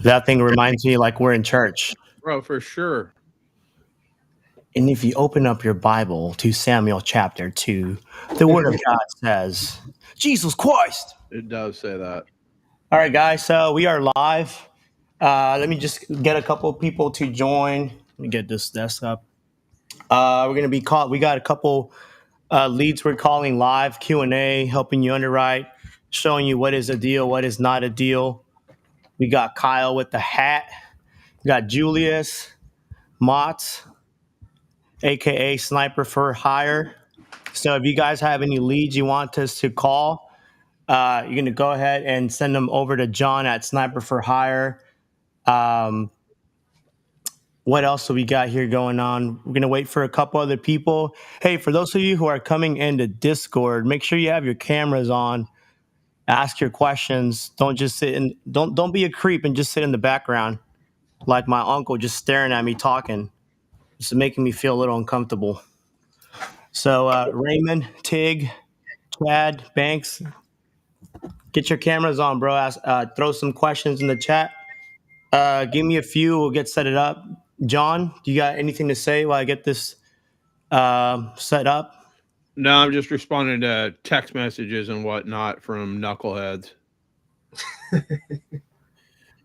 That thing reminds me like we're in church. Bro, for sure. And if you open up your Bible to Samuel chapter 2, the Word of God says, Jesus Christ. It does say that. All right, guys, so we are live. Let me just get a couple people to join. Let me get this desk up. We're going to be caught. We got a couple leads we're calling live Q&A, helping you underwrite, showing you what is a deal, what is not a deal. We got Kyle with the hat. We got Julius Motts, aka Sniper for Hire. So if you guys have any leads you want us to call, you're going to go ahead and send them over to John at Sniper for Hire. What else do we got here going on? We're going to wait for a couple other people. Hey, for those of you who are coming into Discord, make sure you have your cameras on. Ask your questions. Don't just sit in. Don't be a creep and just sit in the background like my uncle just staring at me talking. It's making me feel a little uncomfortable. So Raymond, Tig, Chad, Banks, get your cameras on, bro. Throw some questions in the chat. Give me a few. We'll get set it up. John, do you got anything to say while I get this set up? No, I'm just responding to text messages and whatnot from knuckleheads.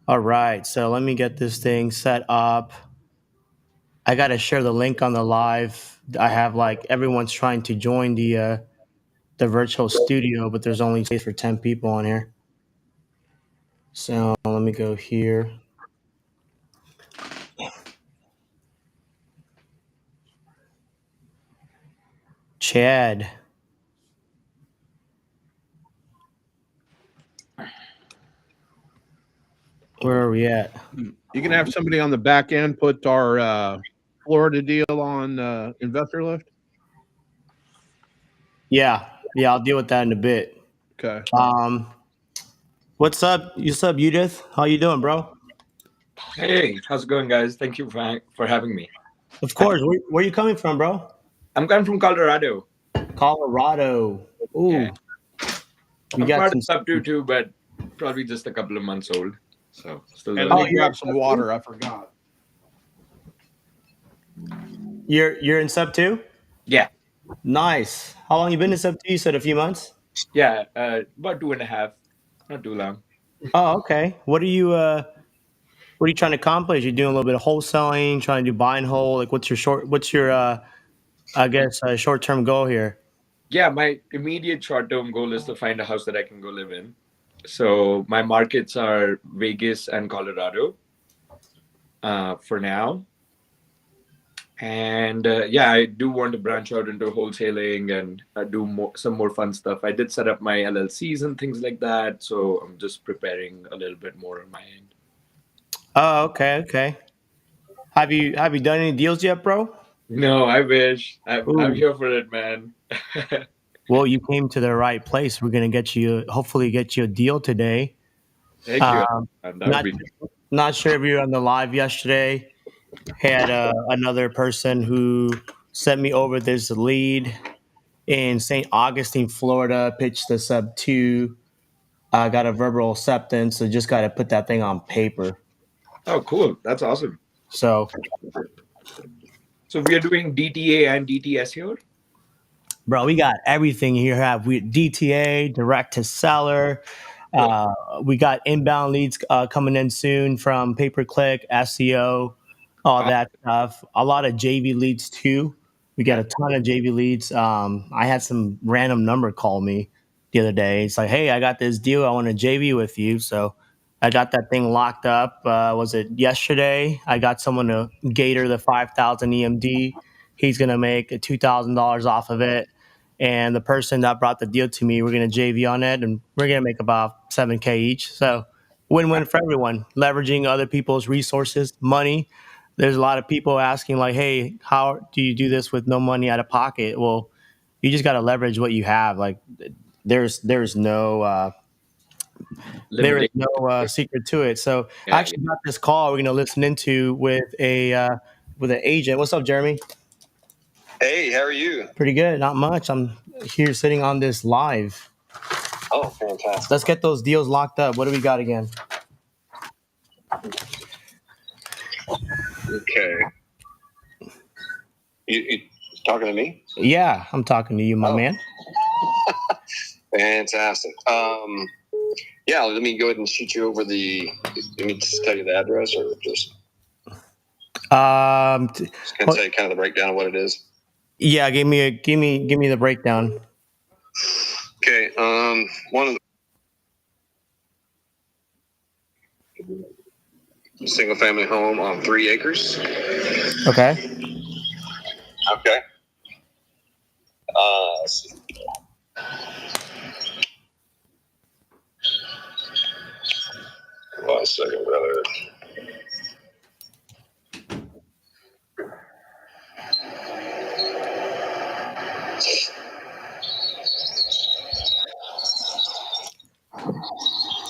All right. So let me get this thing set up. I got to share the link on the live. I have like everyone's trying to join the virtual studio, but there's only space for 10 people on here. So let me go here. Chad. Where are we at? You can have somebody on the back end put our Florida deal on investor lift. Yeah, I'll deal with that in a bit. Okay. What's up? What's up, Judith? How you doing, bro? Hey, how's it going, guys? Thank you for having me. Of course. Where you coming from, bro? I'm coming from Colorado. Colorado. Ooh. Yeah. We I'm got part some of sub two, but probably just a couple of months old. So still. And let me grab some water. I forgot. You're in sub 2? Yeah. Nice. How long you been in sub 2? You said a few months? Yeah, about 2.5. Not too long. Oh, okay. What are you trying to accomplish? You doing a little bit of wholesaling, trying to do buy and hold? Like what's your short-term goal here? Yeah, my immediate short-term goal is to find a house that I can go live in. So my markets are Vegas and Colorado for now. And yeah, I do want to branch out into wholesaling and do some more fun stuff. I did set up my LLCs and things like that. So I'm just preparing a little bit more on my end. Oh, okay. Have you done any deals yet, bro? No, I wish. I'm here for it, man. Well, you came to the right place. We're gonna hopefully get you a deal today. Thank you. Not sure if you were on the live yesterday. Had another person who sent me over this lead in St. Augustine, Florida. Pitched the sub 2. Got a verbal acceptance. So just got to put that thing on paper. Oh, cool! That's awesome. So we are doing DTA and DTS here. Bro, we got everything here. We DTA, direct to seller. We got inbound leads coming in soon from pay-per-click, SEO, all that stuff. A lot of JV leads too. We got a ton of JV leads. I had some random number call me the other day. It's like, hey, I got this deal. I want to JV with you. So I got that thing locked up. Was it yesterday? I got someone to gator the 5,000 EMD. He's going to make $2,000 off of it. And the person that brought the deal to me, we're going to JV on it, and we're going to make about $7K each. So win-win for everyone, leveraging other people's resources, money. There's a lot of people asking like, hey, how do you do this with no money out of pocket? Well, you just got to leverage what you have. Like there's no secret to it. So I actually got this call we're going to listen into with an agent. What's up, Jeremy? Hey, how are you? Pretty good. Not much. I'm here sitting on this live. Oh, fantastic. Let's get those deals locked up. What do we got again? Okay. You talking to me? Yeah, I'm talking to you, my Oh. man. Fantastic. Yeah, let me go ahead and shoot you over the. Let me just tell you the address, or just Um, t- just kind of say kind of the breakdown of what it is. yeah, give me the breakdown. Okay. One of the single family home on 3 acres. Okay. Okay. Let's see. One second, brother.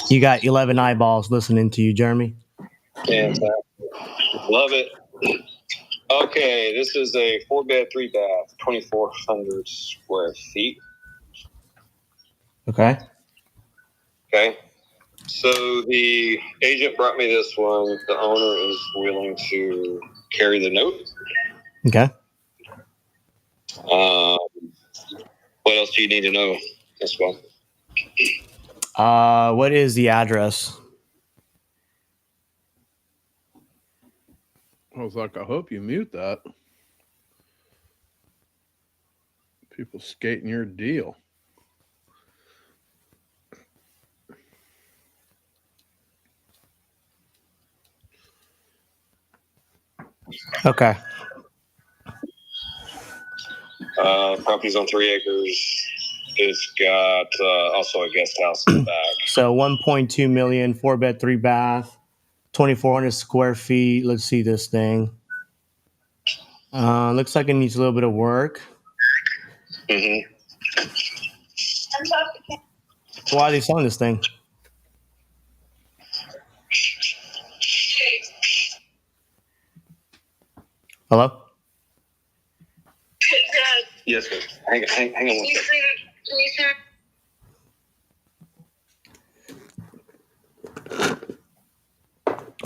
You got 11 eyeballs listening to you, Jeremy. Fantastic. Love it. Okay, this is a 4-bed, 3-bath, 2,400 square feet. Okay. Okay. So the agent brought me this one. The owner is willing to carry the note. Okay. What else do you need to know as well? What is the address? I was like, I hope you mute that. People skating your deal. Okay. Property's on 3 acres. It's got also a guest house in the back. So 1.2 million, 4-bed, 3-bath, 2,400 square feet. Let's see this thing. Looks like it needs a little bit of work. Mm-hmm. Why are they selling this thing? Hello? Yes, sir. Hang on one second.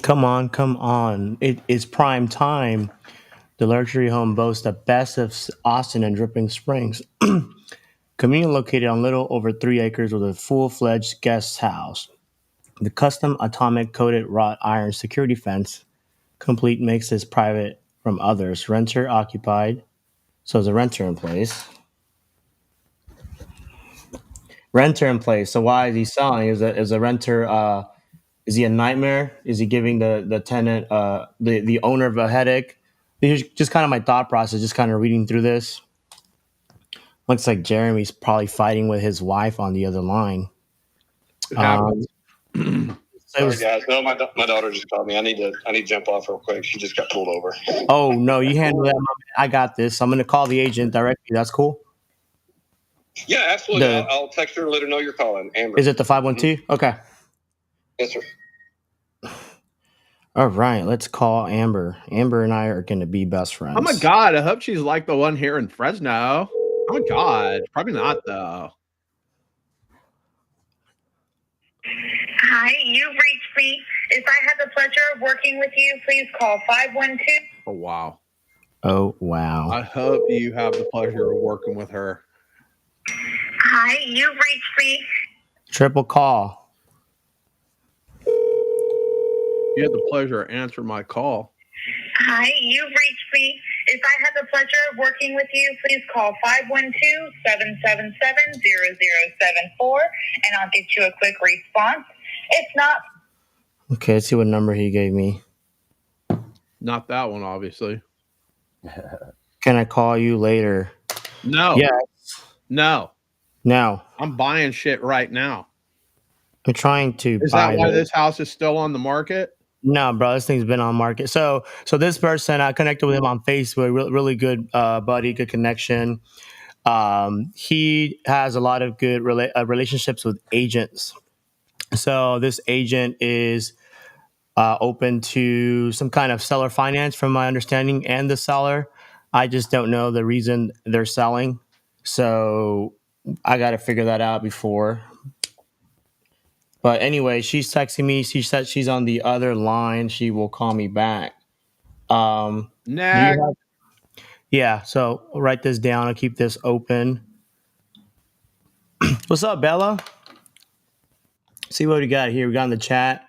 Come on. It is prime time. The luxury home boasts the best of Austin and Dripping Springs. Community located on little over 3 acres with a full-fledged guest house. The custom atomic coated wrought iron security fence complete makes this private from others. Renter occupied. So there's a renter in place. So why is he selling? Is a renter is he a nightmare? Is he giving the tenant the owner of a headache? These are just kind of my thought process, just kind of reading through this. Looks like Jeremy's probably fighting with his wife on the other line. It happens. Sorry, guys. No, my daughter just called me. I need to jump off real quick. She just got pulled over. Oh no, you handle that. I got this. I'm gonna call the agent directly. That's cool. Yeah, absolutely. I'll text her and let her know you're calling. Amber. Is it the 512? Okay. Yes, sir. All right, let's call Amber. Amber and I are going to be best friends. Oh my God. I hope she's like the one here in Fresno. Oh my God. Probably not, though. Hi, you've reached me. If I had the pleasure of working with you, please call 512. Oh, wow. Oh, wow. I hope you have the pleasure of working with her. Hi, you've reached me. Triple call. You had the pleasure of answering my call. Hi, you've reached me. If I had the pleasure of working with you, please call 512-777-0074, and I'll get you a quick response. If not... Okay, let's see what number he gave me. Not that one, obviously. Can I call you later? No. Yes. No. No. I'm buying shit right now. I'm trying to Is buy that why this. this house is still on the market? No, bro, this thing's been on market. So this person, I connected with him on Facebook. Really good buddy, good connection. He has a lot of good relationships with agents. So this agent is open to some kind of seller finance, from my understanding, and the seller. I just don't know the reason they're selling. So I got to figure that out before. But anyway, she's texting me. She said she's on the other line. She will call me back. Do you Next. have- yeah, so I'll write this down. I'll keep this open. What's up, Bella? See what we got here. We got in the chat.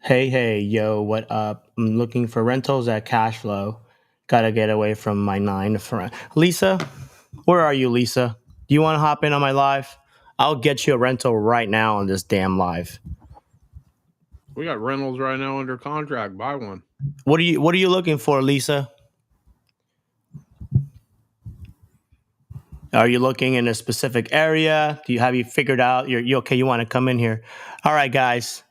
Hey, yo, what up? I'm looking for rentals at cash flow. Gotta get away from my 9 to 5. Lisa, where are you, Lisa? Do you want to hop in on my live? I'll get you a rental right now on this damn live. We got rentals right now under contract. Buy one. What are you looking for, Lisa? Are you looking in a specific area? Have you figured out you okay? You want to come in here? All right, guys.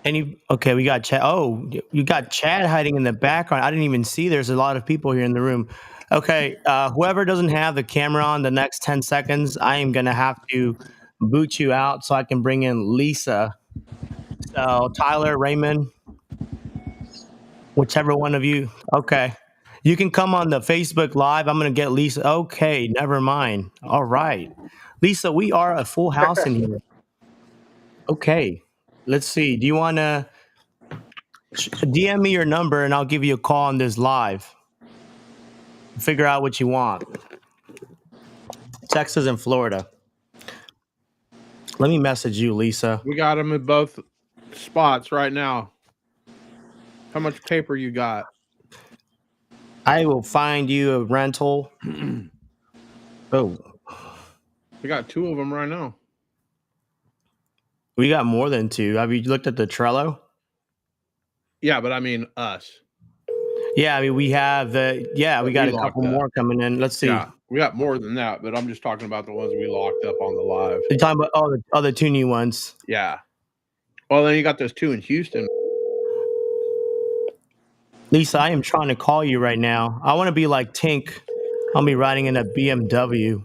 Okay, we got Chad. Oh, you got Chad hiding in the background. I didn't even see. There's a lot of people here in the room. Okay, whoever doesn't have the camera on the next 10 seconds, I am gonna have to boot you out so I can bring in Lisa. So Tyler, Raymond, whichever one of you. Okay. You can come on the Facebook Live. I'm going to get Lisa. Okay, never mind. All right. Lisa, we are a full house in here. Okay. Let's see. Do you want to DM me your number and I'll give you a call on this live? Figure out what you want. Texas and Florida. Let me message you, Lisa. We got them in both spots right now. How much paper you got? I will find you a rental. Oh, We got 2 of them right now. we got more than 2. Have you looked at the Trello? Yeah, but I mean us. Yeah, I mean, we have we got a locked couple up. more coming in. Let's see. Yeah, we got more than that, but I'm just talking about the ones we locked up on the live. You're talking about all the other 2 new ones. Yeah. Well, then you got those 2 in Houston. Lisa, I am trying to call you right now. I want to be like Tink. I'll be riding in a BMW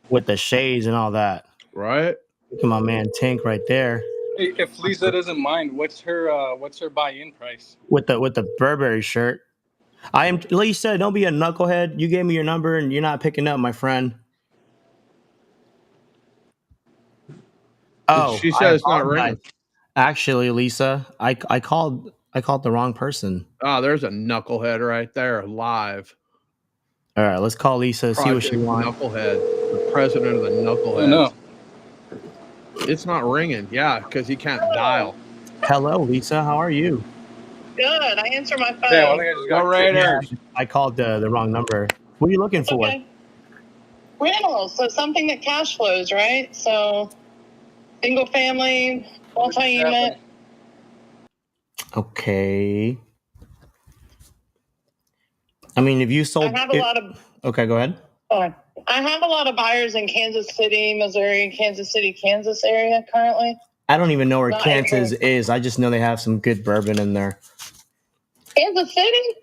with the shades and all that. Right? Look at my man Tink right there Hey, if Lisa doesn't mind, what's her buy-in price? with the Burberry shirt. I am Lisa. Don't be a knucklehead. You gave me your number and you're not picking up, my friend. Oh, She said it's not ringing. Actually, Lisa, I called the wrong person. Oh, there's a knucklehead right there live. All right, let's call Lisa. See what she Project wants. Knucklehead, the president of the Knuckleheads. Oh, no. It's not ringing. Yeah, because he can't dial. Hello, Lisa. How are you? Good. I answer my phone. Damn, I think I just got Go Raiders. Yeah, I called the wrong number. What are you looking for? Okay. Rentals, so something that cash flows, right? So single family, multi-unit. Okay. I mean, if you sold, I have a lot of okay, go ahead. I have a lot of buyers in Kansas City, Missouri, Kansas City, Kansas area currently. I don't even know where Not Kansas everywhere. is. I just know they have some good bourbon in there. Kansas City?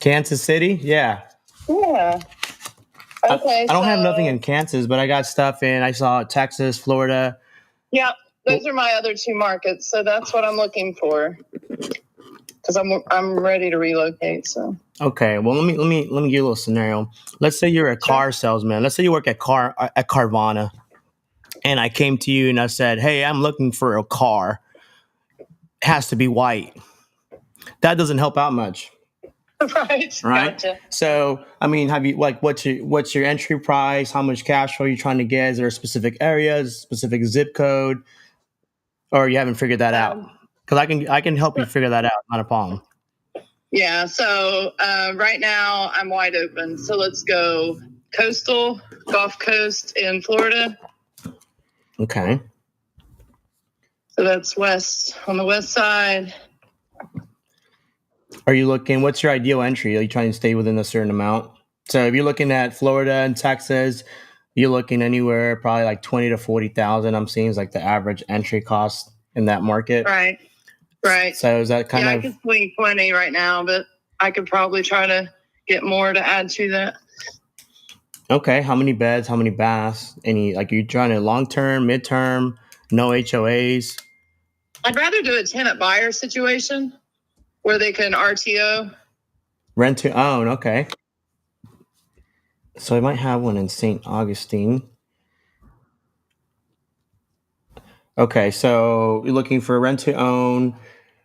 Kansas City? Yeah. Yeah. Okay. I don't have nothing in Kansas, but I got stuff in. I saw Texas, Florida. Yeah, those are my other 2 markets. So that's what I'm looking for. Because I'm ready to relocate. So Okay, well let me give you a little scenario. Let's say you're a car salesman. Let's say you work at Carvana, and I came to you and I said, "Hey, I'm looking for a car. It has to be white." That doesn't help out much, right. right? Gotcha. So, I mean, have you what's your entry price? How much cash flow are you trying to get? Is there a specific areas, specific zip code, or you haven't figured that out? Because I can help you figure that out. Not a problem. Yeah. So right now I'm wide open. So let's go coastal, Gulf Coast in Florida. Okay. So that's west on the west side. Are you looking? What's your ideal entry? Are you trying to stay within a certain amount? So if you're looking at Florida and Texas, you're looking anywhere probably like 20 to 40,000. I'm seeing is like the average entry cost in that market. Right. Right. So is that kind I of can swing 20 right now, but I could probably try to get more to add to that. okay? How many beds? How many baths? Any like you trying to long term, midterm, no HOAs? I'd rather do a tenant buyer situation where they can RTO. Rent to own, okay. So I might have one in St. Augustine. Okay, so you're looking for rent to own.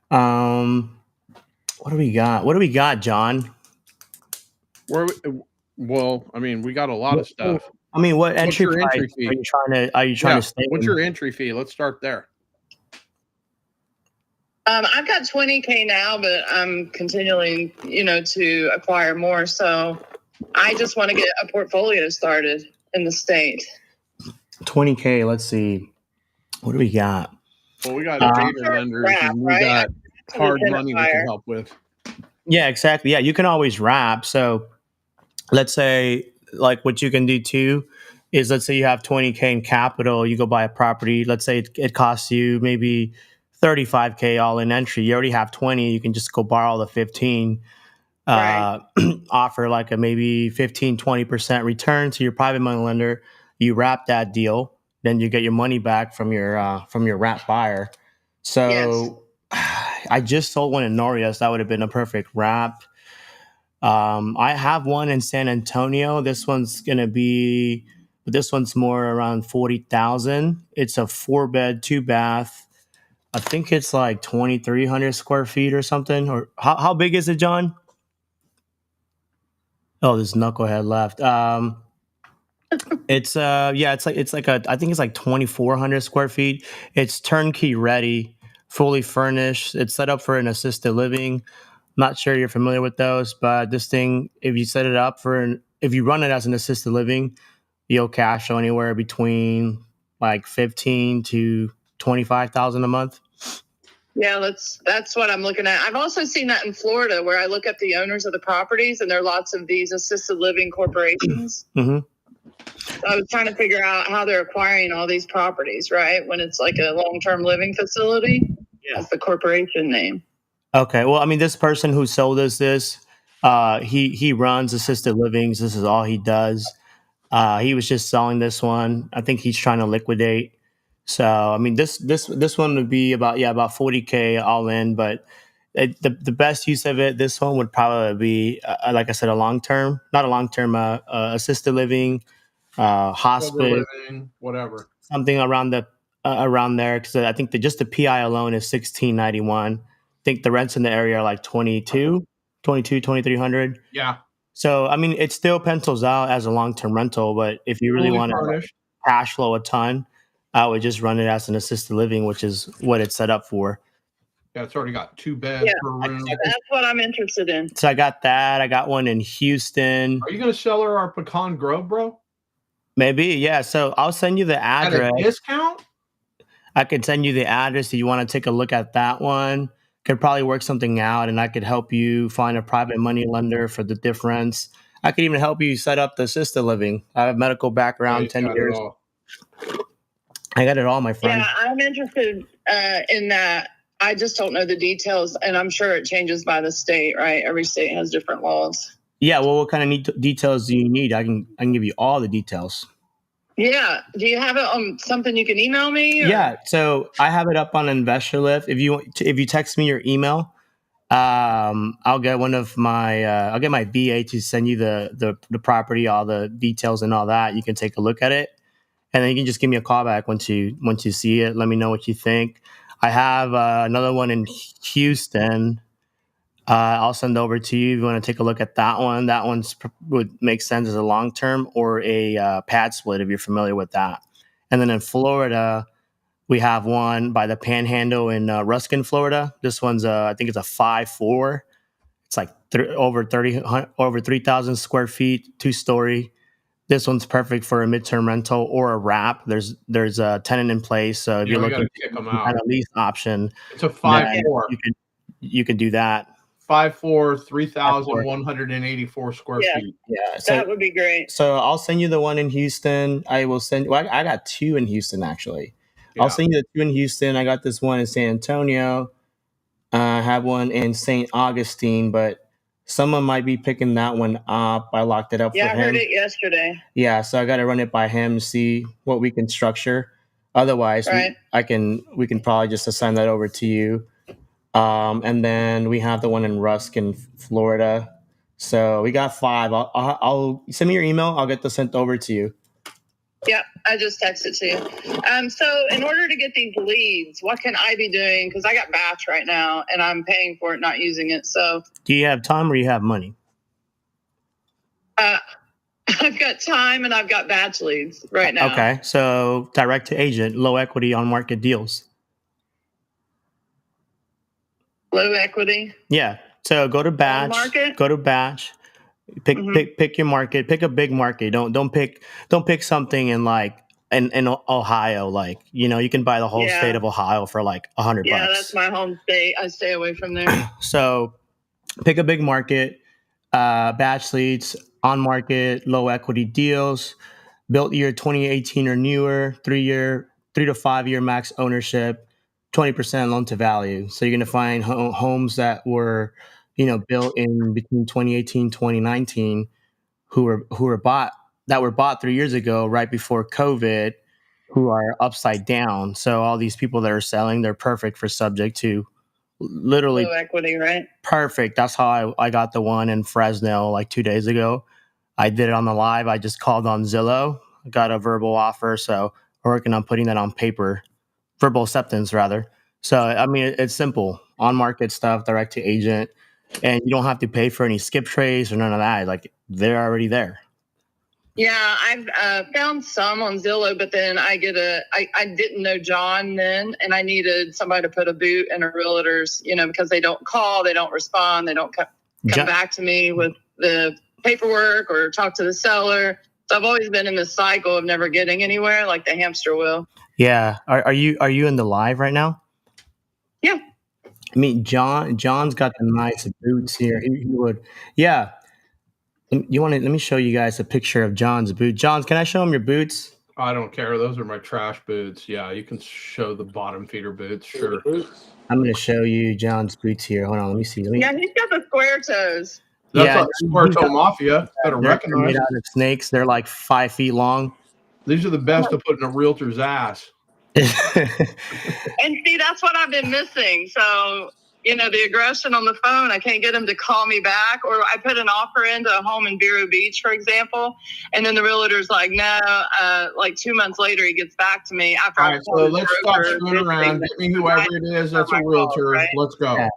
What do we got? What do we got, John? Well, I mean, we got a lot of stuff. I mean, what What's entry your price entry fee? are you trying to stay What's in? your entry fee? Let's start there. I've got 20K now, but I'm continuing, to acquire more. So I just want to get a portfolio started in the state. 20K. Let's see. What do we got? Well, we got Uh, beta lenders wrap, and we right? got To the hard tenant money we buyer. can help with. Yeah, exactly. Yeah, you can always wrap. So let's say, like, what you can do too is, let's say you have 20K in capital, you go buy a property. Let's say it costs you maybe 35K all in entry. You already have 20. You can just go borrow the 15. Right. Offer like a maybe 15-20% return to your private money lender. You wrap that deal, then you get your money back from your wrap buyer. So I just sold one in Norias. That would have been a perfect wrap. I have one in San Antonio. This one's more around 40,000. It's a 4-bed, 2-bath. I think it's like 2,300 square feet or something. Or how big is it, John? Oh, this knucklehead left. It's I think it's like 2,400 square feet. It's turnkey ready, fully furnished. It's set up for an assisted living. Not sure you're familiar with those, but this thing, if you set it up if you run it as an assisted living, you'll cash flow anywhere between like 15 to 25,000 a month. Yeah, that's what I'm looking at. I've also seen that in Florida, where I look at the owners of the properties, and there are lots of these assisted living corporations. Mm-hmm. I was trying to figure out how they're acquiring all these properties, right? When it's like a long-term living facility, that's the corporation name. Okay. Well, I mean, this person who sold us this, he runs assisted livings. This is all he does. He was just selling this one. I think he's trying to liquidate. So, I mean, this one would be about 40K all in. But the best use of it, this one would probably be, like I said, not a long term, assisted living, hospice, Living, whatever. something around there. Because I think just the PI alone is 1,691. I think the rents in the area are like 2,300. Yeah. So, I mean, it still pencils out as a long-term rental, but if you really Fully want to furnished. cash flow a ton, I would just run it as an assisted living, which is what it's set up for. Yeah, it's already got 2 beds per room. That's what I'm interested in. So I got that. I got one in Houston. Are you going to sell her our Pecan Grove, bro? Maybe, yeah. So I'll send you the At address. a discount? I can send you the address if you want to take a look at that one. Could probably work something out, and I could help you find a private money lender for the difference. I could even help you set up the assisted living. I have medical background, 10 years. I got it all, my friend. Yeah, I'm interested in that. I just don't know the details, and I'm sure it changes by the state, right? Every state has different laws. Yeah, well, what kind of details do you need? I can give you all the details. Yeah. Do you have it on something you can email me? Or? Yeah, so I have it up on InvestorLift. If you text me your email, I'll get I'll get my BA to send you the property, all the details and all that. You can take a look at it, and then you can just give me a call back once you see it. Let me know what you think. I have another one in Houston. I'll send over to you if you want to take a look at that one. That would make sense as a long term or a pad split if you're familiar with that. And then in Florida, we have one by the Panhandle in Ruskin, Florida. This one's I think it's a 5-4. It's like over 3,000 square feet, 2-story. This one's perfect for a midterm rental or a wrap. There's a tenant in place, so if you're looking at a lease option, it's a 5-4. You can do that. 5-4, 3,184 square feet. Yeah, so that would be great. So I'll send you the one in Houston. I will send. Well, I got 2 in Houston actually. Yeah. I'll send you the 2 in Houston. I got this one in San Antonio. I have one in St. Augustine, but someone might be picking that one up. I locked it up for him. Yeah, I heard it yesterday. Yeah, so I got to run it by him to see what we can structure. Otherwise, right. we can probably just assign that over to you. And then we have the one in Ruskin, Florida. So we got 5. I'll send me your email. I'll get this sent over to you. Yep, I just texted to you. So in order to get these leads, what can I be doing? Because I got batch right now, and I'm paying for it, not using it. So Do you have time or you have money? I've got time and I've got batch leads right now. Okay, so direct to agent, low equity on market deals. Low equity. Yeah. So go to batch. market? Go to batch. Pick your market. Pick a big market. Don't pick something in like in Ohio. Like, you know, you can buy the whole Yeah. state of Ohio for like $100. Yeah, that's my home state. I stay away from there. So pick a big market. Batch leads, on market, low equity deals, built year 2018 or newer, 3 to 5 year max ownership, 20% loan to value. So you're going to find homes that were, you know, built in between 2018 2019 who were bought 3 years ago, right before COVID, who are upside down. So all these people that are selling, they're perfect for subject to. Literally Low equity, right? perfect. That's how I got the one in Fresno like 2 days ago. I did it on the live. I just called on Zillow, got a verbal offer. So we're working on putting that on paper, verbal acceptance rather. So, I mean, it's simple on market stuff, direct to agent, and you don't have to pay for any skip trace or none of that. Like they're already there. Yeah, I've found some on Zillow, but then I didn't know John then, and I needed somebody to put a boot in a realtor's, you know, because they don't call, they don't respond, they don't come back to me with the paperwork or talk to the seller. So I've always been in this cycle of never getting anywhere, like the hamster wheel. Yeah. Are you in the live right now? Yeah. I mean, John's got the nice boots here. He would, yeah. You want to? Let me show you guys a picture of John's boot. John, can I show him your boots? I don't care. Those are my trash boots. Yeah, you can show the bottom feeder boots. Sure. I'm going to show you John's boots here. Hold on, let me see. Yeah, he's got the square toes. That's Yeah, like Square Toe Mafia. Better They're recognize. made out of snakes. They're like 5 feet long. These are the best to put in a realtor's ass. And see, that's what I've been missing. So, you know, the aggression on the phone, I can't get him to call me back. Or I put an offer into a home in Vero Beach, for example, and then the realtor's like, no, like 2 months later, he gets back to me after. All right, so let's stop screwing around. Get me whoever it is that's a realtor. Right? Let's go. Yeah.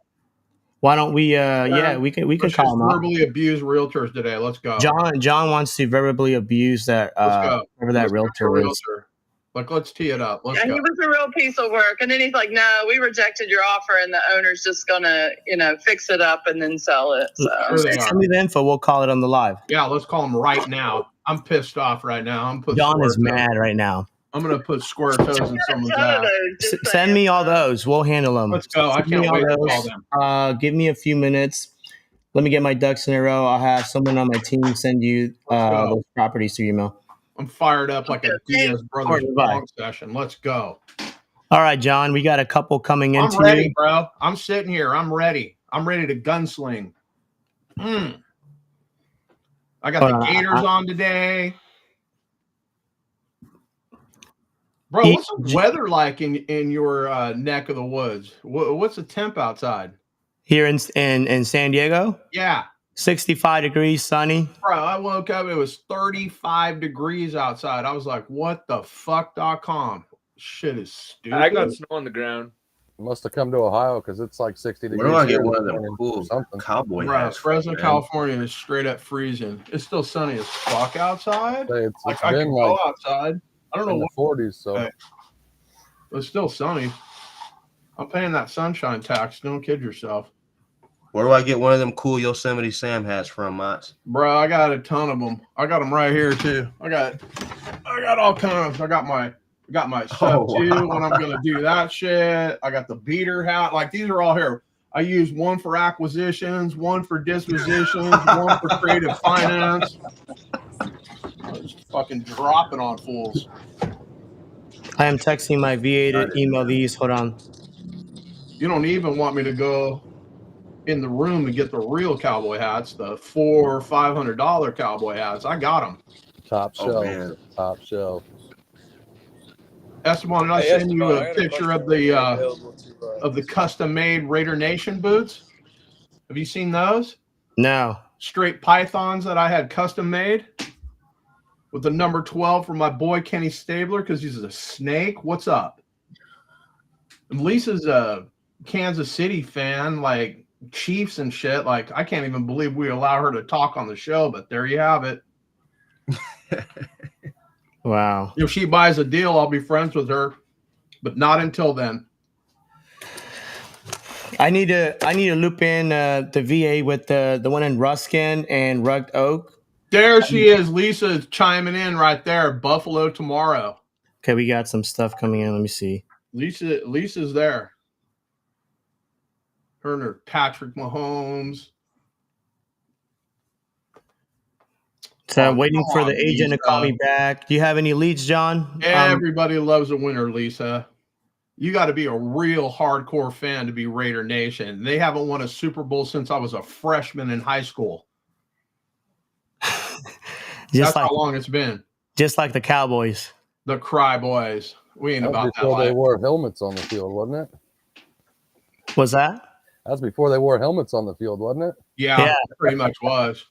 Why don't we, we can Let's call just him out. verbally abuse realtors today. Let's go. John wants to verbally abuse that, Let's go. whoever that Let's go realtor for a is. Like, let's tee it up. Let's Yeah, go. he was a real piece of work. And then he's like, no, we rejected your offer and the owner's just going to, you know, fix it up and then sell it. So Sure they Send are. me the info. We'll call it on the live. Yeah, let's call them right now. I'm pissed off right now. John is mad right now. I'm going to put square toes in someone's ass. Send me all those. We'll handle them. Let's go. I Send me can't all wait to call those. them. Give me a few minutes. Let me get my ducks in a row. I'll have someone on my team send you go. those properties through email. I'm fired up like a Diaz Brothers Bye. long session. Let's go. All right, John, we got a couple coming I'm into ready, you. bro. I'm sitting here. I'm ready. I'm ready to gunsling. I got the Gators on today. Bro, what's the weather like in your neck of the woods? What's the temp outside? Here in San Diego? Yeah. 65 degrees, sunny. Bro, I woke up, it was 35 degrees outside. I was like, what the fuck.com? Shit is stupid. I got snow on the ground. Must have come to Ohio because it's like 60 degrees. Where do I get here one of this them morning cool or something. cowboy Bro, hats? Fresno, man? California is straight up freezing. It's still sunny as fuck outside. It's Like, I been can like go outside. I don't know in the what, 40s, so Hey. but it's still sunny. I'm paying that sunshine tax. Don't kid yourself. Where do I get one of them cool Yosemite Sam hats from, Mats? Bro, I got a ton of them. I got them right here too. I got all kinds. I got my sub two when I'm gonna do that shit. I got the beater hat. Like, these are all here. I use one for acquisitions, one for dispositions, one for creative finance. I'm just fucking dropping on fools. I am texting my VA to email these. Hold on. You don't even want me to go in the room to get the real cowboy hats, the $400 or $500 cowboy hats. I got them. top Oh, shelf. man. Top shelf. Esteban, did I send you a picture of the custom-made Raider Nation boots? Have you seen those? No. straight pythons that I had custom made with the number 12 for my boy Kenny Stabler because he's a snake. What's up? And Lisa's a Kansas City fan, like Chiefs and shit. Like, I can't even believe we allow her to talk on the show, but there you have it. Wow. If she buys a deal, I'll be friends with her, but not until then. I need to loop in the VA with the one in Ruskin and Rugged Oak. There she is. Lisa is chiming in right there. Buffalo tomorrow. Okay, we got some stuff coming in. Let me see. Lisa's there. Her and her Patrick Mahomes. So I'm waiting come for on, the agent to call Lisa. me back. Do you have any leads, John? Everybody loves a winner, Lisa. You got to be a real hardcore fan to be Raider Nation. They haven't won a Super Bowl since I was a freshman in high school. That's how long it's been. Just like the Cowboys. The Cry Boys. We ain't That was about that before they life. wore helmets on the field, wasn't it? Was that? That's before they wore helmets on the field, wasn't it? Yeah, Yeah. pretty much was.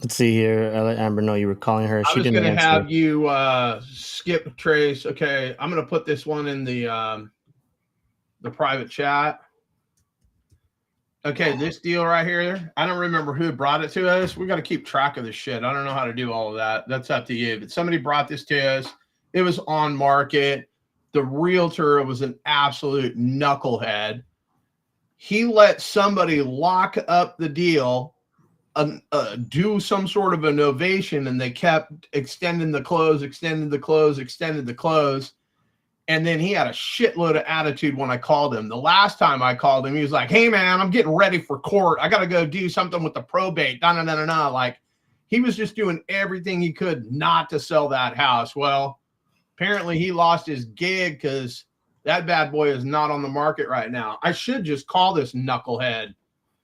Let's see here. I let Amber know you were calling her. I She was didn't going to answer. have you skip Trace. Okay, I'm going to put this one in the private chat. Okay, this deal right here, I don't remember who brought it to us. We got to keep track of this shit. I don't know how to do all of that. That's up to you. But somebody brought this to us. It was on market. The realtor was an absolute knucklehead. He let somebody lock up the deal, do some sort of an ovation, and they kept extending the close. And then he had a shitload of attitude when I called him. The last time I called him, he was like, hey, man, I'm getting ready for court. I got to go do something with the probate. Like, he was just doing everything he could not to sell that house. Well, apparently he lost his gig because that bad boy is not on the market right now. I should just call this knucklehead.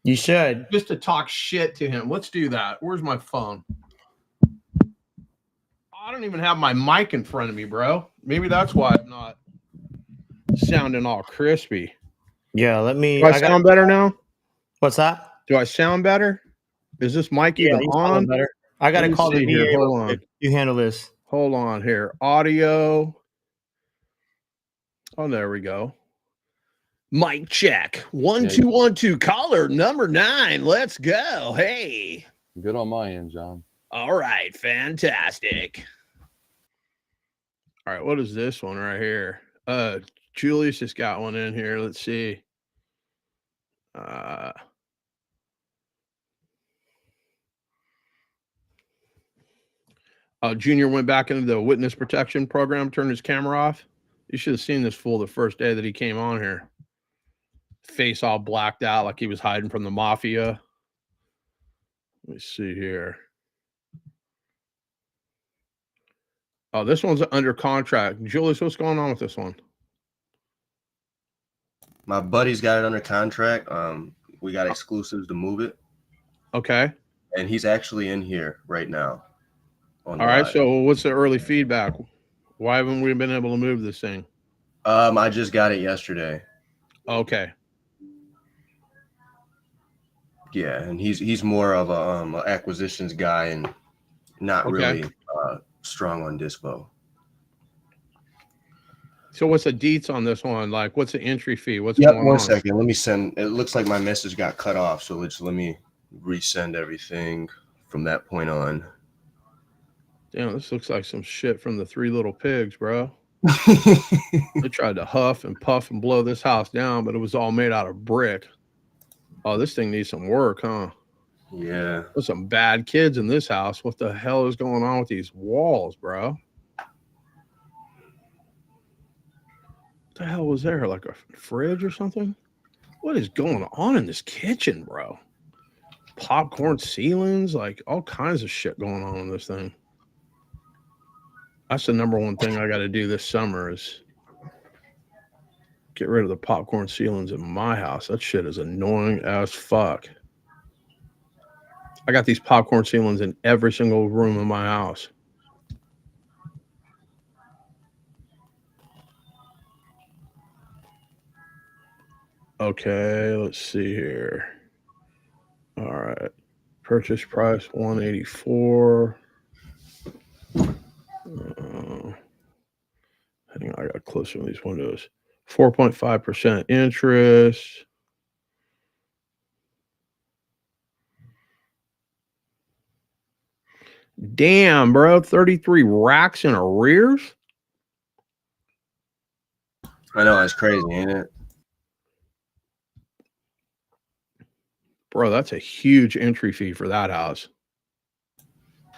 You should. Just to talk shit to him. Let's do that. Where's my phone? I don't even have my mic in front of me, bro. Maybe that's why I'm not sounding all crispy. Yeah, let me. Do I sound better now? What's that? Do I sound better? Is this mic even you on? sound better. I got Let to me call the see here. VA. Hold real on. quick. You handle this. Hold on here. Audio. Oh, there we go. Mic check. 1 2 1 2. Caller number 9. Let's go. Hey. Good on my end, John. All right. Fantastic. All right. What is this one right here? Julius just got one in here. Let's see. Junior went back into the witness protection program, turned his camera off. You should have seen this fool the first day that he came on here. Face all blacked out like he was hiding from the mafia. Let me see here. Oh, this one's under contract. Julius, what's going on with this one? My buddy's got it under contract. We got exclusives to move it, Okay. and he's actually in here right now. All right. So what's the early feedback? Why haven't we been able to move this thing? I just got it yesterday. Okay. Yeah, and he's more of a acquisitions guy and not Okay. really strong on dispo. So what's the deets on this one? Like, what's the entry fee? What's going on? 1 second. Let me send. It looks like my message got cut off, so let me resend everything from that point on. Damn, this looks like some shit from the Three Little Pigs, bro. They tried to huff and puff and blow this house down, but it was all made out of brick. Oh, this thing needs some work, huh? Yeah. There's some bad kids in this house. What the hell is going on with these walls, bro? What the hell was there? Like a fridge or something? What is going on in this kitchen, bro? Popcorn ceilings, like all kinds of shit going on in this thing. That's the number one thing I got to do this summer is get rid of the popcorn ceilings in my house. That shit is annoying as fuck. I got these popcorn ceilings in every single room in my house. Okay, let's see here. right. Purchase price 184. Hang on, I got closer on these windows. 4.5% interest. Damn, bro. 33 racks in arrears? I know, it's crazy, ain't it? Bro, that's a huge entry fee for that house.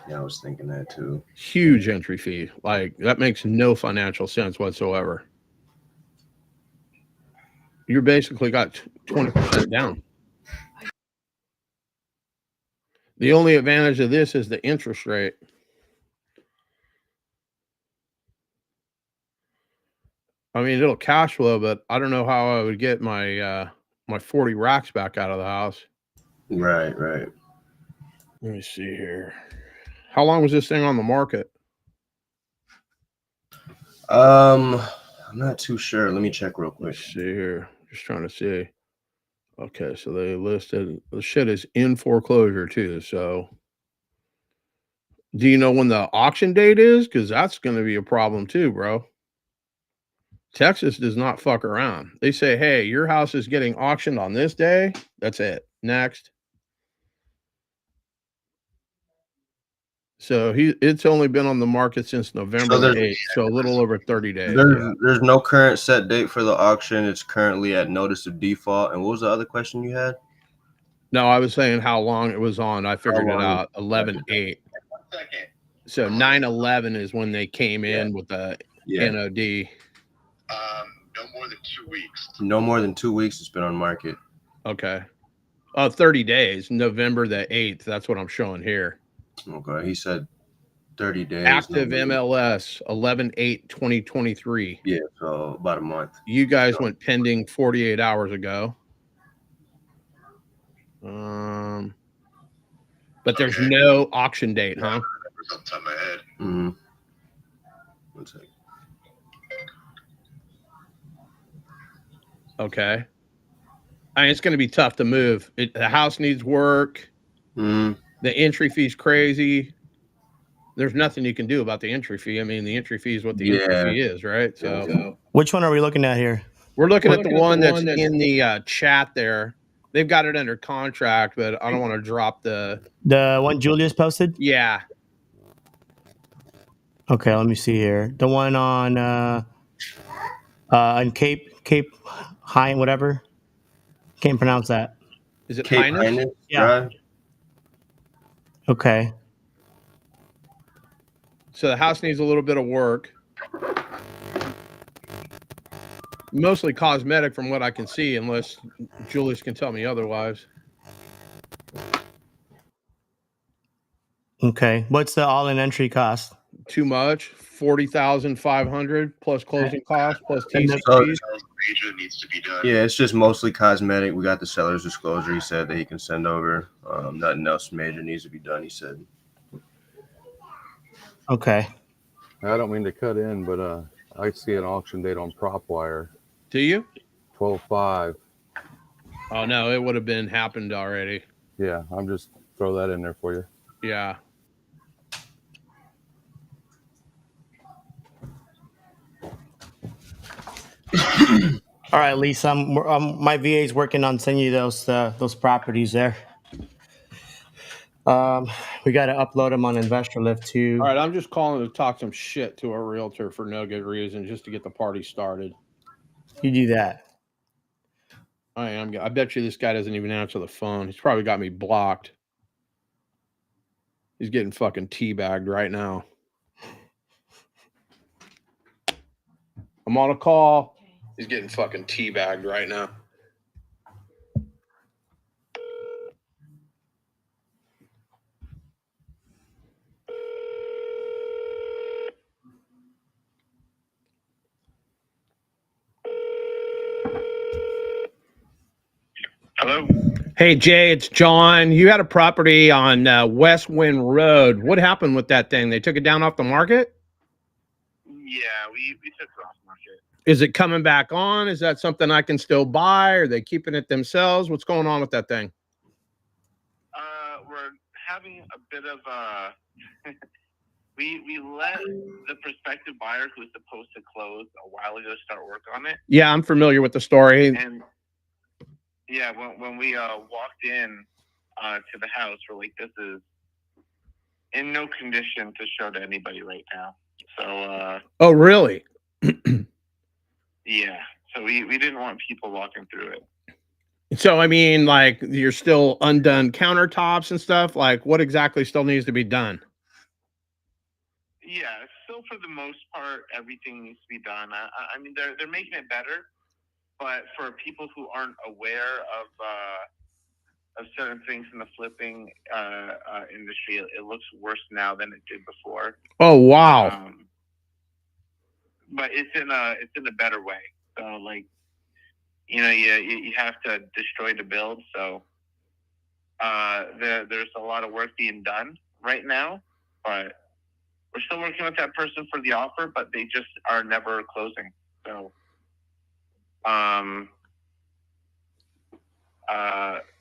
Yeah, I was thinking that too. Huge entry fee. Like, that makes no financial sense whatsoever. You're basically got 20% down. The only advantage of this is the interest rate. I mean, it'll cash flow, but I don't know how I would get my my 40 racks back out of the house. Right. Let me see here. How long was this thing on the market? I'm not too sure. Let me check real quick. Let's see here. Just trying to see. Okay, so they listed the shit is in foreclosure too. So do you know when the auction date is? Because that's going to be a problem too, bro. Texas does not fuck around. They say, hey, your house is getting auctioned on this day. That's it. Next. So it's only been on the market since November So the 8th, so a little over 30 days. There's no current set date for the auction. It's currently at notice of default. And what was the other question you had? No, I was saying how long it was on. I figured it out. 11/8. So 9/11 is when they came in with the NOD. No more than 2 weeks. No more than 2 weeks it's been on market. Okay. 30 days. November the 8th. That's what I'm showing here. Okay. He said 30 days. Active MLS 11/8/2023. Yeah, so about a month. You guys went pending 48 hours ago. But there's no auction date, huh? Off the top of my head. Mm-hmm. One second. Okay. I mean, it's going to be tough to move. The house needs work. Mm-hmm. The entry fee's crazy. There's nothing you can do about the entry fee. I mean, the entry fee is what the entry fee is, right? So, Which one are we looking at here? we're looking at the one that's in the chat there. They've got it under contract, but I don't want to drop the one Julius posted? Yeah. Okay, let me see here. The one on Cape High whatever. Can't pronounce that. Is it Cape Highness? Highness? Yeah. Drive? Okay. So the house needs a little bit of work. Mostly cosmetic from what I can see, unless Julius can tell me otherwise. Okay. What's the all-in entry cost? Too much. 40,500 plus closing costs plus TC So- fees. Major needs to be done. Yeah, it's just mostly cosmetic. We got the seller's disclosure. He said that he can send over. Nothing else major needs to be done, he said. Okay. I don't mean to cut in, but I see an auction date on PropWire, Do you? 12/5. Oh no, it would have been happened already. Yeah, I'm just throw that in there for you. Yeah. All right, Lisa. My VA is working on sending you those properties there. We got to upload them on Investor Lift too. All right, I'm just calling to talk some shit to a realtor for no good reason, just to get the party started. You do that. I am. I bet you this guy doesn't even answer the phone. He's probably got me blocked. He's getting fucking teabagged right now. I'm on a call. He's getting fucking teabagged right now. Hello? Hey, Jay, it's John. You had a property on West Wind Road. What happened with that thing? They took it down off the market? Yeah, we took it off market. Is it coming back on? Is that something I can still buy? Are they keeping it themselves? What's going on with that thing? having a bit of we let the prospective buyer who was supposed to close a while ago start work on it. Yeah, I'm familiar with the story. And yeah, when we walked in to the house, we're like, this is in no condition to show to anybody right now. So Oh, really? yeah, so we didn't want people walking through it. So, I mean, like, you're still undone countertops and stuff. Like, what exactly still needs to be done? Yeah, still for the most part, everything needs to be done. I mean, they're making it better, but for people who aren't aware of certain things in the flipping industry, it looks worse now than it did before. Oh, wow. But it's in a better way. So, like, you know, you have to destroy to build. So there's a lot of work being done right now, but we're still working with that person for the offer, but they just are never closing. So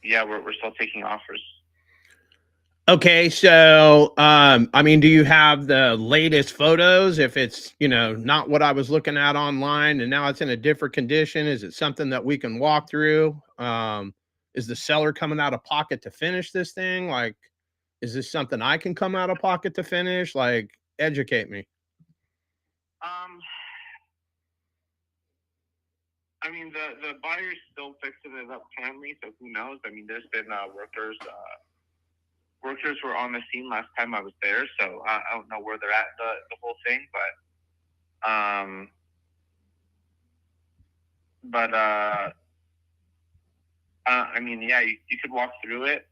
yeah, we're still taking offers. Okay, so I mean, do you have the latest photos? If it's, you know, not what I was looking at online and now it's in a different condition, is it something that we can walk through? Is the seller coming out of pocket to finish this thing? Like, is this something I can come out of pocket to finish? Like, educate me. I mean, the buyer's still fixing it up currently, so who knows? I mean, there's been workers were on the scene last time I was there, so I don't know where they're at the whole thing, but I mean, yeah, you could walk through it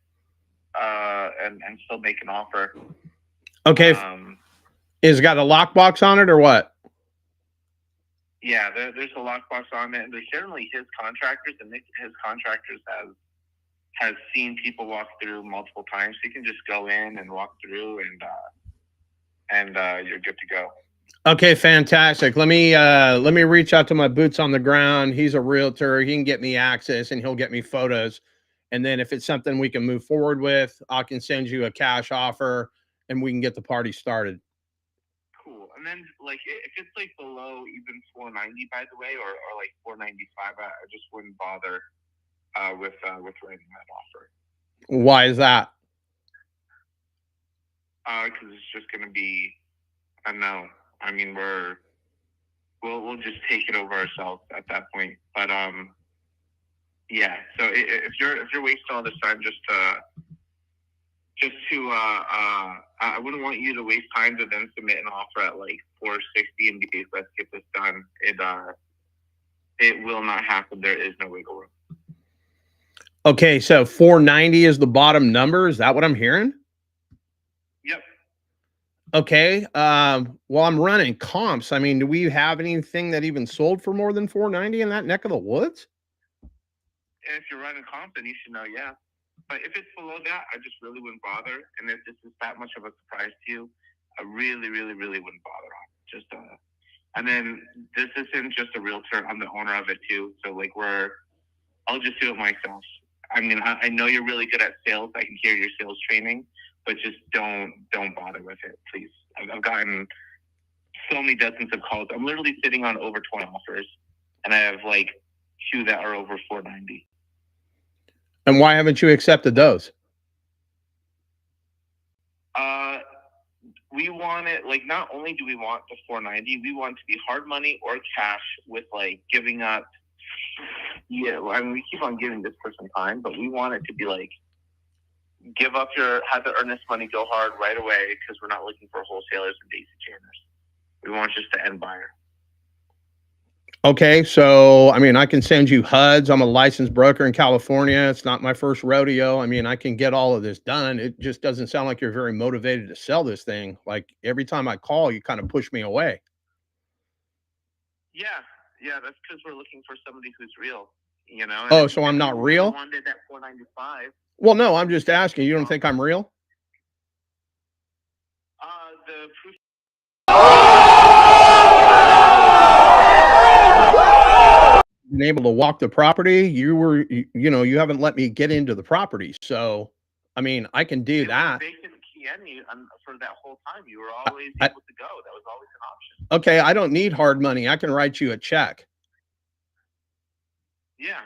and still make an offer. Okay, is it got a lockbox on it or what? Yeah, there's a lockbox on it, and there's generally his contractors, and his contractors has seen people walk through multiple times. So you can just go in and walk through, and you're good to go. Okay, fantastic. Let me reach out to my boots on the ground. He's a realtor. He can get me access and he'll get me photos. And then if it's something we can move forward with, I can send you a cash offer and we can get the party started. Cool. And then, like, if it's like below even 490, by the way, or like 495, I just wouldn't bother with writing that offer. Why is that? Because it's just going to be a no. I mean, we'll just take it over ourselves at that point. But yeah. So if you're wasting all this time just to I wouldn't want you to waste time to then submit an offer at like 460 and be let's get this done. It will not happen. There is no wiggle room. Okay, so 490 is the bottom number. Is that what I'm hearing? Yep. Okay. Well, I'm running comps. I mean, do we have anything that even sold for more than 490 in that neck of the woods? And if you're running comps, then you should know, yeah. But if it's below that, I just really wouldn't bother. And if this is that much of a surprise to you, I really, really, really wouldn't bother on it. Just and then this isn't just a realtor. I'm the owner of it too. So like I'll just do it myself. I mean, I know you're really good at sales. I can hear your sales training, but just don't bother with it, please. I've gotten so many dozens of calls. I'm literally sitting on over 20 offers, and I have like 2 that are over 490. And why haven't you accepted those? We want it, like, not only do we want the 490, we want it to be hard money or cash with like giving up. Yeah, I mean, we keep on giving this person time, but we want it to be like, have the earnest money go hard right away, because we're not looking for wholesalers and daisy chainers. We want just the end buyer. Okay, so I mean, I can send you HUDs. I'm a licensed broker in California. It's not my first rodeo. I mean, I can get all of this done. It just doesn't sound like you're very motivated to sell this thing. Like every time I call, you kind of push me away. Yeah, that's because we're looking for somebody who's real, you know. Oh, so I'm not real? Wanted at 495. Well, no, I'm just asking. You don't think I'm real? The proof. Been able to walk the property. You haven't let me get into the property. So I mean, I can do that. Vacant Kieni for that whole time. You were always able to go. That was always an option. Okay, I don't need hard money. I can write you a check. Yeah.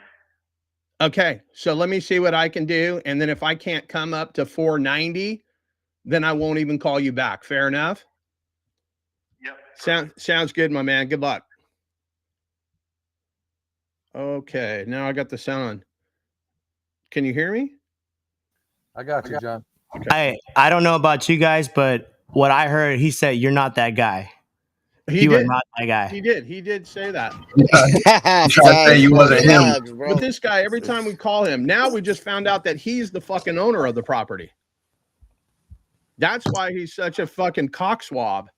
Okay, so let me see what I can do, and then if I can't come up to 490, then I won't even call you back. Fair enough? Yep. Sounds good, my man. Good luck. Okay, now I got the sound. Can you hear me? I got you, John. I don't know about you guys, but what I heard, he said you're not that guy. You are not that guy. He did say that. You trying to say you wasn't him. But this guy, every time we call him, now we just found out that he's the fucking owner of the property. That's why he's such a fucking cockswab.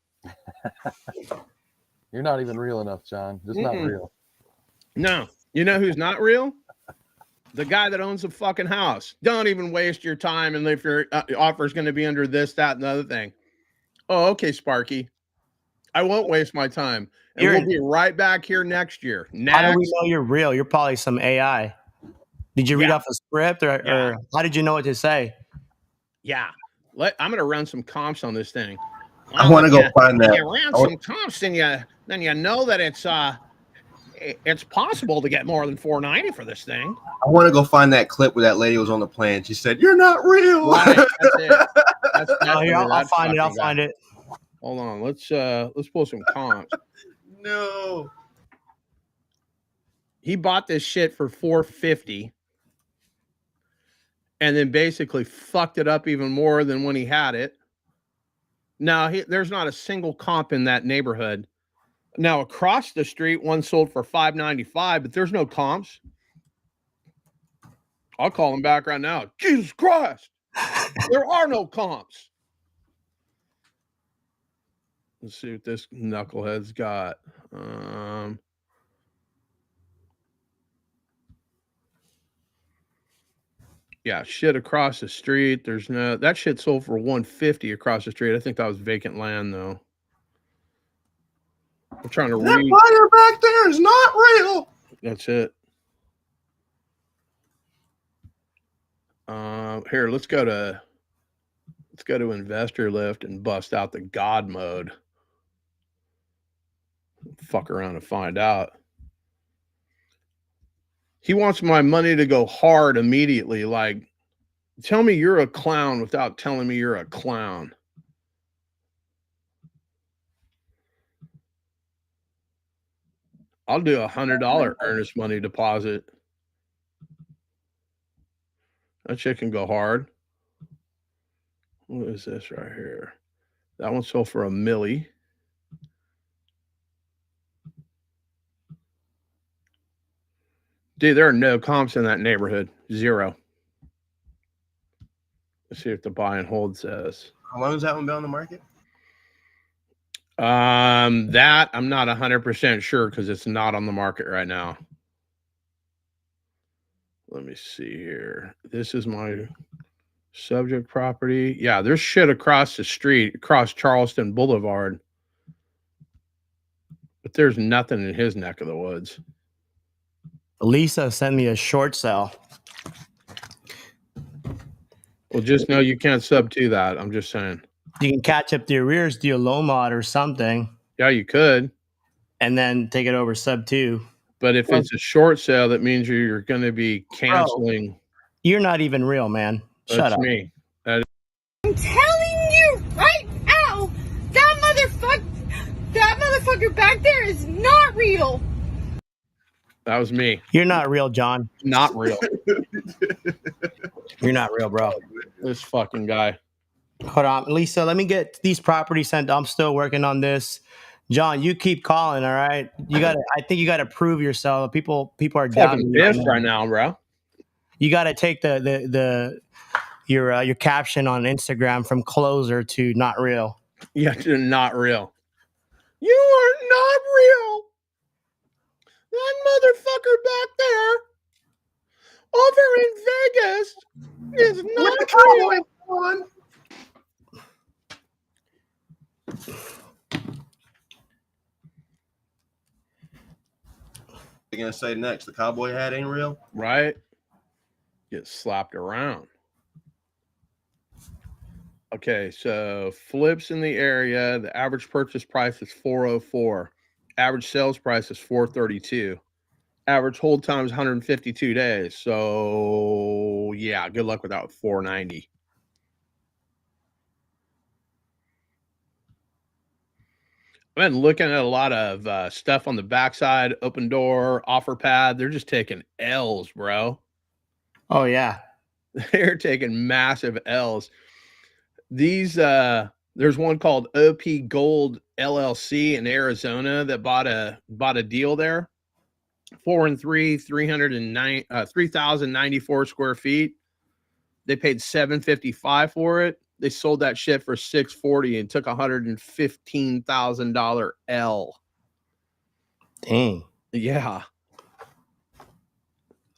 You're not even real enough, John. Just not real. No. You know who's not real? The guy that owns the fucking house. Don't even waste your time. And if your offer is going to be under this, that, and the other thing. Oh, okay, Sparky. I won't waste my time. And we'll be right back here next year. How do we know you're real? You're probably some AI. Did you read off a script or how did you know what to say? Yeah. I'm going to run some comps on this thing. I want to go find that. You ran some comps, then you know that it's possible to get more than 490 for this thing. I want to go find that clip where that lady was on the plane. She said, "You're not real." Right, that's it. That's here, I'll find it. Hold on. Let's pull some comps. No. He bought this shit for 450 and then basically fucked it up even more than when he had it. Now, there's not a single comp in that neighborhood. Now, across the street, one sold for $595, but there's no comps. I'll call him back right now. Jesus Christ. There are no comps. Let's see what this knucklehead's got. Yeah, shit across the street. There's no, that shit sold for 150 across the street. I think that was vacant land though. I'm trying to read. That buyer back there is not real. That's it. Here, let's go to Investor Lift and bust out the God mode. Fuck around and find out. He wants my money to go hard immediately. Like, tell me you're a clown without telling me you're a clown. I'll do $100 earnest money deposit. That shit can go hard. What is this right here? That one sold for $1 million. Dude, there are no comps in that neighborhood. Zero. Let's see if the buy and hold says. How long has that one been on the market? That I'm not 100% sure because it's not on the market right now. Let me see here. This is my subject property. Yeah, there's shit across the street, across Charleston Boulevard. But there's nothing in his neck of the woods. Lisa sent me a short sale. Well, just know you can't sub to that. I'm just saying. You can catch up the arrears, do a low mod or something. Yeah, you could. And then take it over sub 2. But if it's a short sale, that means you're going to be canceling. Bro, you're not even real, man. Shut up. Me. I'm telling you right now, that motherfucker back there is not real. That was me. You're not real, John. Not real. You're not real, bro. This fucking guy. Hold on, Lisa. Let me get these properties sent. I'm still working on this. John, you keep calling. All right. I think you gotta prove yourself. People are doubting you right now, bro. You gotta take your caption on Instagram from closer to not real. Yeah, to not real. You are not real. That motherfucker back there over in Vegas is not real. They're gonna say next, the cowboy hat ain't real, right? Get slapped around. Okay, so flips in the area. The average purchase price is 404. Average sales price is 432. Average hold time is 152 days. So yeah, good luck with that with 490. I've been looking at a lot of stuff on the backside, Open Door, OfferPad. They're just taking L's, bro. Oh yeah. They're taking massive L's. These there's one called OP Gold LLC in Arizona that bought a deal there. 4 and 3, 3,094 square feet. They paid $755 for it. They sold that shit for $640 and took $115,000 L. Dang. Yeah.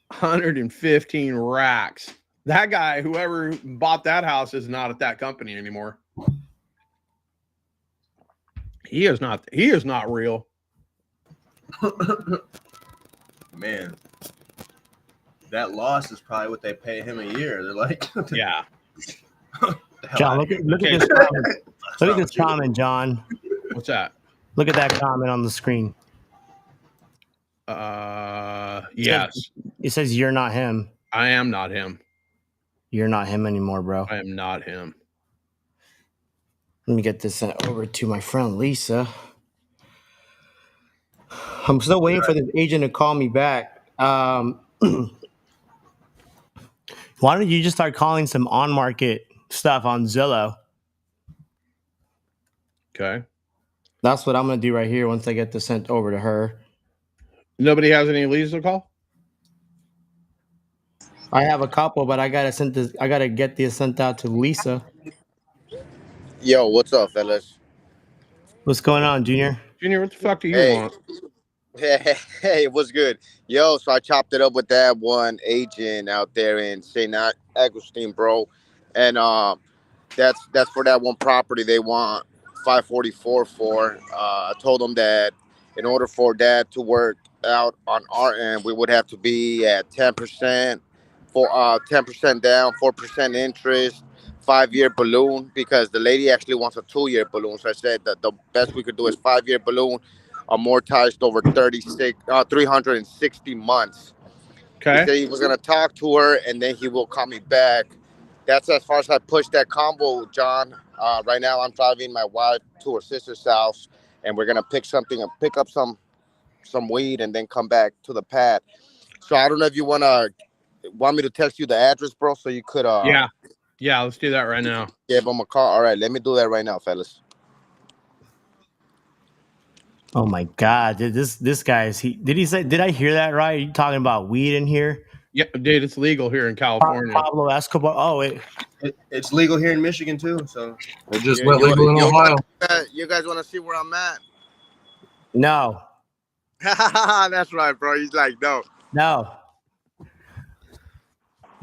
115 racks. That guy, whoever bought that house, is not at that company anymore. He is not real. Man, that loss is probably what they pay him a year. They're like, Yeah. John, look at this comment. Look at this comment, John. What's that? Look at that comment on the screen. Yes. It says you're not him. I am not him. You're not him anymore, bro. I am not him. Let me get this sent over to my friend Lisa. I'm still waiting for this agent to call me back. Why don't you just start calling some on-market stuff on Zillow? Okay. That's what I'm going to do right here once I get this sent over to her. Nobody has any leads to call? I have a couple, but I got to get this sent out to Lisa. Yo, what's up, fellas? What's going on, Junior? Junior, what the fuck do you want? Hey, what's good? Yo, so I chopped it up with that one agent out there in St. Augustine, bro. And that's for that one property they want 544 for. I told them that in order for that to work out on our end, we would have to be at 10% for 10% down, 4% interest, 5-year balloon, because the lady actually wants a 2-year balloon. So I said that the best we could do is 5-year balloon, amortized over 360 months. Okay. He said he was gonna talk to her and then he will call me back. That's as far as I push that combo, John. Right now I'm driving my wife to her sister's house and we're gonna pick up some weed and then come back to the pad. So I don't know if you want me to text you the address, bro, so you could Yeah, let's do that right now. give him a call. All right, let me do that right now, fellas. Oh my God! This guy did I hear that right? Are you talking about weed in here? Yeah, dude, it's legal here in California. Pablo Escobar. Oh, it's legal here in Michigan too. So It just went legal in Ohio. You guys want to see where I'm at? no, That's right, bro. He's like, no. no.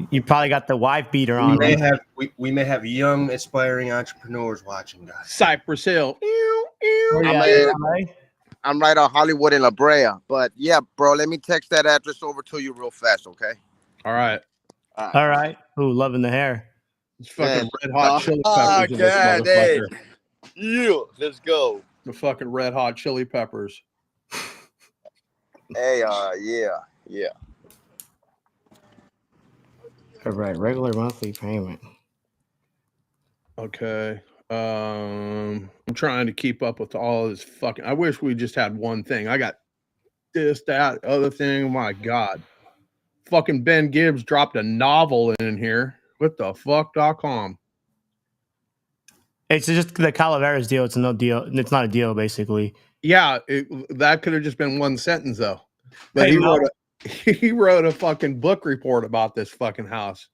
You probably got the wife beater on. we may have young aspiring entrepreneurs watching, guys. Cypress Hill. I'm right on Hollywood and La Brea. But yeah, bro, let me text that address over to you real fast, okay? All right. All right. Ooh, loving the hair. It's fucking red hot chili peppers. In this God, hey. motherfucker. Yeah, let's go. The fucking red hot chili peppers. Hey, yeah. All right, regular monthly payment. Okay. I'm trying to keep up with all this fucking. I wish we just had one thing. I got this, that, other thing. My God. Fucking Ben Gibbs dropped a novel in here. What the fuck.com? It's just the Calaveras deal. It's no deal. It's not a deal, basically. Yeah, that could have just been one sentence though. But Hey, he wrote a fucking book report about this fucking house.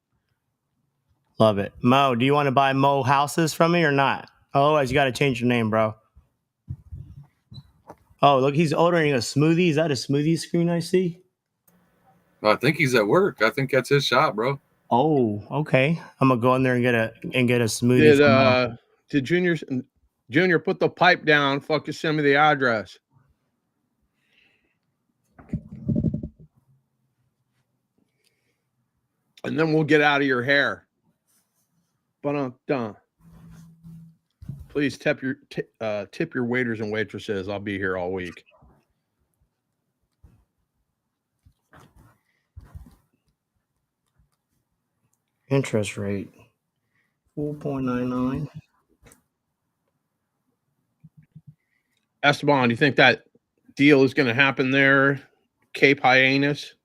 Love it. Mo, do you want to buy Mo houses from me or not? Otherwise, you got to change your name, bro. Oh, look, he's ordering a smoothie. Is that a smoothie screen I see? I think he's at work. I think that's his shop, bro. Oh, okay. I'm gonna go in there and get a smoothie. Did Junior put the pipe down? Fucking send me the address. And then we'll get out of your hair. Dun. please tip your waiters and waitresses. I'll be here all week. Interest rate 4.99. Esteban, do you think that deal is going to happen there? Cape Hyannis?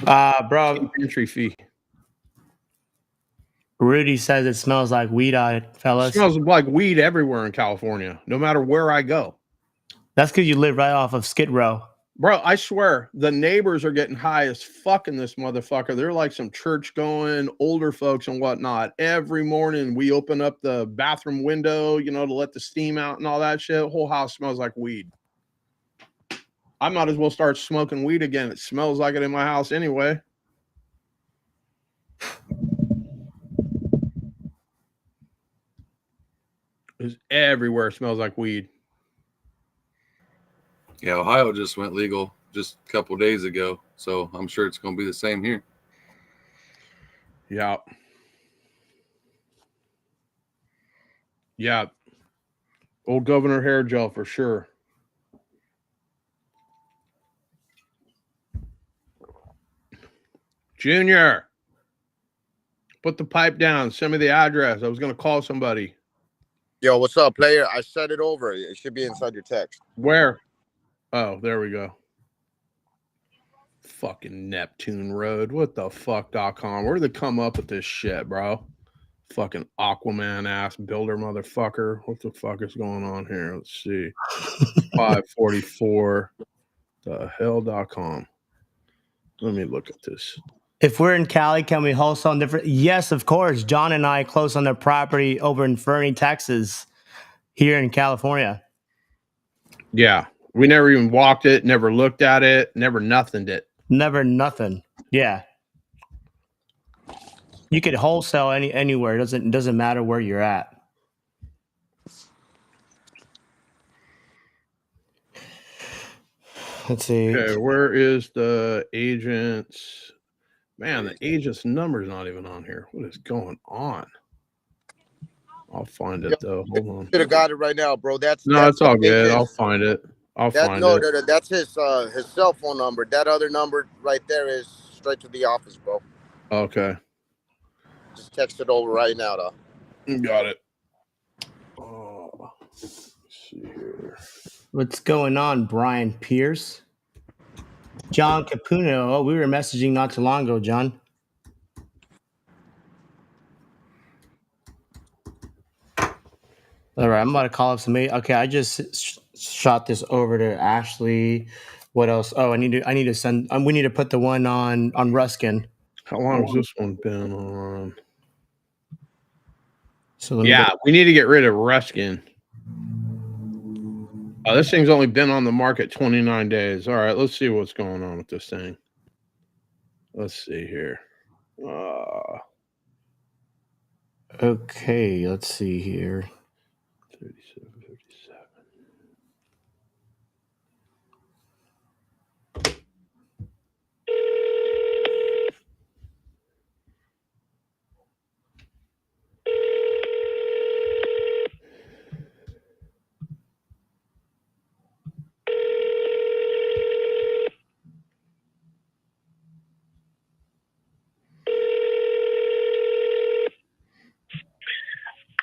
Bro, Entry fee. Rudy says it smells like weed out, It fellas. smells like weed everywhere in California, no matter where I go. That's because you live right off of Skid Row. Bro, I swear, the neighbors are getting high as fuck in this motherfucker. They're like some church going, older folks and whatnot. Every morning we open up the bathroom window, to let the steam out and all that shit. The whole house smells like weed. I might as well start smoking weed again. It smells like it in my house anyway. It's everywhere. It smells like weed. Yeah, Ohio just went legal just a couple days ago, so I'm sure it's going to be the same here. Yeah. Yeah. Old Governor hair gel for sure. Junior, put the pipe down. Send me the address. I was going to call somebody. Yo, what's up, player? I sent it over. It should be inside your text. Where? Oh, there we go. Fucking Neptune Road. What the fuck.com? Where did they come up with this shit, bro? Fucking Aquaman ass builder motherfucker. What the fuck is going on here? Let's see. 544 the hell.com. Let me look at this. If we're in Cali, can we wholesale different? Yes, of course. John and I close on the property over in Fernie, Texas, here in California. Yeah. We never even walked it, never looked at it, never nothined it. Never nothing. Yeah. You could wholesale anywhere. It doesn't matter where you're at. Let's see. Okay, where is the agent's? Man, the agent's number's not even on here. What is going on? I'll find it though. Hold on. Should have got it right now, bro. That's it's all good. I'll find it. That's his cell phone number. That other number right there is straight to the office, bro. Okay. Just text it over right now, though. Got it. Oh, let's see here. What's going on, Brian Pierce? John Capuno. Oh, we were messaging not too long ago, John. All right, I'm about to call up somebody. Okay, I just shot this over to Ashley. What else? Oh, I need to send. We need to put the one on Ruskin. How long has this one been on? So we need to get rid of Ruskin. Oh, this thing's only been on the market 29 days. All right, let's see what's going on with this thing. Let's see here. Okay, let's see here. 37, 57.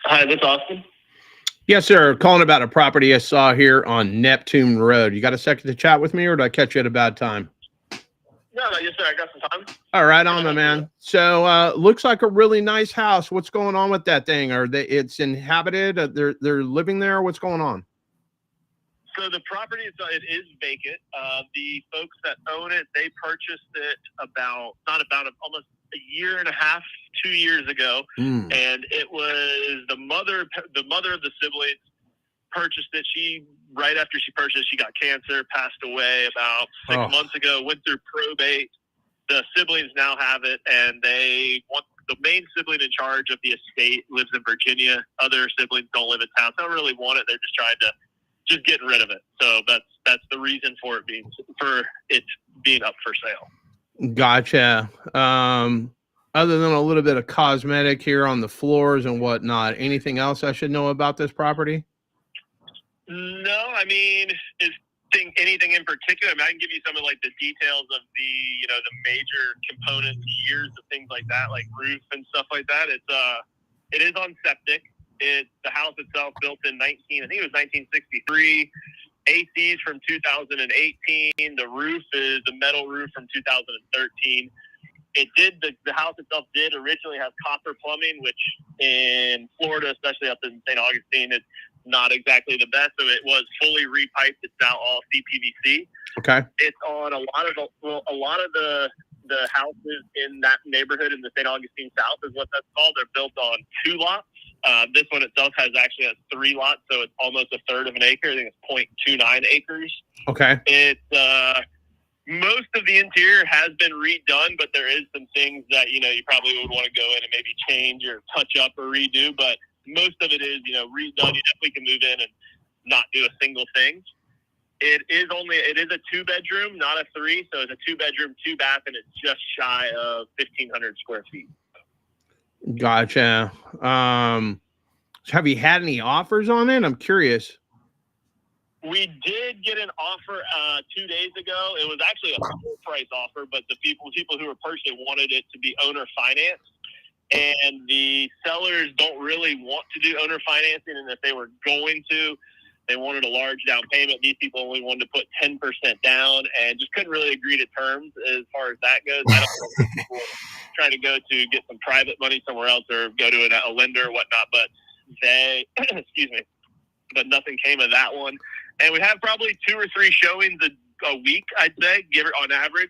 Hi, this is Austin. Yes, sir. Calling about a property I saw here on Neptune Road. You got a second to chat with me, or did I catch you at a bad time? No, yes, sir. I got some time. All right, on my man. So, looks like a really nice house. What's going on with that thing? It's inhabited? They're living there? What's going on? So the property it is vacant. The folks that own it, they purchased it almost a year and a half, 2 years ago, and it was the mother of the siblings purchased it. Right after she purchased, she got cancer, passed away about 6 months ago. Went through probate. The siblings now have it, and they want the main sibling in charge of the estate lives in Virginia. Other siblings don't live in town. So they don't really want it. They're just trying to getting rid of it. So that's the reason for it being up for sale. Gotcha. other than a little bit of cosmetic here on the floors and whatnot, anything else I should know about this property? No, I mean, anything in particular? I mean, I can give you some of like the details of the, you know, the major components, years of things like that, like roof and stuff like that. It is on septic. It's the house itself built in I think it was 1963. ACs from 2018. The roof is a metal roof from 2013. The house itself did originally have copper plumbing, which in Florida, especially up in St. Augustine, it's not exactly the best. So it was fully repiped. It's now all CPVC. Okay. It's on a lot of the houses in that neighborhood in the St. Augustine South is what that's called. They're built on 2 lots. This one itself has 3 lots, so it's almost a third of an acre. I think it's 0.29 acres. Okay. It's most of the interior has been redone, but there is some things that, you know, you probably would want to go in and maybe change or touch up or redo. But most of it is, you know, redone. You definitely can move in and not do a single thing. It is a 2-bedroom, not a 3. So it's a 2-bedroom, 2-bath, and it's just shy of 1,500 square feet. Gotcha. Have you had any offers on it? I'm curious. We did get an offer 2 days ago. It was actually a full price offer, but the people who were purchasing wanted it to be owner financed. And the sellers don't really want to do owner financing. And if they were going to, they wanted a large down payment. These people only wanted to put 10% down and just couldn't really agree to terms as far as that goes. I don't know if people try to go to get some private money somewhere else or go to a lender or whatnot, but they, excuse me, but nothing came of that one. And we have probably 2 or 3 showings a week, I'd say, give it on average.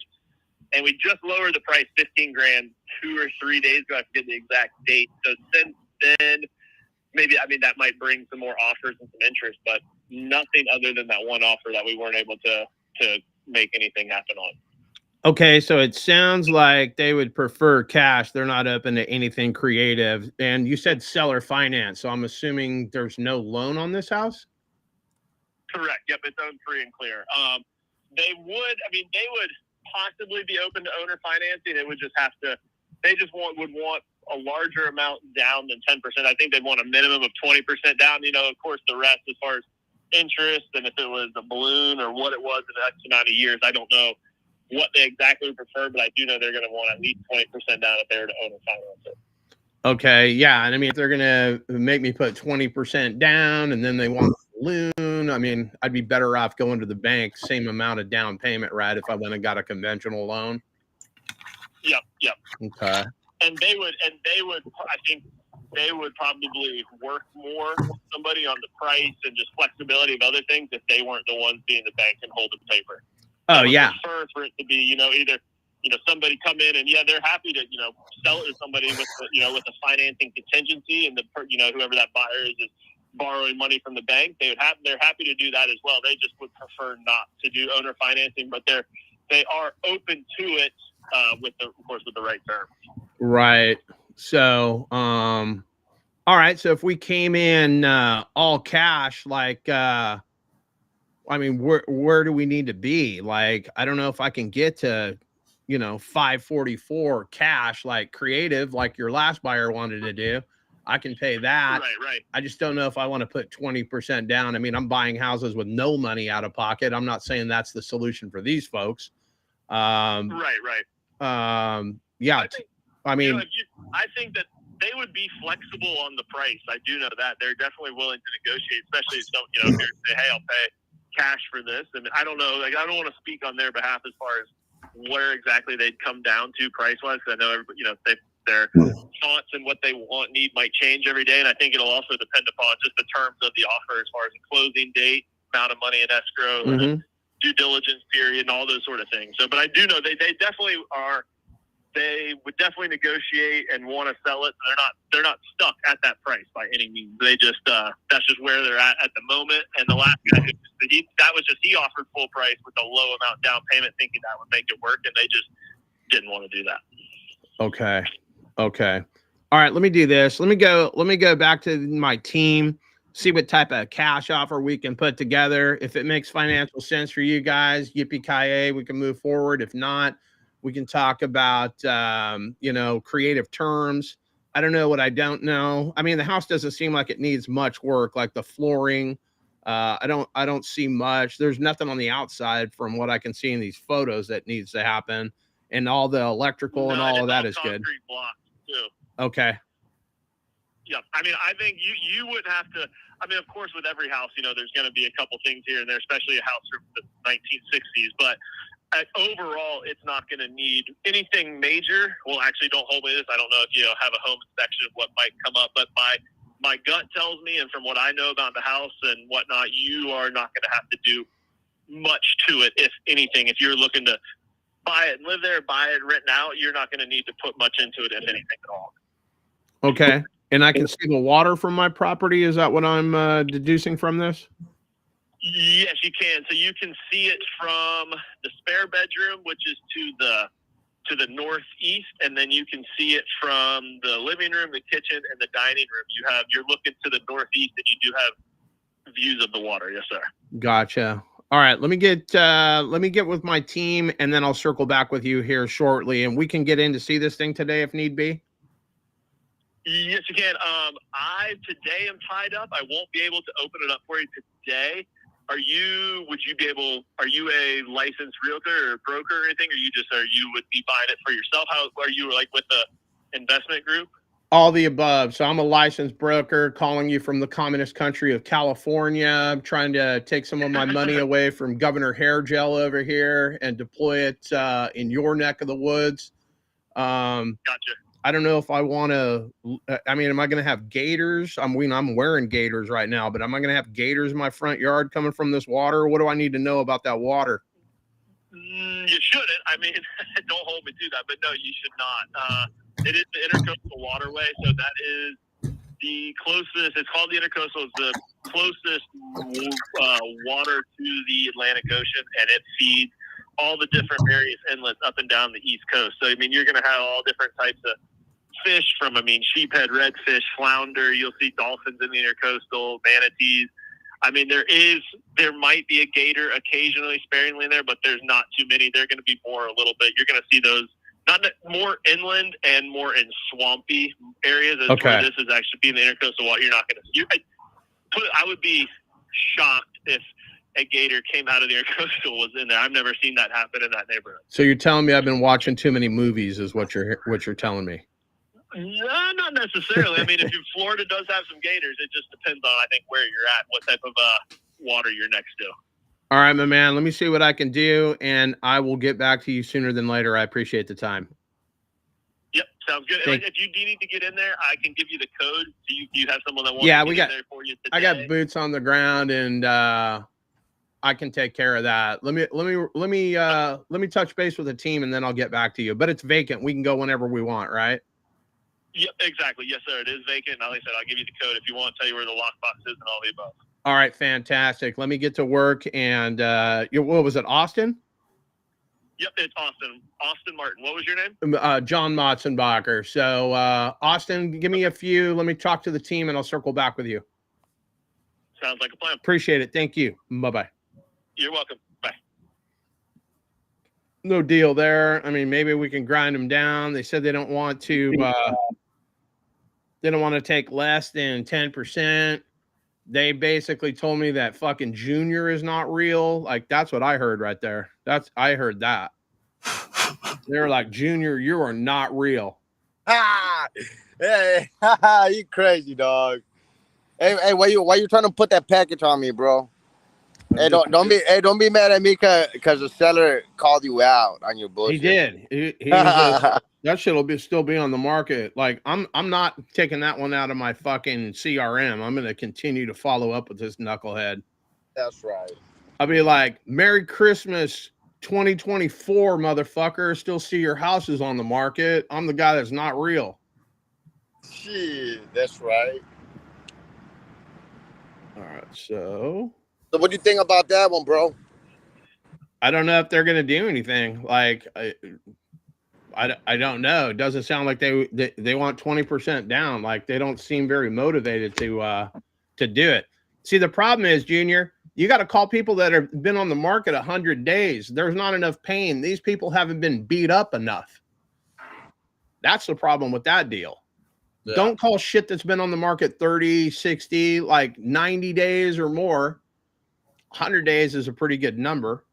And we just lowered the price $15,000 2 or 3 days ago. I forget the exact date. So since then, maybe, I mean, that might bring some more offers and some interest, but nothing other than that one offer that we weren't able to make anything happen on. Okay, so it sounds like they would prefer cash. They're not open to anything creative. And you said seller finance, so I'm assuming there's no loan on this house? Correct. Yep, it's owned free and clear. They would possibly be open to owner financing. It would just have to, they just would want a larger amount down than 10%. I think they'd want a minimum of 20% down. You know, of course, the rest as far as interest and if it was a balloon or what it was in X amount of years, I don't know what they exactly prefer, but I do know they're going to want at least 20% down if they were to owner finance it. Okay, yeah. And I mean, if they're going to make me put 20% down and then they want a balloon, I mean, I'd be better off going to the bank, same amount of down payment, right, if I went and got a conventional loan. Yep. Okay. And they would, I think they would probably work more with somebody on the price and just flexibility of other things if they weren't the ones being the bank and holding paper. Oh, yeah. Prefer for it to be, you know, either, you know, somebody come in and they're happy to, you know, sell it to somebody with, with a financing contingency and whoever that buyer is borrowing money from the bank. They're happy to do that as well. They just would prefer not to do owner financing, but they are open to it with the right terms. Right. So, all right. So if we came in all cash, like, I mean, where do we need to be? Like, I don't know if I can get to, 544 cash, like creative, like your last buyer wanted to do. I can pay that. Right. I just don't know if I want to put 20% down. I mean, I'm buying houses with no money out of pocket. I'm not saying that's the solution for these folks. Right. Yeah. I mean, I think that they would be flexible on the price. I do know that they're definitely willing to negotiate, especially if if you say, hey, I'll pay cash for this. And I don't know, like, I don't want to speak on their behalf as far as where exactly they'd come down to price wise. I know everybody, their thoughts and what they want, need might change every day. And I think it'll also depend upon just the terms of the offer as far as the closing date, amount of money in escrow, due diligence period, and all those sort of things. So, but I do know they definitely are. They would definitely negotiate and want to sell it. They're not stuck at that price by any means. They just that's just where they're at the moment. And the last guy he offered full price with a low amount down payment, thinking that would make it work, and they just didn't want to do that. Okay. All right. Let me do this. Let me go back to my team, see what type of cash offer we can put together. If it makes financial sense for you guys, yippee-ki-yay, we can move forward. If not, We can talk about, you know, creative terms. I don't know what I don't know. I mean, the house doesn't seem like it needs much work, like the flooring. I don't see much. There's nothing on the outside from what I can see in these photos that needs to happen, and all the electrical and all of that is good. Concrete blocks too. Okay. Yeah, I mean, I think you wouldn't have to. I mean, of course, with every house, you know, there's going to be a couple things here and there, especially a house from the 1960s. But overall, it's not going to need anything major. Well, actually, don't hold me to this. I don't know if you have a home inspection of what might come up, but my gut tells me, and from what I know about the house and whatnot, you are not going to have to do much to it, if anything. If you're looking to buy it and live there, buy it, rent out, you're not going to need to put much into it, if anything at all. Okay. And I can see the water from my property. Is that what I'm deducing from this? Yes, you can. So you can see it from the spare bedroom, which is to the northeast, and then you can see it from the living room, the kitchen, and the dining room. You're looking to the northeast, and you do have views of the water. Yes, sir. Gotcha. All right, let me get with my team, and then I'll circle back with you here shortly, and we can get in to see this thing today if need be. Yes, you can. I today am tied up. I won't be able to open it up for you today. Are you a licensed realtor or broker or anything, or you would be buying it for yourself? How are you, like, with the investment group? All the above. So I'm a licensed broker calling you from the communist country of California. I'm trying to take some of my money away from Governor Hair Gel over here and deploy it in your neck of the woods. Gotcha. I don't know if I want to. I mean, am I going to have gators? I'm wearing gators right now, but am I going to have gators in my front yard coming from this water? What do I need to know about that water? You shouldn't. I mean, don't hold me to that, but no, you should not. It is the Intercoastal Waterway, so that is the closest. It's called the Intercoastal. It's the closest water to the Atlantic Ocean, and it feeds all the different various inlets up and down the East Coast. So, I mean, you're going to have all different types of fish from, sheephead, redfish, flounder. You'll see dolphins in the Intercoastal, manatees. I mean, there might be a gator occasionally, sparingly in there, but there's not too many. They're going to be more a little bit. You're going to see those not more inland and more in swampy areas. Okay. Where this is actually being the Intercoastal water. You're not going to. I would be shocked if a gator came out of the Intercoastal was in there. I've never seen that happen in that neighborhood. So you're telling me I've been watching too many movies, is what you're telling me? No, not necessarily. I mean, if Florida does have some gators, it just depends on, I think, where you're at, what type of water you're next to. All right, my man. Let me see what I can do, and I will get back to you sooner than later. I appreciate the time. Yep, sounds good. And if you do need to get in there, I can give you the code. Do you have someone that wants to get in there for you today? I got boots on the ground, and I can take care of that. Let me touch base with the team, and then I'll get back to you. But it's vacant. We can go whenever we want, right? Yep, exactly. Yes, sir. It is vacant. Like I said, I'll give you the code if you want. Tell you where the lockbox is and all the above. All right, fantastic. Let me get to work. And what was it, Austin? Yep, it's Austin. Austin Martin. What was your name? John Motzenbacher. So, Austin, give me a few. Let me talk to the team, and I'll circle back with you. Sounds like a plan. Appreciate it. Thank you. Bye-bye. You're welcome. Bye. No deal there. I mean, maybe we can grind them down. They said they don't want to. They don't want to take less than 10%. They basically told me that fucking Junior is not real. Like, that's what I heard right there. I heard that. They were like, Junior, you are not real. Hey, you crazy, dog. Hey, why you trying to put that package on me, bro? Hey, don't be mad at me because the seller called you out on your bullshit. He did. He was that shit will still be on the market. Like, I'm not taking that one out of my fucking CRM. I'm gonna continue to follow up with this knucklehead. That's right. I'll be like, Merry Christmas 2024, motherfucker. Still see your houses on the market. I'm the guy that's not real. Shit, that's right. All right, so what do you think about that one, bro? I don't know if they're gonna do anything. Like, I don't know. It doesn't sound like they want 20% down. Like, they don't seem very motivated to do it. See, the problem is, Junior, You got to call people that have been on the market 100 days. There's not enough pain. These people haven't been beat up enough. That's the problem with that deal. Yeah. Don't call shit that's been on the market 30, 60, like 90 days or more. 100 days is a pretty good number.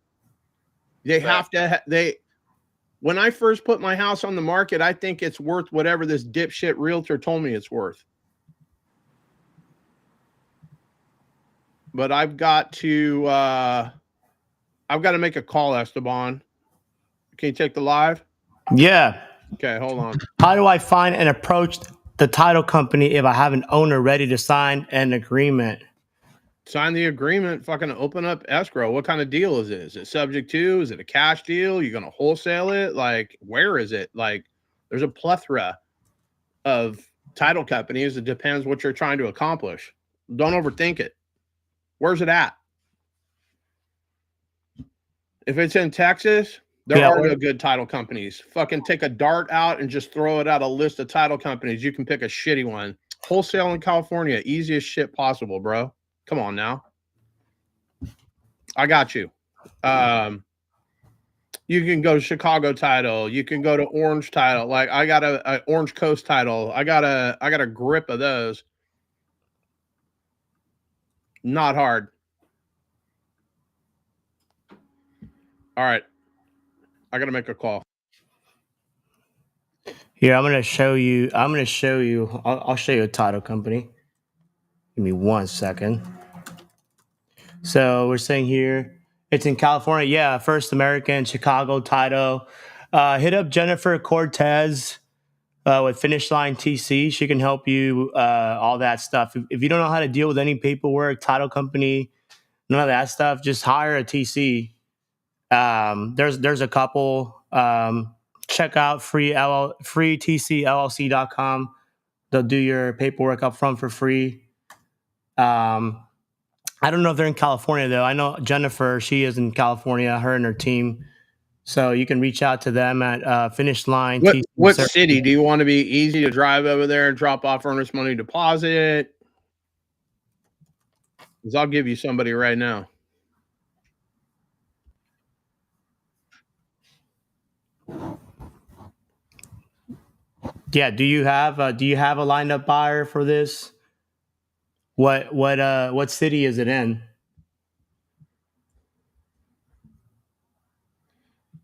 They have to, when I first put my house on the market, I think it's worth whatever this dipshit realtor told me it's worth. But I've got to make a call, Esteban. Can you take the live? Yeah. Okay, hold on. How do I find and approach the title company if I have an owner ready to sign an agreement? Sign the agreement, fucking open up escrow. What kind of deal is it? Is it subject to? Is it a cash deal? You're going to wholesale it? Like, where is it? Like, there's a plethora of title companies. It depends what you're trying to accomplish. Don't overthink it. Where's it at? If it's in Texas, there are no good title companies. Fucking take a dart out and just throw it out a list of title companies. You can pick a shitty one. Wholesale in California, easiest shit possible, bro. Come on now. I got you. You can go to Chicago title. You can go to Orange title. Like I got a Orange Coast title. I got a grip of those. Not hard. All right. I got to make a call. Here, I'm going to show you. I'll show you a title company. Give me 1 second. So we're saying here, it's in California. Yeah, First American, Chicago title. Hit up Jennifer Cortez with Finish Line TC. She can help you all that stuff. If you don't know how to deal with any paperwork, title company, none of that stuff, just hire a TC. There's a couple. Check out freetcllc.com. They'll do your paperwork up front for free. I don't know if they're in California though. I know Jennifer, she is in California, her and her team. So you can reach out to them at Finish Line. What city do you want to be easy to drive over there and drop off earnest money deposit? Because I'll give you somebody right now. Yeah, do you have a lined up buyer for this? What city is it in?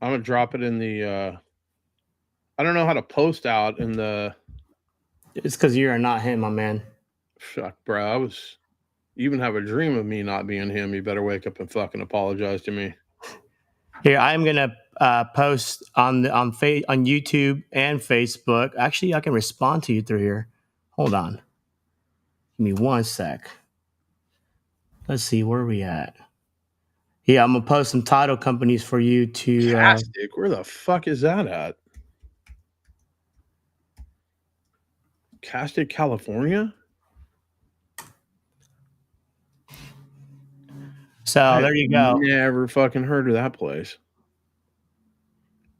I'm gonna drop it in the I don't know how to post out in the. It's because you are not him, my man. Fuck, bro. You even have a dream of me not being him. You better wake up and fucking apologize to me. Here, I'm gonna post on YouTube and Facebook. Actually, I can respond to you through here. Hold on. Give me 1 sec. Let's see, where are we at? Yeah, I'm gonna post some title companies for you to. Fantastic. Where the fuck is that at? Castic, California. So there you go. Never fucking heard of that place.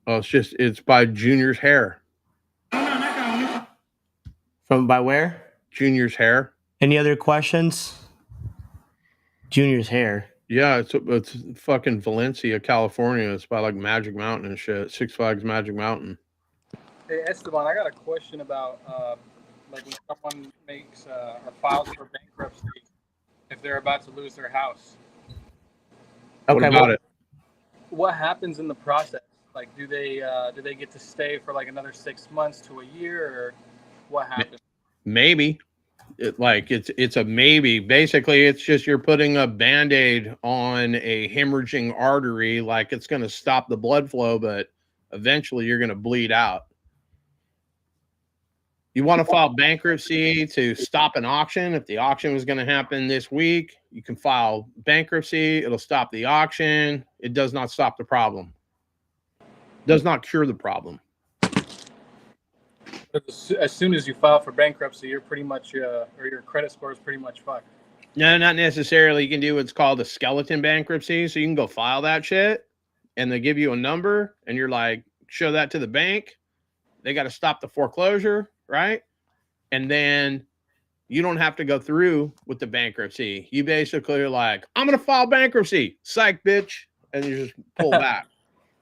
Oh, it's by Junior's Hair. From by where? Junior's Hair. Any other questions? Junior's Hair. Yeah, it's fucking Valencia, California. It's by like Magic Mountain and shit. Six Flags Magic Mountain. Hey Esteban, I got a question about like when someone makes or files for bankruptcy if they're about to lose their house. Okay, what about it? What happens in the process? Like, do they get to stay for like another 6 months to a year, or what happens? Maybe. It's a maybe. Basically, it's just you're putting a Band-Aid on a hemorrhaging artery, like it's going to stop the blood flow, but eventually you're going to bleed out. You want to file bankruptcy to stop an auction. If the auction was going to happen this week, you can file bankruptcy. It'll stop the auction. It does not stop the problem. Does not cure the problem. As soon as you file for bankruptcy, you're pretty much, or your credit score is pretty much fucked. No, not necessarily. You can do what's called a skeleton bankruptcy. So you can go file that shit and they give you a number and you're like, show that to the bank. They got to stop the foreclosure, right? And then you don't have to go through with the bankruptcy. You basically are like, I'm going to file bankruptcy. Psych, bitch. And you just pull back.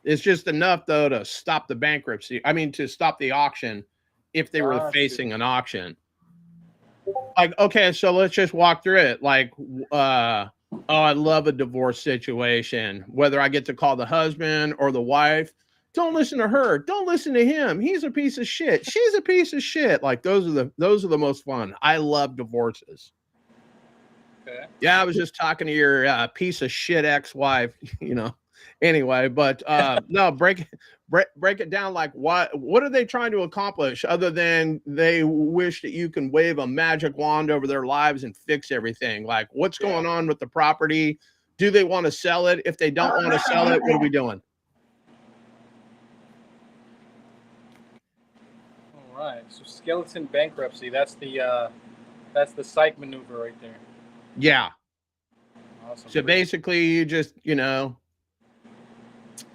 It's just enough, though, to stop the bankruptcy. I mean, to stop the auction if they were facing an auction. Like, okay, so let's just walk through it. Like, oh, I love a divorce situation. Whether I get to call the husband or the wife, don't listen to her. Don't listen to him. He's a piece of shit. She's a piece of shit. Like, those are the most fun. I love divorces. Okay. Yeah, I was just talking to your piece of shit ex-wife, you know. Anyway, but no, break it down. Like, what are they trying to accomplish other than they wish that you can wave a magic wand over their lives and fix everything? Like, what's going on with the property? Do they want to sell it? If they don't want to sell it, what are we doing? All right. So skeleton bankruptcy. That's the psych maneuver right there. Yeah. Awesome. So basically, you just, you know,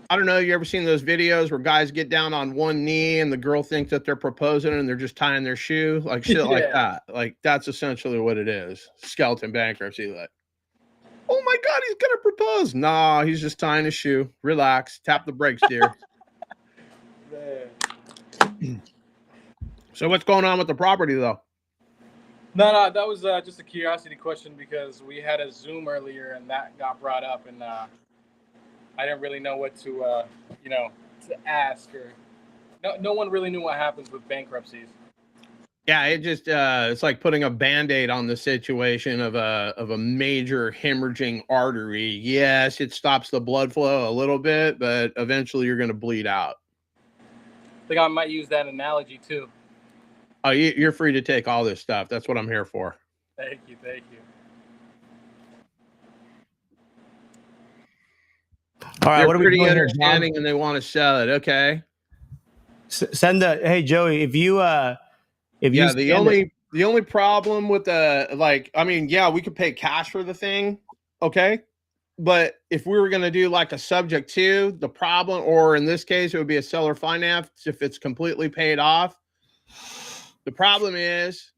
I don't know. You ever seen those videos where guys get down on one knee and the girl thinks that they're proposing and they're just tying their shoe, like shit like that. Like, that's essentially what it is. Skeleton bankruptcy. Like, oh my God, he's gonna propose. Nah, he's just tying his shoe. Relax. Tap the brakes, dear. So what's going on with the property, though? No, that was just a curiosity question because we had a Zoom earlier and that got brought up, and I didn't really know what to, to ask, or no one really knew what happens with bankruptcies. Yeah, it just it's like putting a Band-Aid on the situation of a major hemorrhaging artery. Yes, it stops the blood flow a little bit, but eventually you're going to bleed out. I think I might use that analogy too. Oh, you're free to take all this stuff. That's what I'm here for. Thank you. All right, They're what are we pretty doing here, understanding and they want to sell it. Okay. Send the hey Joey, if you the only problem with we could pay cash for the thing, okay, but if we were going to do like a subject to the problem, or in this case it would be a seller finance if it's completely paid off. The problem is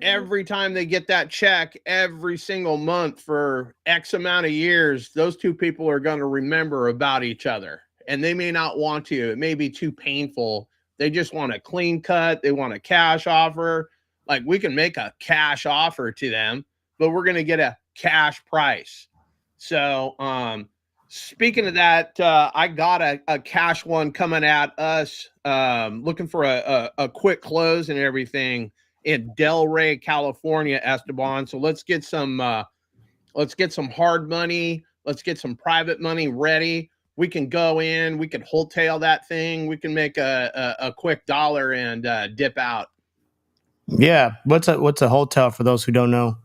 every time they get that check every single month for X amount of years, those two people are going to remember about each other, and they may not want to. It may be too painful. They just want a clean cut. They want a cash offer. Like, we can make a cash offer to them, but we're going to get a cash price. So, speaking of that, I got a cash one coming at us, looking for a quick close and everything in Delray, California, Esteban. So let's get some hard money. Let's get some private money ready. We can go in, we can wholesale that thing. We can make a quick dollar and dip out. Yeah. What's a hotel for those who don't know?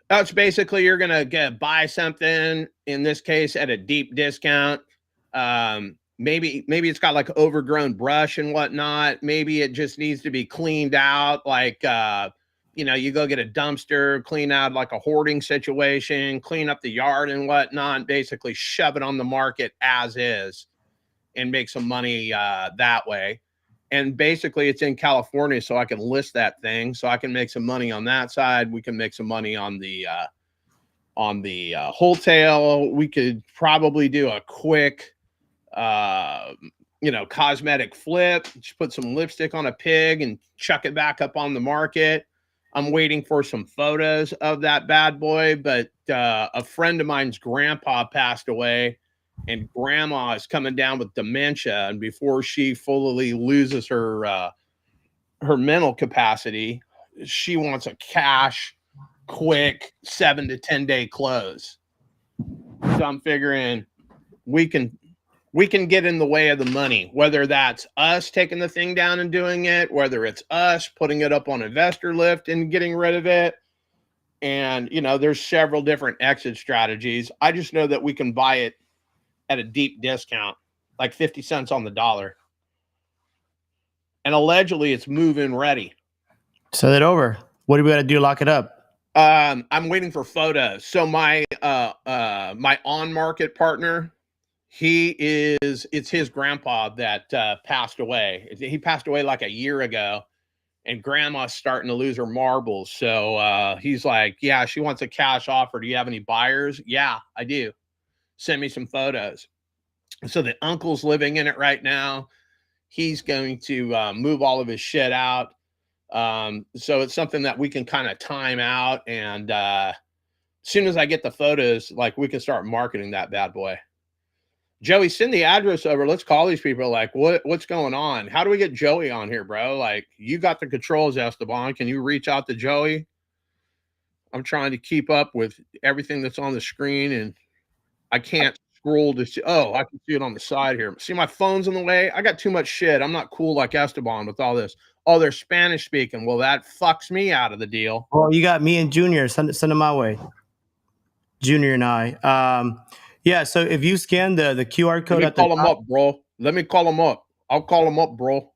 That's basically, you're going to buy something, in this case, at a deep discount. Maybe it's got like overgrown brush and whatnot. Maybe it just needs to be cleaned out. Like, you go get a dumpster, clean out like a hoarding situation, clean up the yard and whatnot, basically shove it on the market as is and make some money that way. And basically it's in California, so I can list that thing, so I can make some money on that side. We can make some money on the wholesale. We could probably do a quick, cosmetic flip, just put some lipstick on a pig and chuck it back up on the market. I'm waiting for some photos of that bad boy, but a friend of mine's grandpa passed away, and grandma is coming down with dementia. And before she fully loses her mental capacity, she wants a cash, quick 7 to 10 day close. So I'm figuring we can get in the way of the money, whether that's us taking the thing down and doing it, whether it's us putting it up on Investor Lift and getting rid of it. And, there's several different exit strategies. I just know that we can buy it at a deep discount, like 50 cents on the dollar. And allegedly it's move-in ready. Send it over. What do we got to do to lock it up? I'm waiting for photos. So my on-market partner, it's his grandpa that passed away. He passed away like a year ago. and grandma's starting to lose her marbles. So he's like, yeah, she wants a cash offer. Do you have any buyers? Yeah, I do. Send me some photos. So the uncle's living in it right now. He's going to move all of his shit out. So it's something that we can kind of time out. And as soon as I get the photos, like, we can start marketing that bad boy. Joey, send the address over. Let's call these people. Like, what's going on? How do we get Joey on here, bro? Like, you got the controls, Esteban. Can you reach out to Joey? I'm trying to keep up with everything that's on the screen, and I can't scroll to see. Oh, I can see it on the side here. See, my phone's in the way. I got too much shit. I'm not cool like Esteban with all this. Oh, they're Spanish speaking. Well, that fucks me out of the deal. Well, you got me and Junior. Send them my way. Junior and I. Yeah, so if you scan the QR code Let me at the call him top, up, bro. Let me call him up. I'll call him up, bro.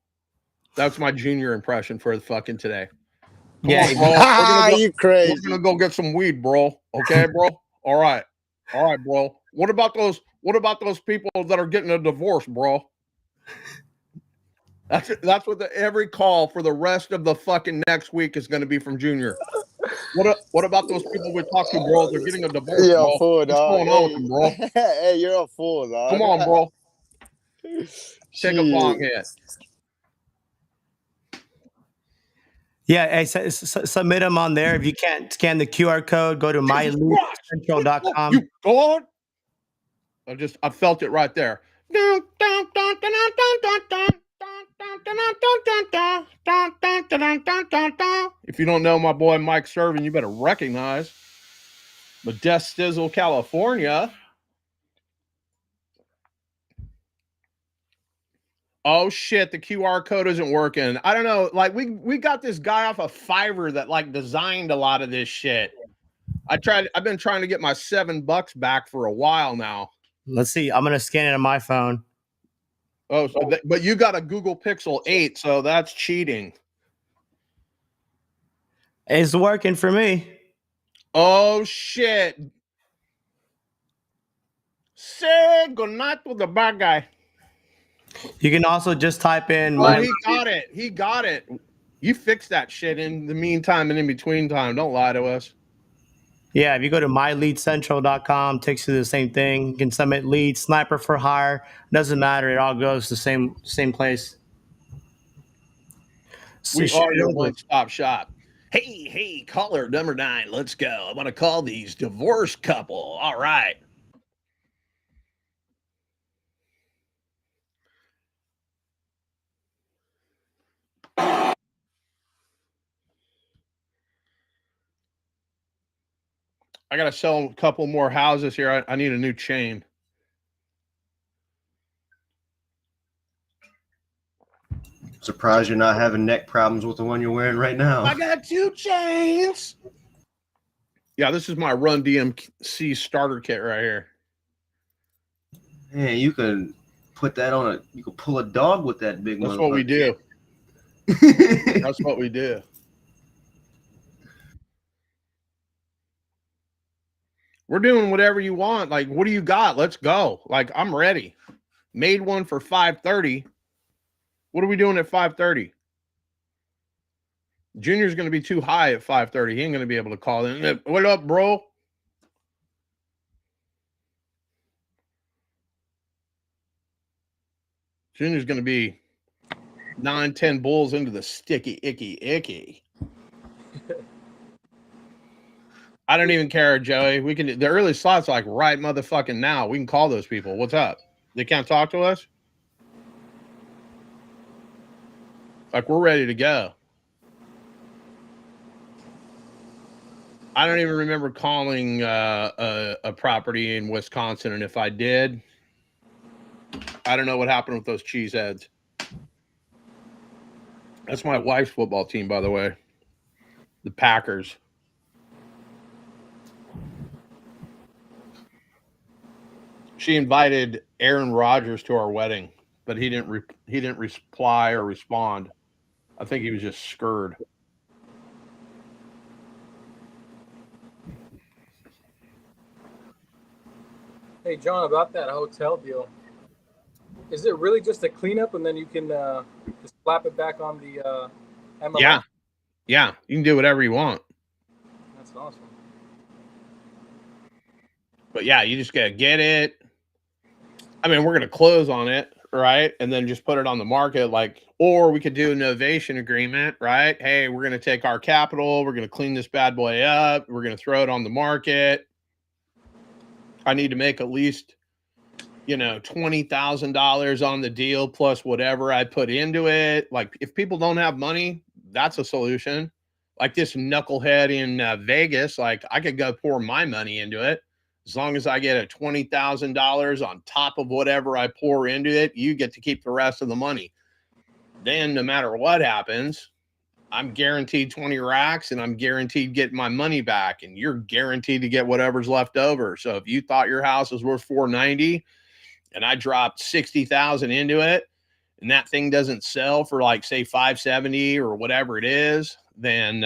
That's my Junior impression for the fucking today. Come yeah, on, bro. We're You crazy. gonna go get some weed, bro. Okay, bro. All right, bro. What about those people that are getting a divorce, bro? That's what every call for the rest of the fucking next week is going to be from Junior. What about those people we talked to, bro? They're getting a divorce, You're bro. a fool, What's dog. going on with them, bro? Hey, you're a fool, dog. Come on, bro. Take a bong hit. yeah, hey, submit them on there. If you can't scan the QR code, go to myleadcentral.com. You God! I felt it right there. If you don't know my boy Mike Servin, you better recognize Modesto, Stizzle, California. Oh shit, the QR code isn't working. I don't know. Like, we got this guy off of Fiverr that like designed a lot of this shit. I've been trying to get my $7 back for a while now. Let's see. I'm gonna scan it on my phone. Oh, but you got a Google Pixel 8, so that's cheating. It's working for me. Oh shit. Say goodnight to the bad guy. You can also just type in Oh, he got it. He got it. You fix that shit in the meantime and in between time. Don't lie to us. Yeah, if you go to myleadcentral.com, takes you to the same thing. You can submit leads, sniper for hire. Doesn't matter. It all goes to the same place. We are your one-stop shop. Hey, caller number 9. Let's go. I want to call these divorced couple. All right. I got to sell a couple more houses here. I need a new chain. Surprised you're not having neck problems with the one you're wearing right now. I got 2 chains. Yeah, this is my Run DMC starter kit right here. Man, you can put that on you can pull a dog with that big one. That's what we do. That's what we do. We're doing whatever you want. Like, what do you got? Let's go. Like, I'm ready. Made one for 5:30. What are we doing at 5:30? Junior's going to be too high at 5:30. He ain't going to be able to call in. What up, bro? Junior's going to be 9-10 bulls into the sticky, icky. I don't even care, Joey. We can. The early slots like right motherfucking now. We can call those people. What's up? They can't talk to us? Like, we're ready to go. I don't even remember calling a property in Wisconsin, and if I did, I don't know what happened with those cheeseheads. That's my wife's football team, by the way. The Packers. She invited Aaron Rodgers to our wedding, but he didn't reply or respond. I think he was just scared. Hey, John, about that hotel deal, is it really just a cleanup and then you can just slap it back on the MLS? Yeah. Yeah. You can do whatever you want. That's awesome. But yeah, you just gotta get it. I mean, we're gonna close on it, right? And then just put it on the market, like, or we could do a novation agreement, right? Hey, we're gonna take our capital, we're gonna clean this bad boy up, we're gonna throw it on the market. I need to make at least, $20,000 on the deal plus whatever I put into it. Like, if people don't have money, that's a solution. Like this knucklehead in Vegas, like I could go pour my money into it. As long as I get a $20,000 on top of whatever I pour into it, you get to keep the rest of the money. Then no matter what happens, I'm guaranteed 20 racks and I'm guaranteed getting my money back, and you're guaranteed to get whatever's left over. So if you thought your house was worth 490 and I dropped 60,000 into it and that thing doesn't sell for like say 570 or whatever it is, then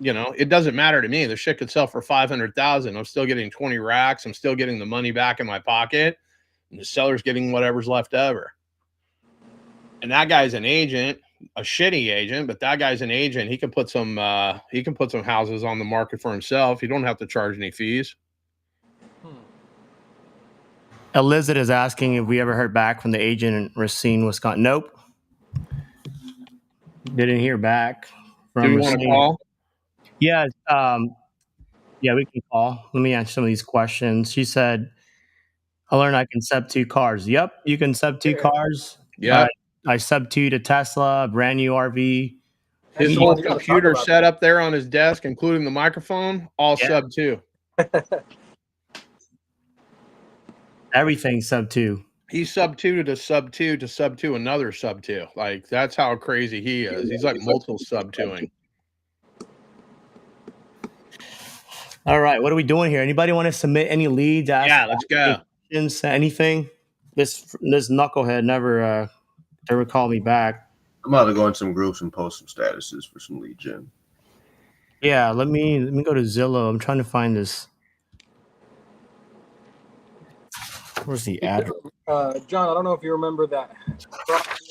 it doesn't matter to me. The shit could sell for 500,000. I'm still getting 20 racks. I'm still getting the money back in my pocket, and the seller's getting whatever's left over. And that guy's an agent, a shitty agent, but that guy's an agent. He can put some houses on the market for himself. He don't have to charge any fees. Elizabeth is asking if we ever heard back from the agent in Racine, Wisconsin. Nope. Didn't hear back from Do you want to call? Yeah. Yeah, we can call. Let me answer some of these questions. She said, I learned I can sub 2 cars. Yep, you can sub 2 cars. Yep. I sub 2 to Tesla, brand new RV. His whole computer set up there on his desk, including the microphone, all sub 2. Everything sub 2. He's sub 2 to sub 2 to sub 2 another sub 2. Like, that's how crazy he is. He's like multiple sub 2ing. All right, what are we doing here? Anybody want to submit any leads? Yeah, let's go. Anything? This knucklehead never called me back. I'm about to go in some groups and post some statuses for some lead gen. Yeah, let me go to Zillow. I'm trying to find this. Where's the address? John, I don't know if you remember that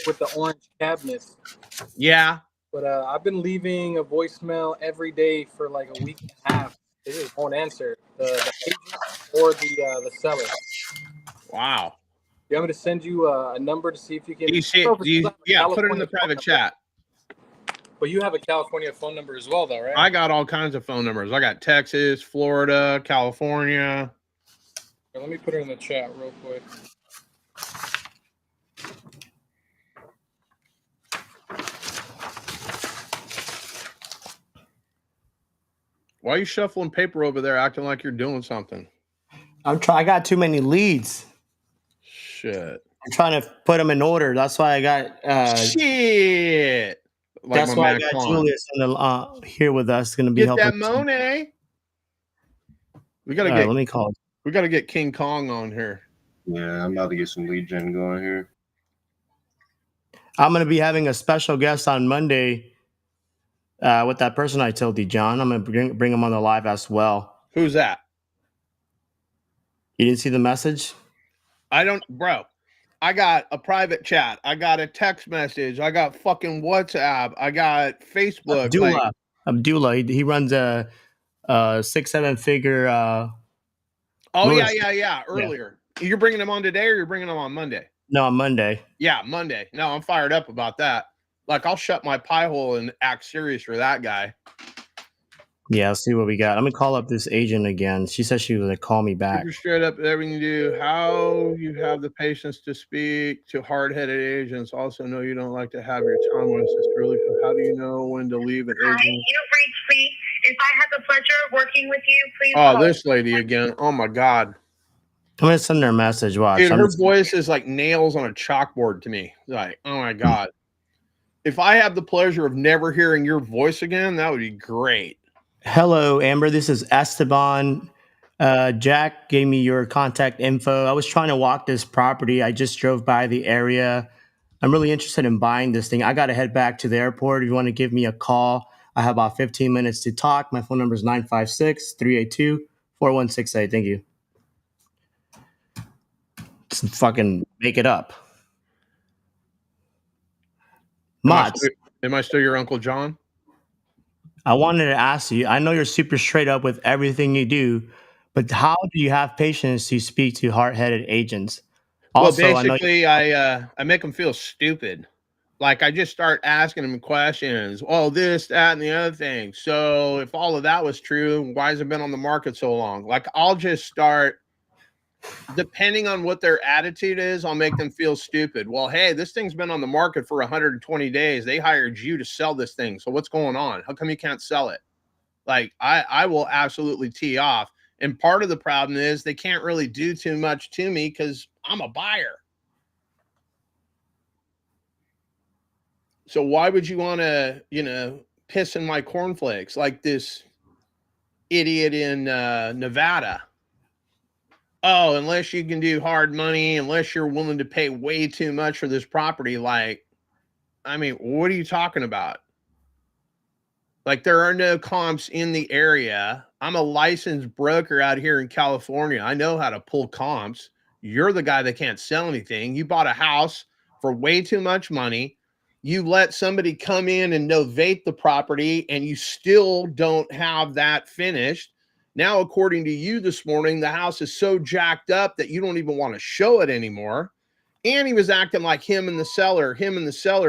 with the orange cabinets. Yeah. But I've been leaving a voicemail every day for like a week and a half. They just won't answer, the agent or the seller. Wow. You want me to send you a number to see if you can? Put it in the private chat. But you have a California phone number as well, though, right? I got all kinds of phone numbers. I got Texas, Florida, California. Let me put it in the chat real quick. Why are you shuffling paper over there, acting like you're doing something? I got too many leads. Shit. I'm trying to put them in order. That's why I got. Shit. Like that's why I got Julius here with us. Going to be helping. Get that Monet. We gotta let me call. We gotta get King Kong on here. Yeah, I'm about to get some lead gen going here. I'm going to be having a special guest on Monday with that person I told you, John. I'm going to bring him on the live as well. Who's that? You didn't see the message? Bro. I got a private chat. I got a text message. I got fucking WhatsApp. I got Facebook. Abdullah. He runs a 6-7 figure. Yeah. Earlier. Yeah. You're bringing him on today, or you're bringing him on Monday? No, on Monday. Yeah, Monday. No, I'm fired up about that. Like, I'll shut my pie hole and act serious for that guy. Yeah, let's see what we got. I'm going to call up this agent again. She said she was going to call me back. You're straight up everything you do. How you have the patience to speak to hard-headed agents. Also know you don't like to have your time wasted. Really, how do you know when to leave an agent? Hi, you've reached me. If I had the pleasure of working with you, please call. This lady again. Oh, my God. I'm going to send her a message. Watch. Dude, her voice is like nails on a chalkboard to me. Like, oh, my God. If I have the pleasure of never hearing your voice again, that would be great. Hello, Amber. This is Esteban. Jack gave me your contact info. I was trying to walk this property. I just drove by the area. I'm really interested in buying this thing. I got to head back to the airport. If you want to give me a call, I have about 15 minutes to talk. My phone number is 956-382-4168. Thank you. Just fucking make it up. Mods. Am I still your Uncle John? I wanted to ask you, I know you're super straight up with everything you do, but how do you have patience to speak to hard-headed agents? Well, Also, I know basically, I make them feel stupid. Like I just start asking them questions. Oh, this, that, and the other thing. So if all of that was true, why has it been on the market so long? Like I'll just start, depending on what their attitude is, I'll make them feel stupid. Well, hey, this thing's been on the market for 120 days. They hired you to sell this thing. So what's going on? How come you can't sell it? Like I will absolutely tee off. And part of the problem is they can't really do too much to me because I'm a buyer. So why would you want to, piss in my cornflakes like this idiot in Nevada? Oh, unless you can do hard money, unless you're willing to pay way too much for this property. Like, I mean, what are you talking about? Like, there are no comps in the area. I'm a licensed broker out here in California. I know how to pull comps. You're the guy that can't sell anything. You bought a house for way too much money. You let somebody come in and novate the property, and you still don't have that finished. Now, according to you this morning, the house is so jacked up that you don't even want to show it anymore. And he was acting like him and the seller.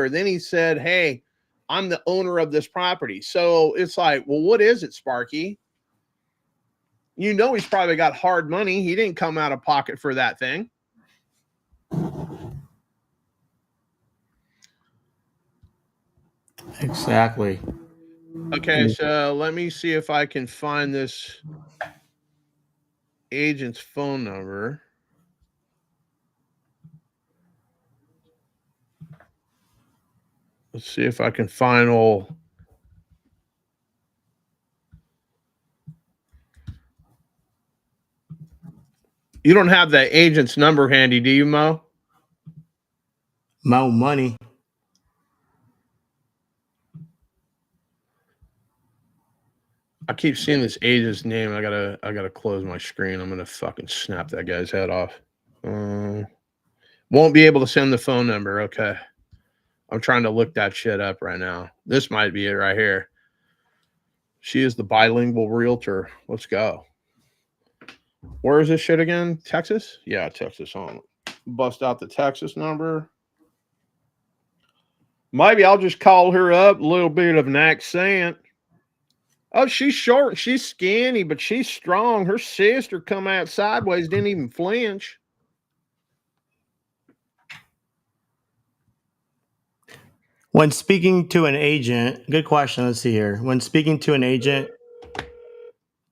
Then he said, hey, I'm the owner of this property. So it's like, well, what is it, Sparky? You know, he's probably got hard money. He didn't come out of pocket for that thing. exactly. Okay, so let me see if I can find this agent's phone number. Let's see if I can find old. You don't have the agent's number handy, do you, Mo? Mo Money. I keep seeing this agent's name. I gotta close my screen. I'm gonna fucking snap that guy's head off. Won't be able to send the phone number. Okay. I'm trying to look that shit up right now. This might be it right here. She is the bilingual realtor. Let's go. Where is this shit again? Texas? Yeah, Texas. On. Bust out the Texas number. Maybe I'll just call her up. A little bit of an accent. Oh, she's short. She's skinny, but she's strong. Her sister come out sideways, didn't even flinch. When speaking to an agent, good question. Let's see here. When speaking to an agent,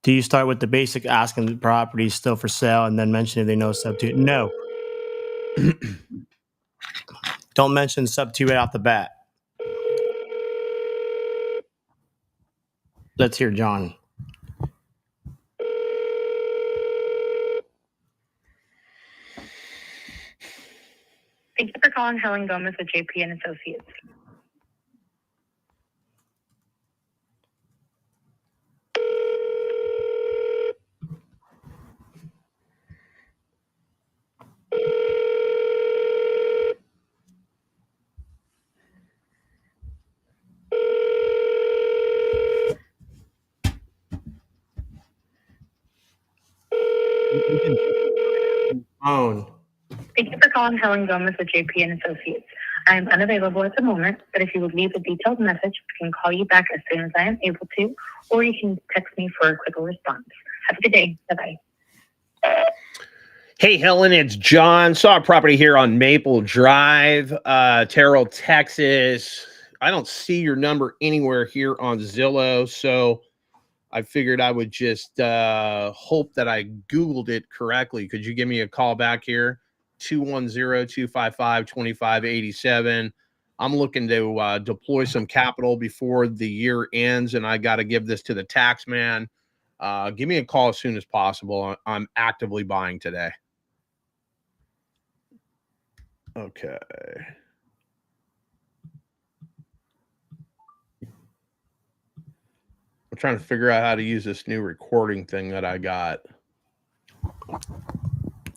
do you start with the basic asking the property is still for sale and then mention if they know sub 2? No. Don't mention sub 2 right off the bat. Let's hear John. Thank you for calling Helen Gomez with JP and Associates. Phone. Thank you for calling Helen Gomez with JP and Associates. I am unavailable at the moment, but if you would leave a detailed message, I can call you back as soon as I am able to, or you can text me for a quicker response. Have a good day. Bye-bye. Hey, Helen, it's John. Saw a property here on Maple Drive, Terrell, Texas. I don't see your number anywhere here on Zillow, so I figured I would just hope that I Googled it correctly. Could you give me a call back here? 210-255-2587. I'm looking to deploy some capital before the year ends, and I got to give this to the tax man. Give me a call as soon as possible. I'm actively buying today. Okay. I'm trying to figure out how to use this new recording thing that I got.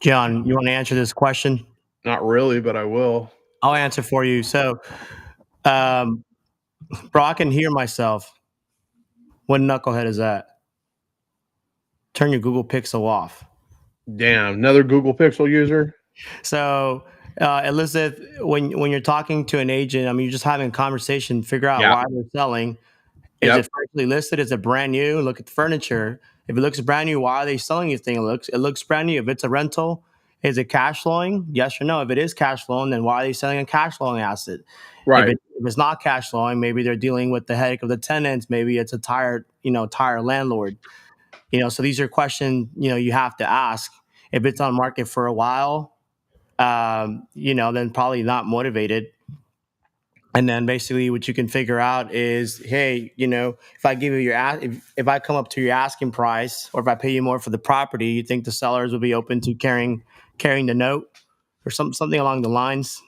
John, you want to answer this question? Not really, but I will. I'll answer for you. So, Bro, I can hear myself. What knucklehead is that? Turn your Google Pixel off. Damn, another Google Pixel user. So, Elizabeth, when you're talking to an agent, I mean, you're just having a conversation, figure out why they're selling. Is it freshly listed? Is it brand new? Look at the furniture. If it looks brand new, why are they selling this thing? It looks brand new. If it's a rental, is it cash flowing? Yes or no? If it is cash flowing, then why are they selling a cash flowing asset? Right. If it's not cash flowing, maybe they're dealing with the headache of the tenants. Maybe it's a tired landlord. So these are questions, you have to ask. If it's on market for a while, then probably not motivated. And then basically what you can figure out is, hey, if I give you if I come up to your asking price, or if I pay you more for the property, you think the sellers will be open to carrying the note or something along the lines.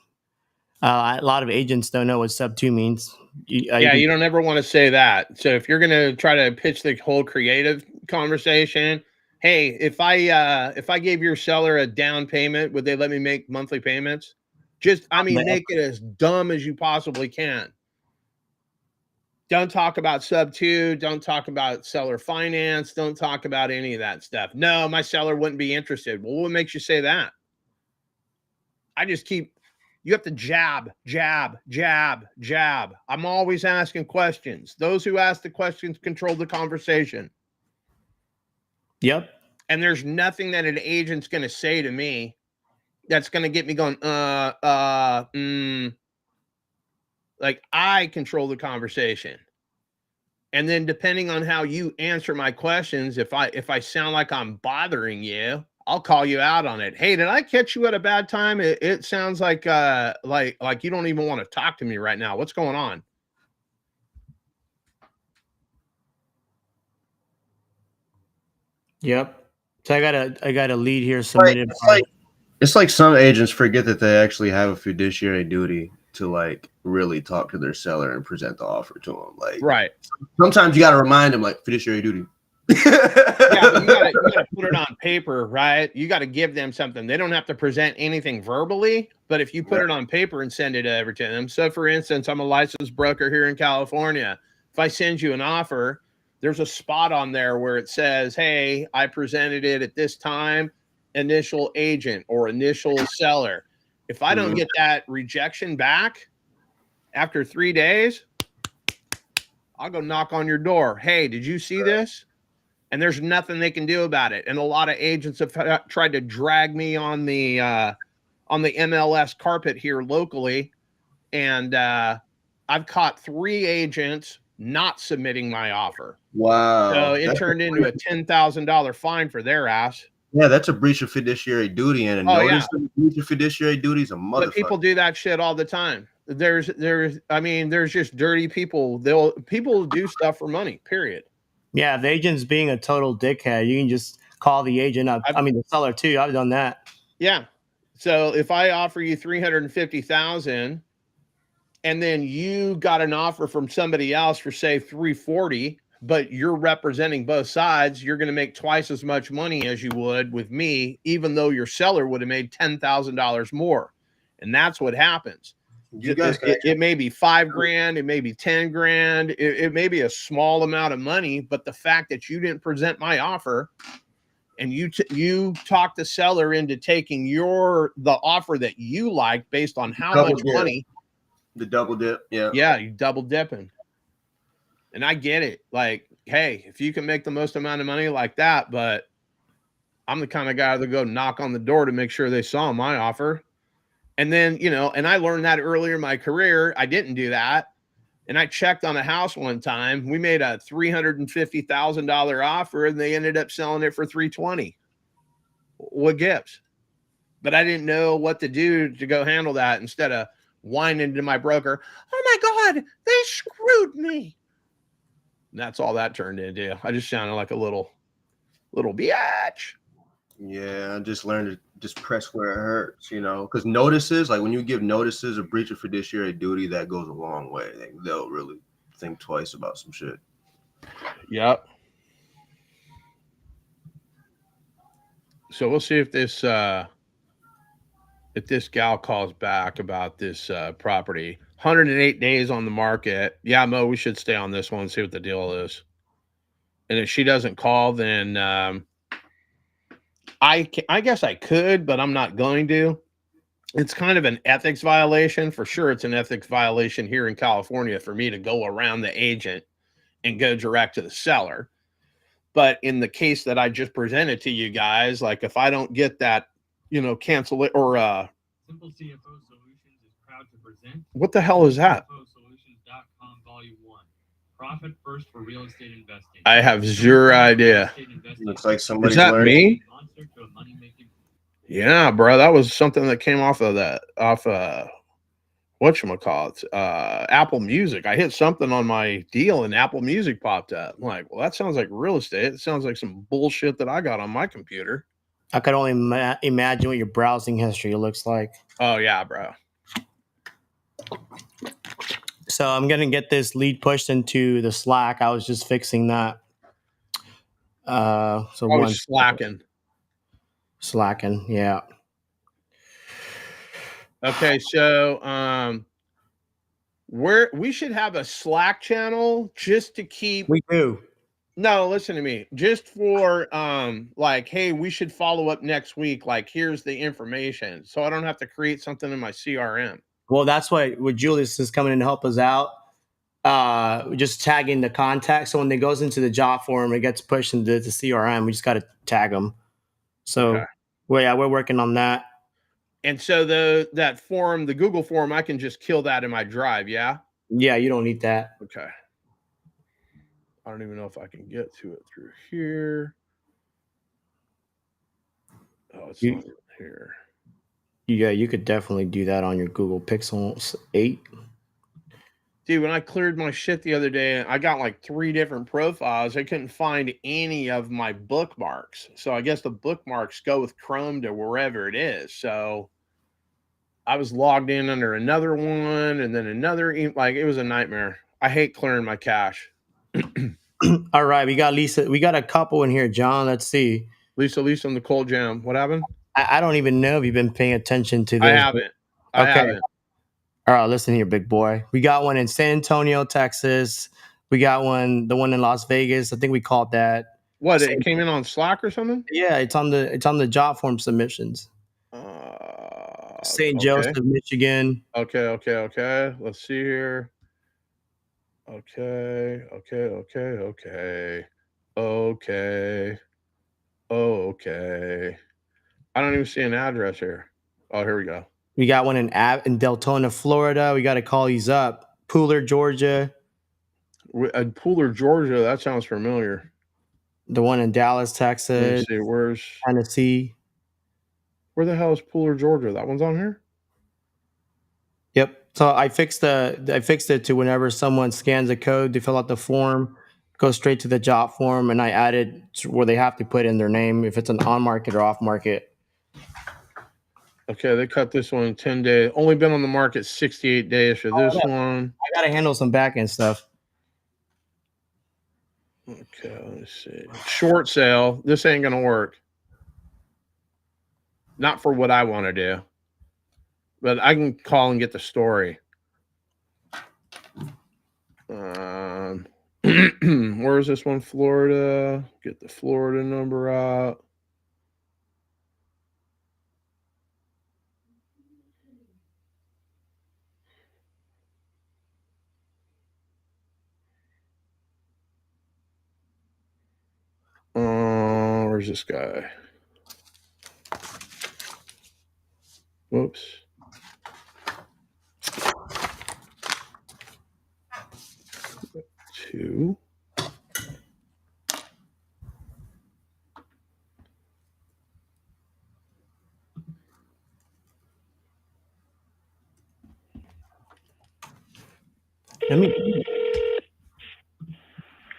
A lot of agents don't know what sub 2 means. You don't ever want to say that. So if you're going to try to pitch the whole creative conversation, hey, if I gave your seller a down payment, would they let me make monthly payments? Make it as dumb as you possibly can. Don't talk about sub 2. Don't talk about seller finance. Don't talk about any of that stuff. No, my seller wouldn't be interested. Well, what makes you say that? You have to jab. I'm always asking questions. Those who ask the questions control the conversation. Yep. And there's nothing that an agent's going to say to me that's going to get me going, like, I control the conversation. And then depending on how you answer my questions, if I sound like I'm bothering you, I'll call you out on it. Hey, did I catch you at a bad time? It sounds like you don't even want to talk to me right now. What's going on? Yep. So I got a lead here submitted. It's like some agents forget that they actually have a fiduciary duty to really talk to their seller and present the offer to them. Right. Sometimes you got to remind them fiduciary duty. But you gotta put it on paper, right? You got to give them something. They don't have to present anything verbally, but if you put it on paper and send it over to them. So for instance, I'm a licensed broker here in California. If I send you an offer, there's a spot on there where it says, hey, I presented it at this time, initial agent or initial seller. If I don't get that rejection back after 3 days, I'll go knock on your door. Hey, did you see this? And there's nothing they can do about it. And a lot of agents have tried to drag me on the MLS carpet here locally. And I've caught 3 agents not submitting my offer. Wow. So it turned into a $10,000 fine for their ass. Yeah, that's a breach of fiduciary duty. And notice that breach of fiduciary duty is a motherfucker. But people do that shit all the time. There's just dirty people. People do stuff for money, period. Yeah, if the agent's being a total dickhead, you can just call the agent up. The seller too. I've done that. Yeah. So if I offer you $350,000 and then you got an offer from somebody else for say $340,000, but you're representing both sides, you're going to make twice as much money as you would with me, even though your seller would have made $10,000 more. And that's what happens. It may be $5,000, it may be $10,000, it may be a small amount of money, but the fact that you didn't present my offer and you talked the seller into taking the offer that you like based on how much money. The double dip, yeah, you double dipping. And I get it. Like, hey, if you can make the most amount of money like that, but I'm the kind of guy that go knock on the door to make sure they saw my offer. And then, and I learned that earlier in my career. I didn't do that. And I checked on a house one time. We made a $350,000 offer and they ended up selling it for $320,000. What gives? But I didn't know what to do to go handle that instead of whining to my broker. Oh my God, they screwed me. And that's all that turned into. I just sounded like a little biatch. Yeah, I just learned to just press where it hurts, because notices, like when you give notices of breach of fiduciary duty, that goes a long way. They'll really think twice about some shit. Yep. So we'll see if this gal calls back about this property. 108 days on the market. Yeah, Mo, we should stay on this one and see what the deal is. And if she doesn't call, then I guess I could, but I'm not going to. It's kind of an ethics violation. For sure, it's an ethics violation here in California for me to go around the agent and go direct to the seller. But in the case that I just presented to you guys, like if I don't get that, cancel it or Simple CFO Solutions is proud to present. What the hell is that? CFOsolutions.com Volume 1. Profit first for real estate investing. I have zero idea. Looks like somebody. Is that learned. me? Yeah, bro, that was something that came off whatchamacallit, Apple Music. I hit something on my deal and Apple Music popped up. I'm like, well, that sounds like real estate. It sounds like some bullshit that I got on my computer. I could only imagine what your browsing history looks like. Oh, yeah, bro. So I'm going to get this lead pushed into the Slack. I was just fixing that. I was slacking, yeah. Okay, so we should have a Slack channel just to keep. We do. No, listen to me. Just for like, hey, we should follow up next week. Like, here's the information, so I don't have to create something in my CRM. Well, that's what Julius is coming in to help us out. Just tagging the contact, so when it goes into the job form, it gets pushed into the CRM. We just got to tag them. So, Okay. we're working on that. And so that form, the Google form, I can just kill that in my drive. Yeah. Yeah, you don't need that. Okay. I don't even know if I can get to it through here. Oh, it's not here. Yeah, you could definitely do that on your Google Pixel 8. Dude, when I cleared my shit the other day, I got like 3 different profiles. I couldn't find any of my bookmarks. So I guess the bookmarks go with Chrome to wherever it is. So I was logged in under another one and then another. Like, it was a nightmare. I hate clearing my cache. All right, we got Lisa. We got a couple in here, John. Let's see. Lisa on the cold jam. What happened? I don't even know if you've been paying attention to this. I haven't. I haven't. All right, listen here, big boy. We got one in San Antonio, Texas. We got the one in Las Vegas. I think we called that. What? It came in on Slack or something? Yeah, it's on the job form submissions. St. Joseph, Michigan. Okay. Let's see here. Okay. I don't even see an address here. Oh, here we go. We got one in Deltona, Florida. We got to call these up. Pooler, Georgia. Pooler, Georgia. That sounds familiar. The one in Dallas, Texas. Let's see, where's Tennessee? Where the hell is Pooler, Georgia? That one's on here? Yep. So I fixed it to whenever someone scans a code to fill out the form, go straight to the job form, and I added where they have to put in their name if it's an on market or off market. Okay, they cut this one in 10 days. Only been on the market 68 days for this one. I got to handle some back end stuff. Okay, let's see. Short sale. This ain't going to work. Not for what I want to do. But I can call and get the story. Where is this one? Florida. Get the Florida number out. Where's this guy? Whoops. Two.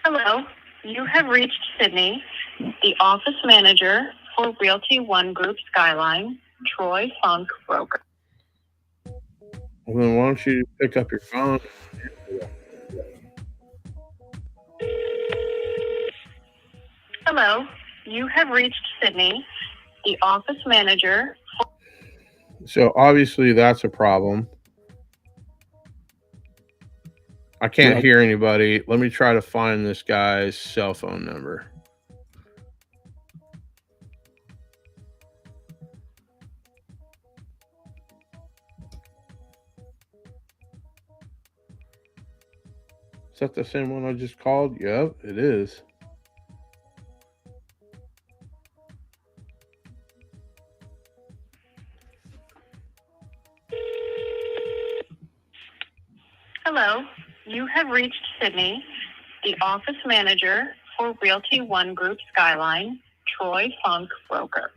Hello, you have reached Sydney, the office manager for Realty One Group Skyline, Troy Funk Broker. Well, then why don't you pick up your phone? Hello, you have reached Sydney, the office manager. So obviously that's a problem. I can't hear anybody. Let me try to find this guy's cell phone number. Is that the same one I just called? Yep, it is. Hello, you have reached Sydney, the office manager for Realty One Group Skyline, Troy Funk Broker.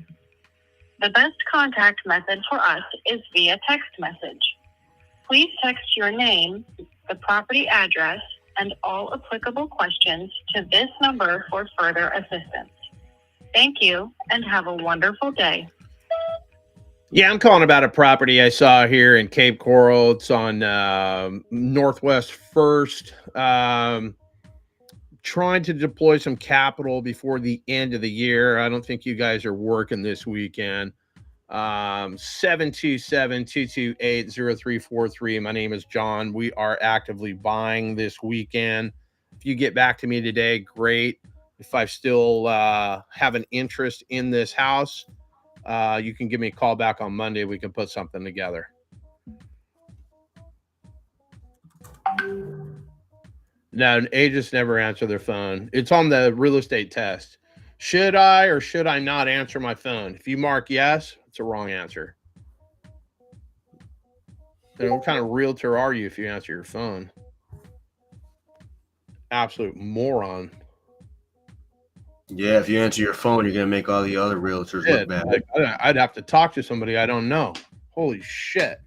The best contact method for us is via text message. Please text your name, the property address, and all applicable questions to this number for further assistance. Thank you and have a wonderful day. Yeah, I'm calling about a property I saw here in Cape Coral. It's on Northwest First. Trying to deploy some capital before the end of the year. I don't think you guys are working this weekend. 727-228-0343. My name is John. We are actively buying this weekend. If you get back to me today, great. If I still have an interest in this house, you can give me a call back on Monday. We can put something together. No, agents never answer their phone. It's on the real estate test. Should I or should I not answer my phone? If you mark yes, it's a wrong answer. Then what kind of realtor are you if you answer your phone? Absolute moron. Yeah, if you answer your phone, you're gonna make all the other realtors look bad. Like, I'd have to talk to somebody I don't know. Holy shit.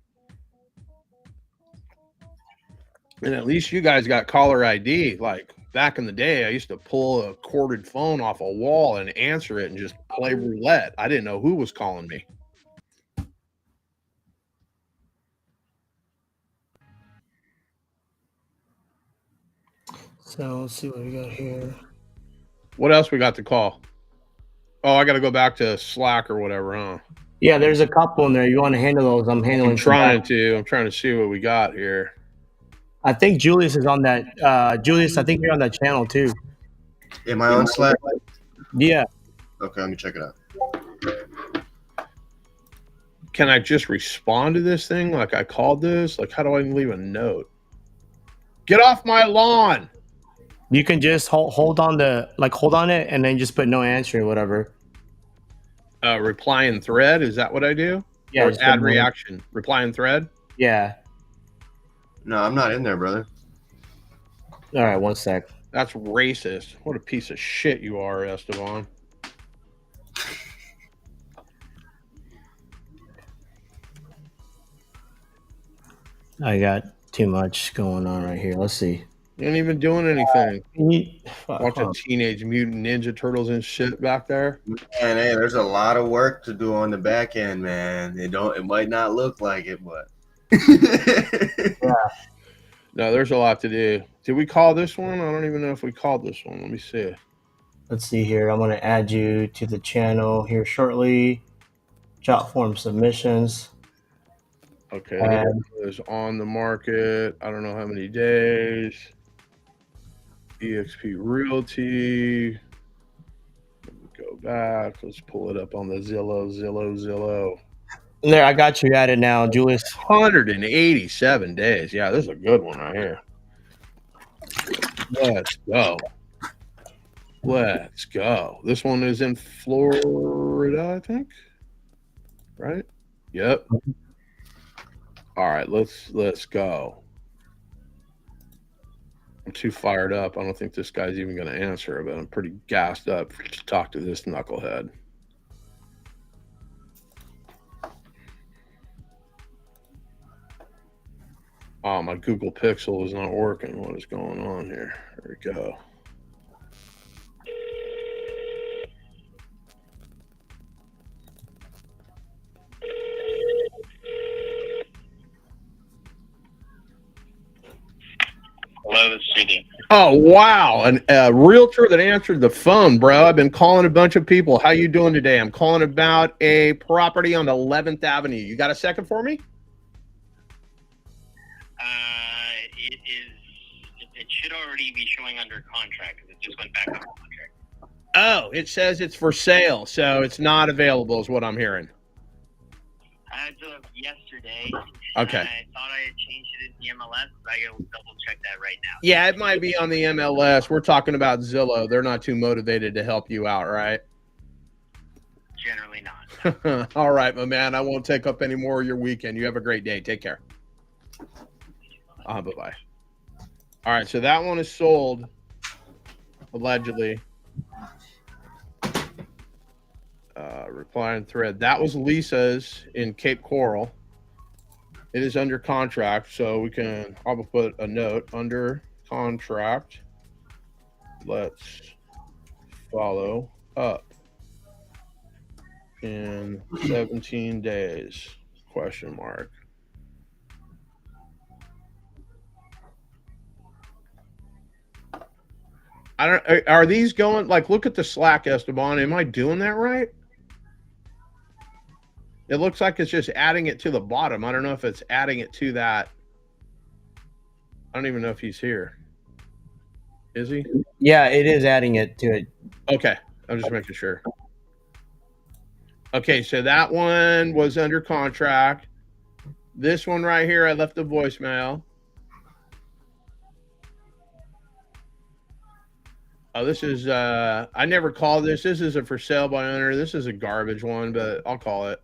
And at least you guys got caller ID. Like back in the day, I used to pull a corded phone off a wall and answer it and just play roulette. I didn't know who was calling me. So let's see what we got here. What else we got to call? Oh, I got to go back to Slack or whatever, huh? Yeah, there's a couple in there. You want to handle those? I'm handling. I'm trying to see what we got here. I think Julius is on that. Julius, I think you're on that channel too. Am I on Slack? Yeah. Okay, let me check it out. Can I just respond to this thing like I called this? Like, how do I leave a note? Get off my lawn. You can just hold on it and then just put no answer or whatever. Reply in thread. Is that what I do? Yeah. Or add reaction. Reply in thread. Yeah. No, I'm not in there, brother. All right, one sec. That's racist. What a piece of shit you are, Esteban. I got too much going on right here. Let's see. You ain't even doing anything. Bunch of Teenage Mutant Ninja Turtles and shit back there. Man, hey, there's a lot of work to do on the back end, man. It might not look like it, but yeah. No, there's a lot to do. Did we call this one? I don't even know if we called this one. Let me see. Let's see here. I'm going to add you to the channel here shortly. Jot form submissions. Okay, it was on the market. I don't know how many days. EXP Realty. Let me go back. Let's pull it up on the Zillow. There, I got you added now, Julius. 187 days. Yeah, this is a good one right here. Let's go. Let's go. This one is in Florida, I think. Right? Yep. All right, let's go. I'm too fired up. I don't think this guy's even going to answer, but I'm pretty gassed up to talk to this knucklehead. Oh, my Google Pixel is not working. What is going on here? There we go. Hello, this is JD. Oh, wow. A realtor that answered the phone, bro. I've been calling a bunch of people. How you doing today? I'm calling about a property on 11th Avenue. You got a second for me? It is should already be showing under contract because it just went back on contract. Oh, it says it's for sale, so it's not available, is what I'm hearing. As of yesterday, Okay. I thought I had changed it in the MLS, but I gotta double check that right now. Yeah, it might be on the MLS. We're talking about Zillow. They're not too motivated to help you out, right? Generally not. All right, my man. I won't take up any more of your weekend. You have a great day. Take care. Bye-bye. All right, so that one is sold, allegedly. Reply and thread. That was Lisa's in Cape Coral. It is under contract, so we can probably put a note under contract. Let's follow up in 17 days, question mark. Are these going, like, look at the Slack, Esteban. Am I doing that right? It looks like it's just adding it to the bottom. I don't know if it's adding it to that. I don't even know if he's here. Is he? Yeah, it is adding it to it. Okay. I'm just making sure. Okay, so that one was under contract. This one right here, I left a voicemail. Oh, this is, I never called this. This is a for sale by owner. This is a garbage one, but I'll call it.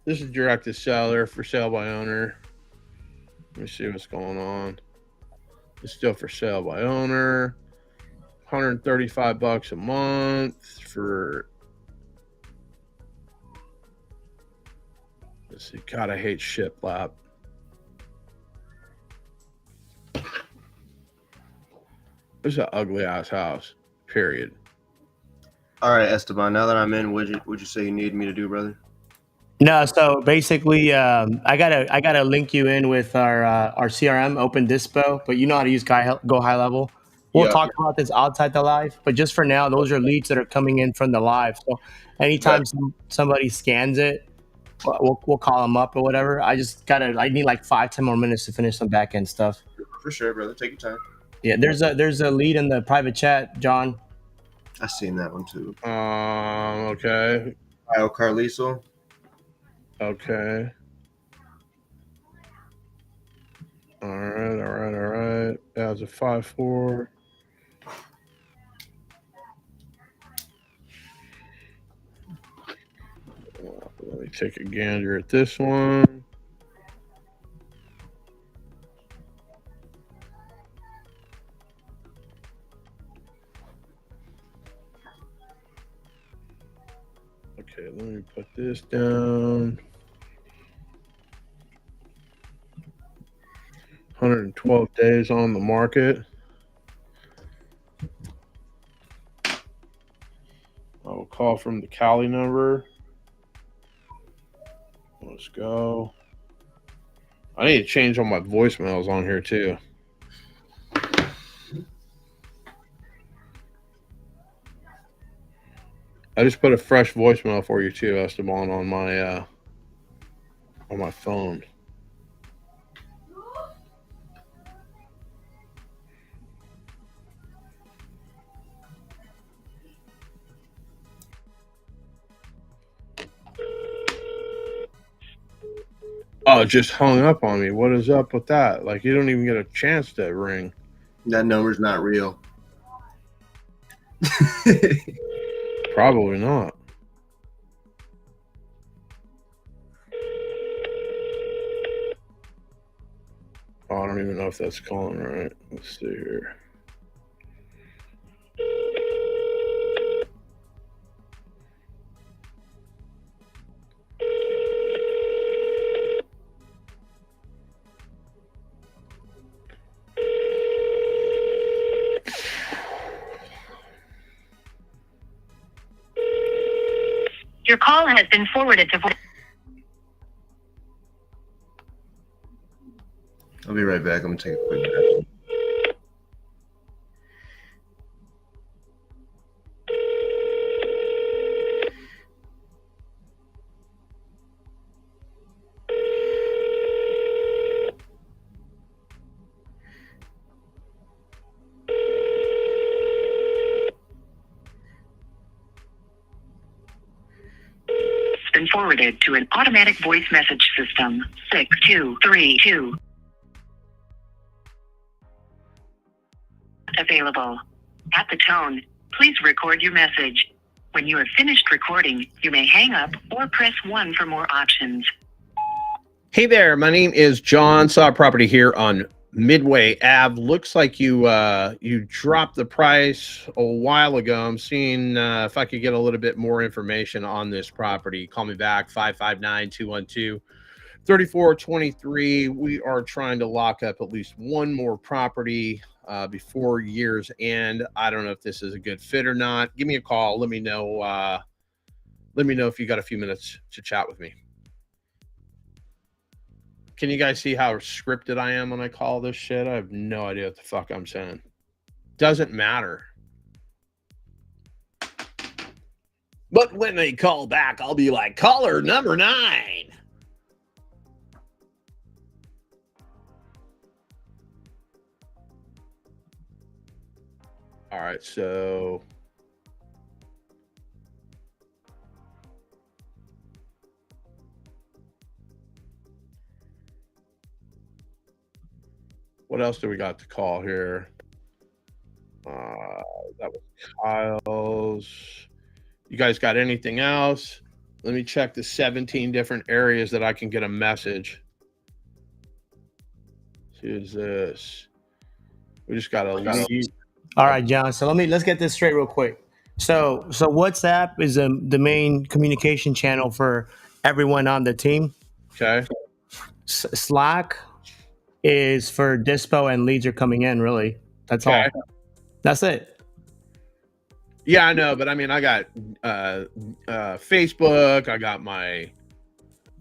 This is direct to seller, for sale by owner. Let me see what's going on. It's still for sale by owner. $135 a month for. Let's see. God, I hate Shiplap. This is an ugly ass house. Period. All right, Esteban. Now that I'm in, what'd you say you need me to do, brother? No, so basically, I gotta link you in with our CRM, Open Dispo, but you know how to use Go High Level. We'll talk about this outside the live, but just for now, those are leads that are coming in from the live. So anytime somebody scans it, we'll call them up or whatever. I need like 5-10 more minutes to finish some back end stuff. For sure, brother. Take your time. Yeah, there's a lead in the private chat, John. I seen that one too. Okay. Kyle Carliso. Okay. All right. That was a 5-4. Let me take a gander at this one. Okay, let me put this down. 112 days on the market. I will call from the Cali number. Let's go. I need to change all my voicemails on here too. I just put a fresh voicemail for you too, Esteban, on my phone. Oh, it just hung up on me. What is up with that? Like, you don't even get a chance to ring. That number's not real. Probably not. Oh, I don't even know if that's calling right. Let's see here. Your call has been forwarded to. I'll be right back. I'm gonna take a quick break. forwarded to an automatic voice message system. 6232. Available. At the tone, please record your message. When you have finished recording, you may hang up or press 1 for more options. Hey there, my name is John. Saw a property here on Midway Ave. Looks like you dropped the price a while ago. I'm seeing if I could get a little bit more information on this property. Call me back, 559-212-3423. We are trying to lock up at least one more property before year's end. I don't know if this is a good fit or not. Give me a call. Let me know if you got a few minutes to chat with me. Can you guys see how scripted I am when I call this shit? I have no idea what the fuck I'm saying. Doesn't matter. But when they call back, I'll be like, caller number 9. All right, so what else do we got to call here? That was Kyle's. You guys got anything else? Let me check the 17 different areas that I can get a message. Who's this? We just got a lead. All right, John. So let's get this straight real quick. So WhatsApp is the main communication channel for everyone on the team. Okay. Slack is for dispo and leads are coming in. Really, that's Okay. all. That's it. Yeah, I know, but I mean, I got Facebook. I got my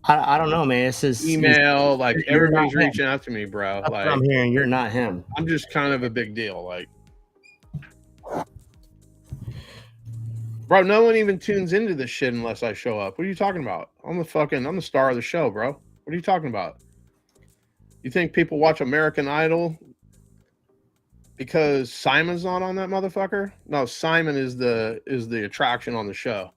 I don't know, man. It's just email. Like you're everybody's not him. reaching out to me, bro. That's Like what I'm hearing. You're not him. I'm just kind of a big deal. Like, bro, no one even tunes into this shit unless I show up. What are you talking about? I'm the star of the show, bro. What are you talking about? You think people watch American Idol because Simon's not on that motherfucker? No, Simon is the attraction on the show.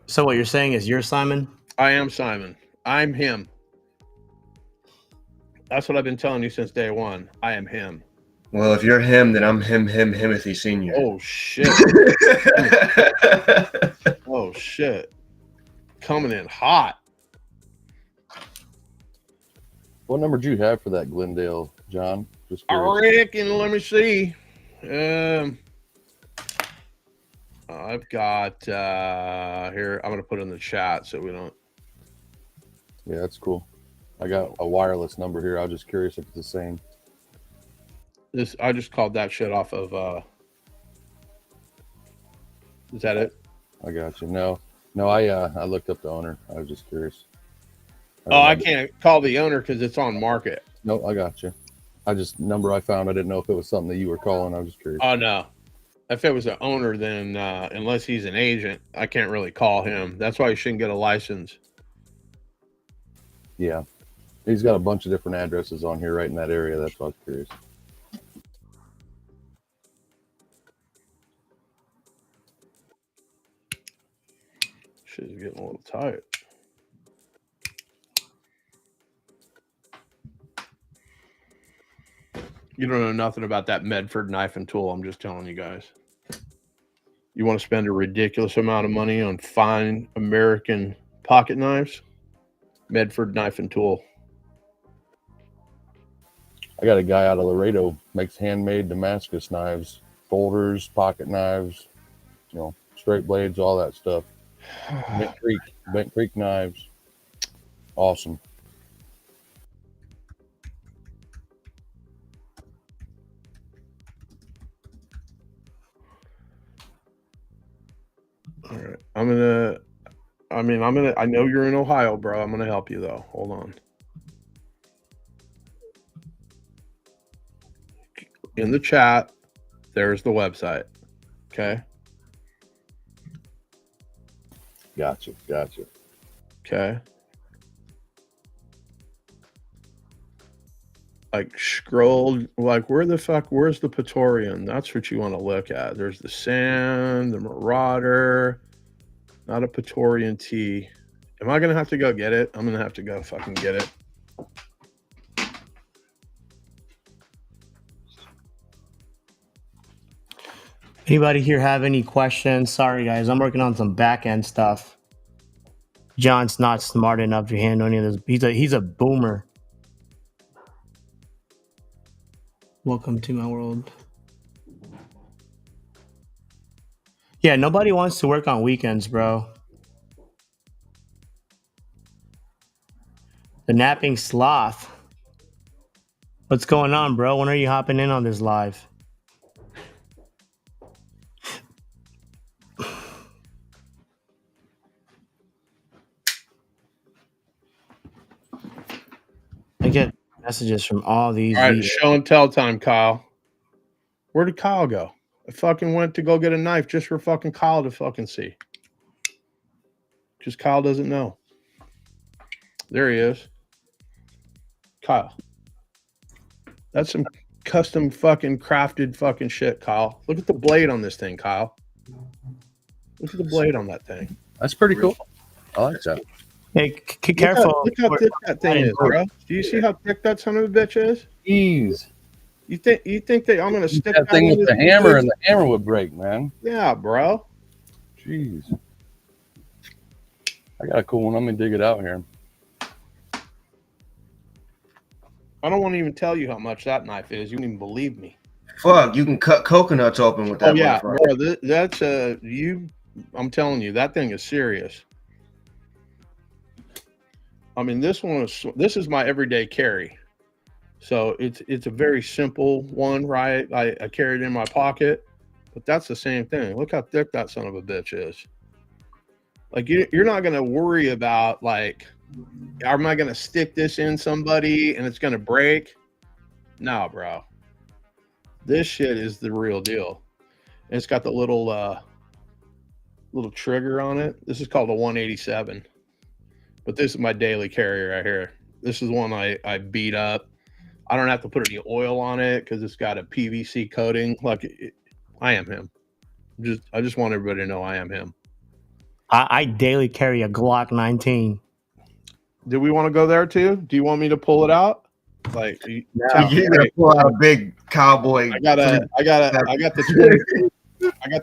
So what you're saying is you're Simon? I am Simon. I'm him. That's what I've been telling you since day one. I am him. Well, if you're him, then I'm Himothy Sr. Oh, shit. Oh, shit. Coming in hot. What number do you have for that Glendale, John? Just I curious. reckon, let me see. I've got here. I'm gonna put it in the chat so we don't. Yeah, that's cool. I got a wireless number here. I was just curious if it's the same. I just called that shit off of. Is that it? I got you. No, I looked up the owner. I was just curious. I can't call the owner because it's on market. No, I got you. Number I found. I didn't know if it was something that you were calling. I was just curious. Oh no. If it was an owner, then unless he's an agent, I can't really call him. That's why you shouldn't get a license. Yeah. He's got a bunch of different addresses on here right in that area. That's why I was curious. Shit's getting a little tight. You don't know nothing about that Medford knife and tool. I'm just telling you guys. You want to spend a ridiculous amount of money on fine American pocket knives? Medford knife and tool. I got a guy out of Laredo, makes handmade Damascus knives, folders, pocket knives, straight blades, all that stuff. Bent Creek knives. Awesome. All right. I know you're in Ohio, bro. I'm going to help you though. Hold on. In the chat, there's the website. Okay. Gotcha. Okay. Like scroll, like where's the Praetorian? That's what you want to look at. There's the Sand, the Marauder, Not a Praetorian T. Am I gonna have to go get it? I'm gonna have to go fucking get it. Anybody here have any questions? Sorry, guys, I'm working on some back end stuff. John's not smart enough to handle any of this. He's a boomer. Welcome to my world. Yeah, nobody wants to work on weekends, bro. The napping sloth. What's going on, bro? When are you hopping in on this live? I get messages from all these. All right, show and tell time, Kyle. Where did Kyle go? I fucking went to go get a knife just for fucking Kyle to fucking see. Because Kyle doesn't know. There he is. Kyle. That's some custom fucking crafted fucking shit, Kyle. Look at the blade on this thing, Kyle. Look at the blade on that thing. That's pretty cool. I like that. Hey, careful. Look how thick that thing is, bro. Do you see how thick that son of a bitch is? Jeez. You think that I'm gonna stick that thing with the hammer and the hammer would break, man. Yeah, bro. Jeez. I got a cool one. Let me dig it out here. I don't want to even tell you how much that knife is. You wouldn't even believe me. Fuck, you can cut coconuts open with that. Oh yeah, bro. That's I'm telling you, that thing is serious. I mean, this is my everyday carry. So it's a very simple one, right? I carry it in my pocket, but that's the same thing. Look how thick that son of a bitch is. Like you're not gonna worry about like, am I gonna stick this in somebody and it's gonna break? No, bro. This shit is the real deal. And it's got the little trigger on it. This is called a 187. But this is my daily carry right here. This is one I beat up. I don't have to put any oil on it because it's got a PVC coating. Like I am him. I just want everybody to know I am him. I daily carry a Glock 19. Do we want to go there too? Do you want me to pull it out? Like you're gonna pull out a big cowboy. I got the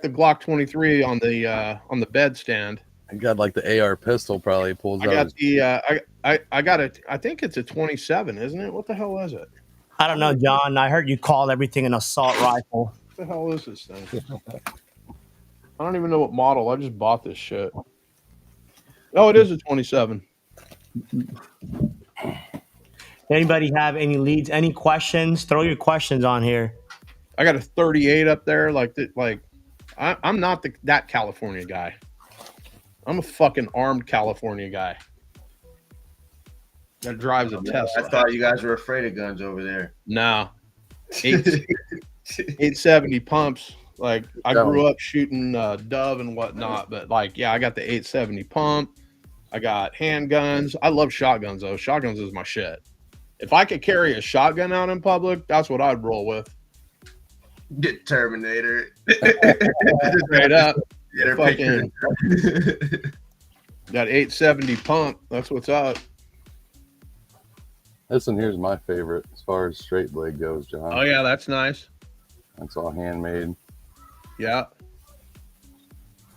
Glock 23 on the bed stand. I got like the AR pistol probably pulls out. I got it. I think it's a 27, isn't it? What the hell is it? I don't know, John. I heard you call everything an assault rifle. What the hell is this thing? I don't even know what model. I just bought this shit. Oh, it is a 27. Anybody have any leads? Any questions? Throw your questions on here. I got a 38 up there. I'm not that California guy. I'm a fucking armed California guy that drives a Tesla. I thought you guys were afraid of guns over there. No. 870 pumps. Like I grew up shooting dove and whatnot, but like, yeah, I got the 870 pump. I got handguns. I love shotguns though. Shotguns is my shit. If I could carry a shotgun out in public, that's what I'd roll with. Get Terminator. Straight up. Yeah, fucking that 870 pump. That's what's up. This one here's my favorite as far as straight blade goes, John. Oh yeah, that's nice. That's all handmade. Yeah.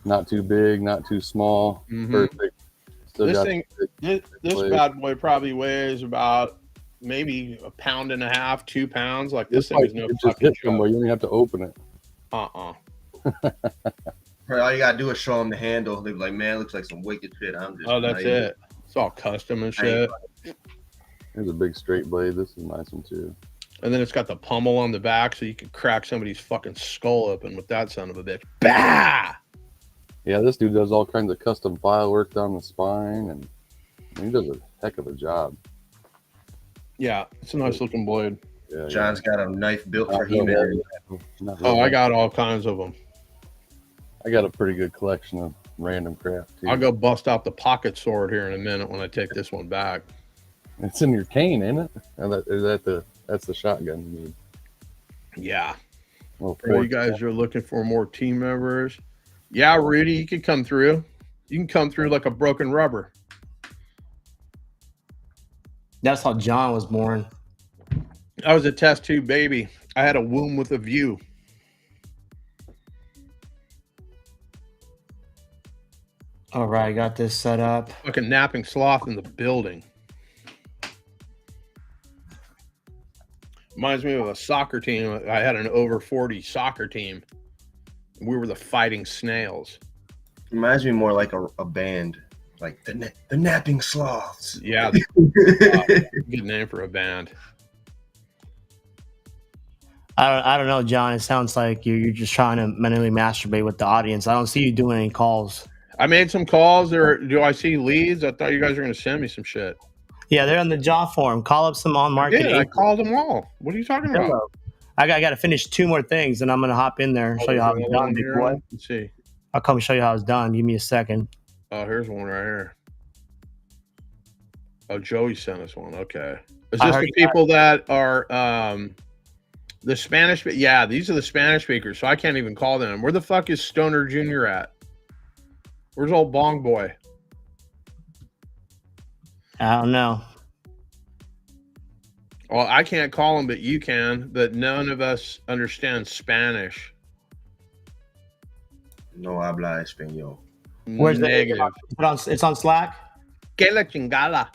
Not too big, not too small. Mhm. Perfect. Still This got thing, the this blade. bad boy probably weighs about maybe 1.5 pounds, 2 pounds. Like this thing is no just fucking hit somewhere. You don't even have to open it. Right, all you gotta do is show them the handle. They're like, man, it looks like some wicked shit. I'm just. Oh, that's it. It's all custom and shit. Here's a big straight blade. This is a nice one too. And then it's got the pummel on the back, so you can crack somebody's fucking skull open with that son of a bitch. Bah! Yeah, this dude does all kinds of custom file work down the spine, and he does a heck of a job. Yeah, it's a nice looking blade. Yeah, John's got a knife built for Not real He-Man. Not Oh, real I got all kinds of them. I got a pretty good collection of random crap too. I'll go bust out the pocket sword here in a minute when I take this one back. It's in your cane, ain't it? That's the shotgun you need. Yeah. Well, Or you guys are looking for more team members. Yeah, Rudy, you can come through. You can come through like a broken rubber. That's how John was born. I was a test tube baby. I had a womb with a view. All right, got this set up. Fucking napping sloth in the building. Reminds me of a soccer team. I had an over 40 soccer team. We were the Fighting Snails. Reminds me more like a band, like the Napping Sloths. Yeah, good name for a band. I don't know, John. It sounds like you're just trying to mentally masturbate with the audience. I don't see you doing any calls. I made some calls. Or do I see leads? I thought you guys were going to send me some shit. Yeah, they're on the job form. Call up some on market. Yeah, I called them all. What are you talking about? I got to finish 2 more things, and I'm going to hop in there and show you how it's done. Big boy. Let's see. I'll come show you how it's done. Give me a second. Oh, here's one right here. Oh, Joey sent us one. Okay. Is this the people that are the Spanish? Yeah, these are the Spanish speakers, so I can't even call them. Where the fuck is Stoner Jr. at? Where's old Bong Boy? I don't know. Well, I can't call him, but you can. But none of us understand Spanish. No habla español. Where's Negative. It's on Slack? Que la chingada.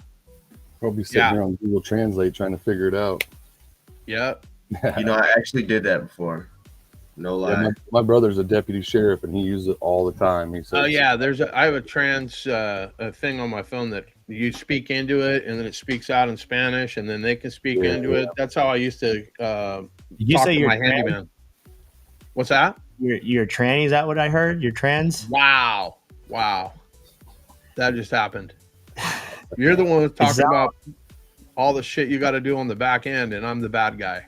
Probably sitting there on Google Translate trying to figure it out. Yep. You know, I actually did that before. No lie. Yeah, my brother's a deputy sheriff, and he uses it all the time. He says, Oh yeah, I have a trans a thing on my phone that you speak into it, and then it speaks out in Spanish, and then they can speak into it. That's how I used to you talk say to you're my trans? handyman. What's that? You're tranny? Is that what I heard? You're trans? Wow, that just happened. You're the one who's talking about all the shit you got to do on the back end, and I'm the bad guy.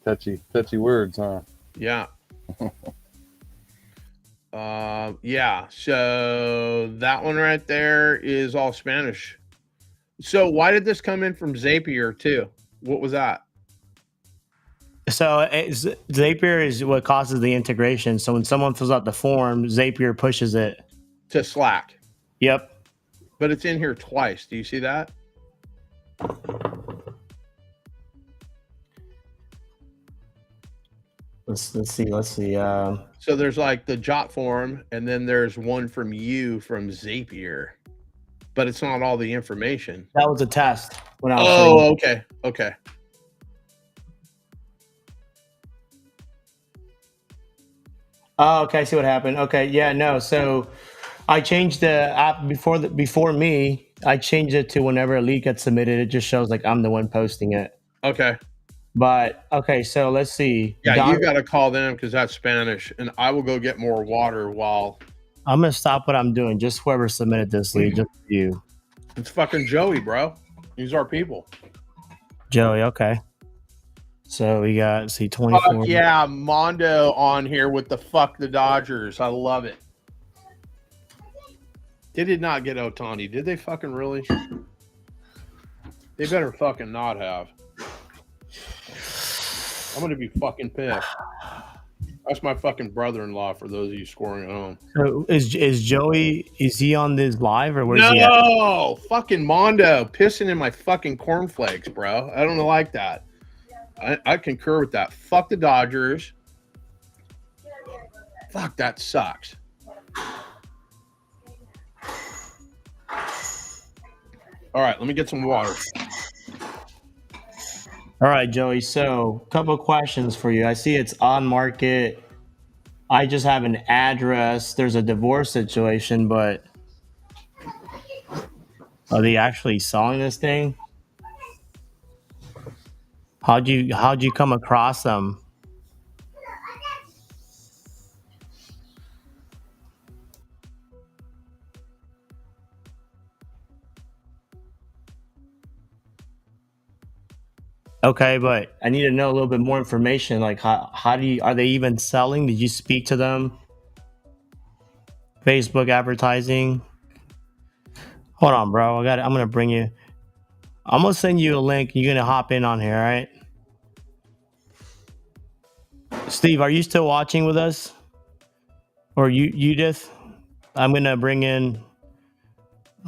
touchy words, huh? Yeah. Yeah. So that one right there is all Spanish. So why did this come in from Zapier too? What was that? So Zapier is what causes the integration. So when someone fills out the form, Zapier pushes it to Slack. Yep. But it's in here twice. Do you see that? Let's see. So there's like the Jot form, and then there's one from you from Zapier, but it's not all the information. That was a test. When I was okay. Oh, okay. I see what happened. Okay, yeah, no. So I changed the app before me. I changed it to whenever a lead gets submitted, it just shows like I'm the one posting it. Okay. But okay, so let's see. Yeah, you got to call them because that's Spanish, and I will go get more water while. I'm gonna stop what I'm doing. Just whoever submitted this lead, just you. It's fucking Joey, bro. These are people. Joey, okay. So we got 24. Yeah, Mondo on here with the fuck the Dodgers. I love it. They did not get Ohtani. Did they fucking really? They better fucking not have. I'm gonna be fucking pissed. That's my fucking brother-in-law. For those of you scoring at home. So is Joey? Is he on this live or where's he at? No, fucking Mondo pissing in my fucking cornflakes, bro. I don't like that. I concur with that. Fuck the Dodgers. Fuck, that sucks. All right, let me get some water. All right, Joey. So, a couple of questions for you. I see it's on market. I just have an address. There's a divorce situation, but are they actually selling this thing? How'd you come across them? Okay, but I need to know a little bit more information. Like, are they even selling? Did you speak to them? Facebook advertising. Hold on, bro. I'm gonna bring you. I'm gonna send you a link. You're gonna hop in on here, all right? Steve, are you still watching with us? Or Judith, I'm gonna bring in.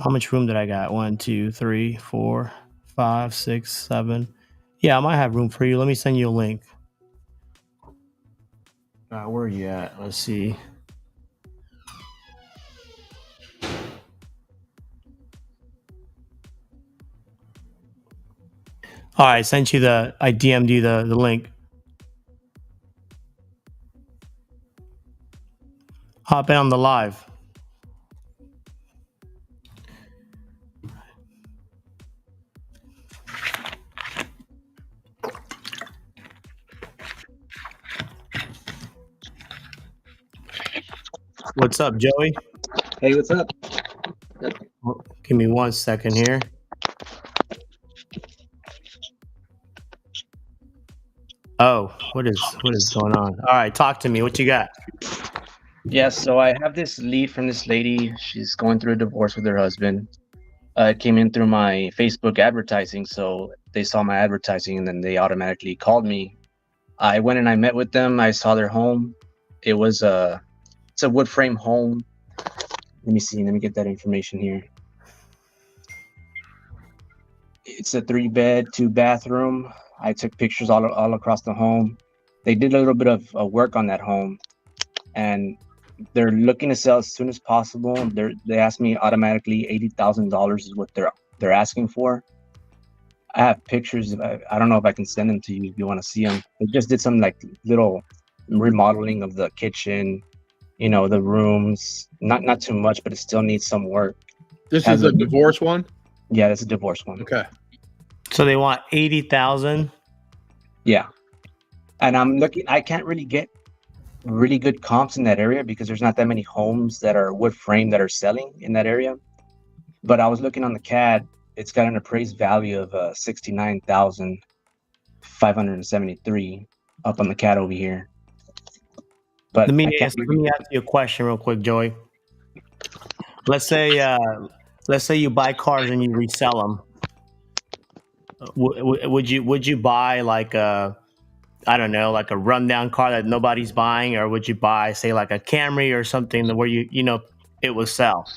How much room did I got? 1, 2, 3, 4, 5, 6, 7. Yeah, I might have room for you. Let me send you a link. Where are you at? Let's see. All right, I sent you I DM'd you the link. Hop in on the live. What's up, Joey? Hey, what's up? Give me 1 second here. Oh, what is going on? All right, talk to me. What you got? Yes, so I have this lead from this lady. She's going through a divorce with her husband. It came in through my Facebook advertising, so they saw my advertising and then they automatically called me. I went and I met with them. I saw their home. It's a wood frame home. Let me see. Let me get that information here. It's a 3-bed, 2-bathroom. I took pictures all across the home. They did a little bit of work on that home, and they're looking to sell as soon as possible. They asked me automatically $80,000 is what they're asking for. I have pictures. I don't know if I can send them to you if you want to see them. They just did some like little remodeling of the kitchen, the rooms. Not too much, but it still needs some work. This is a divorce one? Yeah, that's a divorce one. Okay. So they want 80,000. Yeah, and I'm looking. I can't really get really good comps in that area because there's not that many homes that are wood frame that are selling in that area. But I was looking on the CAD. It's got an appraised value of 69,573 up on the CAD over here. But let me ask you a question real quick, Joey. Let's say you buy cars and you resell them. Would you buy like a rundown car that nobody's buying, or would you buy, say, like a Camry or something where it will sell?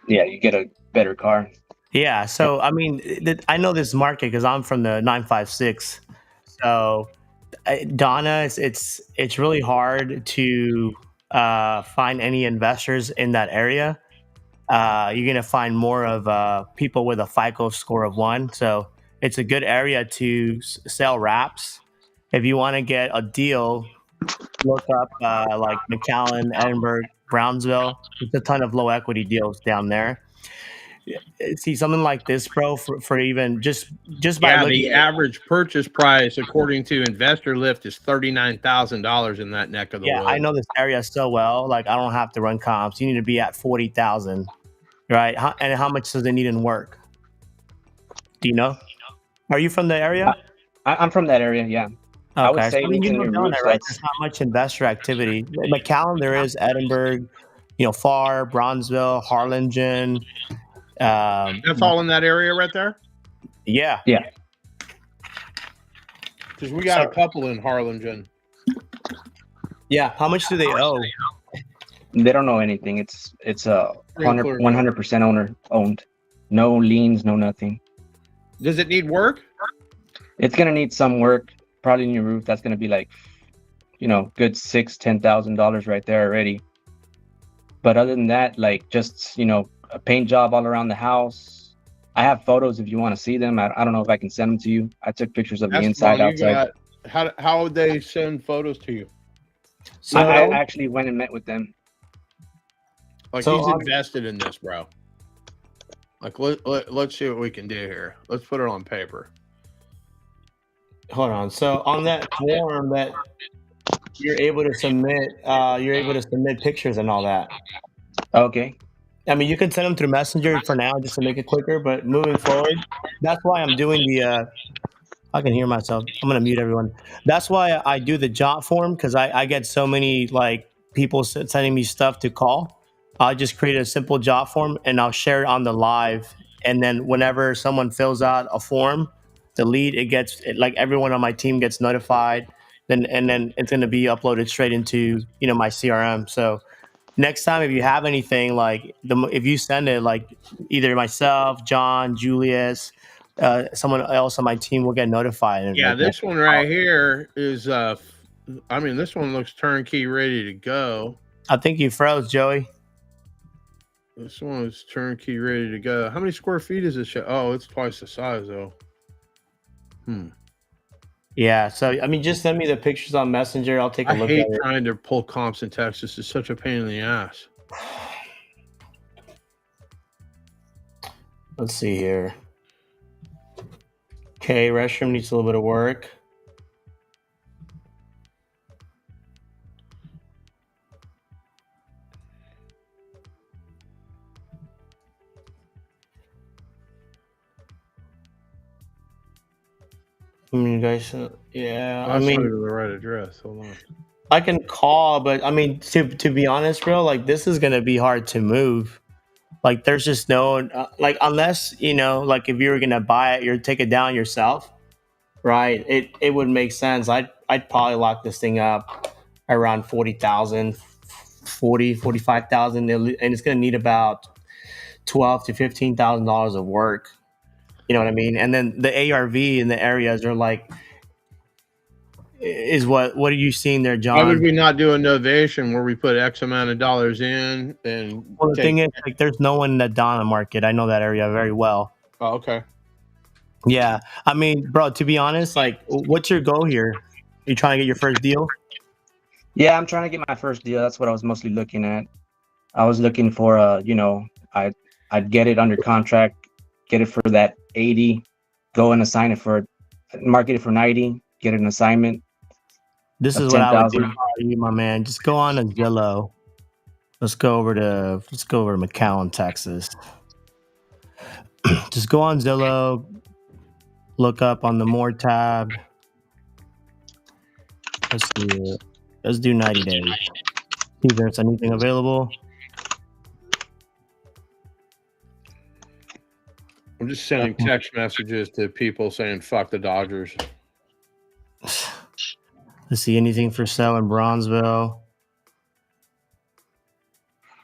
Yeah, you get a better car. Yeah, so I mean, I know this market because I'm from the 956. So, Donna, it's really hard to find any investors in that area. You're gonna find more of people with a FICO score of 1. So it's a good area to sell wraps. If you want to get a deal, look up like McAllen, Edinburgh, Brownsville. There's a ton of low equity deals down there. See something like this, bro, for even just by looking the average purchase price according to Investor Lift is $39,000 in that neck of the woods. I know this area so well. Like, I don't have to run comps. You need to be at 40,000, right? And how much does it need in work? Do you know? Are you from the area? I'm from that area. Yeah. Okay. I would say you know down there, right? There's not much investor activity. McAllen, there is. Edinburgh, Farr, Bronzeville, Harlingen. That's all in that area right there? Yeah. Yeah. Because we got a couple in Harlingen. Yeah. How much do they owe? They don't know anything. It's 100% owner owned. No liens, no nothing. Does it need work? It's gonna need some work. Probably in your roof. That's gonna be like, good $10,000 right there already. But other than that, like just a paint job all around the house. I have photos if you want to see them. I don't know if I can send them to you. I took pictures of the inside, outside. How would they send photos to you? So I actually went and met with them. Like, he's invested in this, bro. Like, let's see what we can do here. Let's put it on paper. Hold on. So on that form that you're able to submit pictures and all that. Okay. I mean, you can send them through Messenger for now just to make it quicker, but moving forward, that's why I'm doing I can hear myself. I'm going to mute everyone. That's why I do the jot form, because I get so many people sending me stuff to call. I'll just create a simple jot form and I'll share it on the live. And then whenever someone fills out a form, the lead, everyone on my team gets notified. then it's going to be uploaded straight into my CRM. So next time, if you have anything like if you send it, like either myself, John, Julius, someone else on my team will get notified. And, Yeah, like, this one right here is I mean, this one looks turnkey ready to go. I think you froze, Joey. This one is turnkey ready to go. How many square feet is this shit? Oh, it's twice the size though. Yeah, so I mean, just send me the pictures on Messenger. I'll take a I look hate at it. trying to pull comps in Texas. It's such a pain in the ass. Let's see here. Okay, restroom needs a little bit of work. I mean, you guys, yeah. I I'll mean, send you the right address. Hold on. I can call, but I mean, to be honest, bro, like this is gonna be hard to move. Like, there's just no like unless like if you were gonna buy it, you take it down yourself, right? It would make sense. I'd probably lock this thing up around 40,000, 45,000, and it's gonna need about $12,000 to $15,000 of work. You know what I mean? And then the ARV in the areas are like, is what are you seeing there, John? Why would we not do a novation where we put X amount of dollars in and? Well, the thing is, like, there's no one in the Donna market. I know that area very well. Oh, okay. Yeah, I mean, bro, to be honest, like, what's your goal here? You trying to get your first deal? Yeah, I'm trying to get my first deal. That's what I was mostly looking at. I was looking for I'd get it under contract, get it for that 80, go and assign it for, market it for 90, get an assignment. This is what I would do for you, my man. Just go on to Zillow. Let's go over to McAllen, Texas. Just go on Zillow, look up on the More tab. Let's see it. Let's do 90 days. See if there's anything available. I'm just sending text messages to people saying "fuck the Dodgers." Let's see anything for sale in Bronzeville.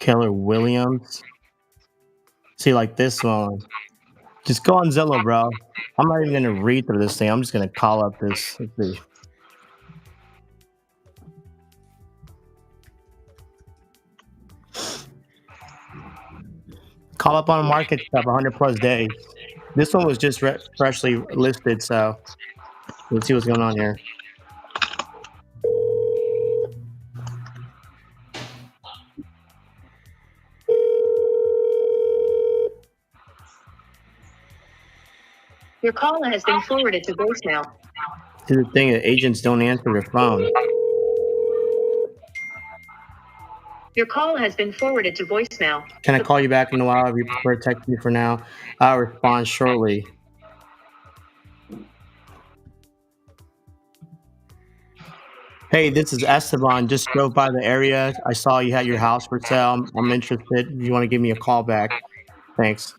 Keller Williams. See, like this one. Just go on Zillow, bro. I'm not even gonna read through this thing. I'm just gonna call up this. Let's see. Call up on market stuff 100 plus days. This one was just freshly listed, so let's see what's going on here. Your call has been forwarded to voicemail. See, the thing is, agents don't answer their phone. Your call has been forwarded to voicemail. Can I call you back in a while if you prefer to text me for now? I'll respond shortly. Hey, this is Esteban. Just drove by the area. I saw you had your house for sale. I'm interested. If you want to give me a call back. Thanks.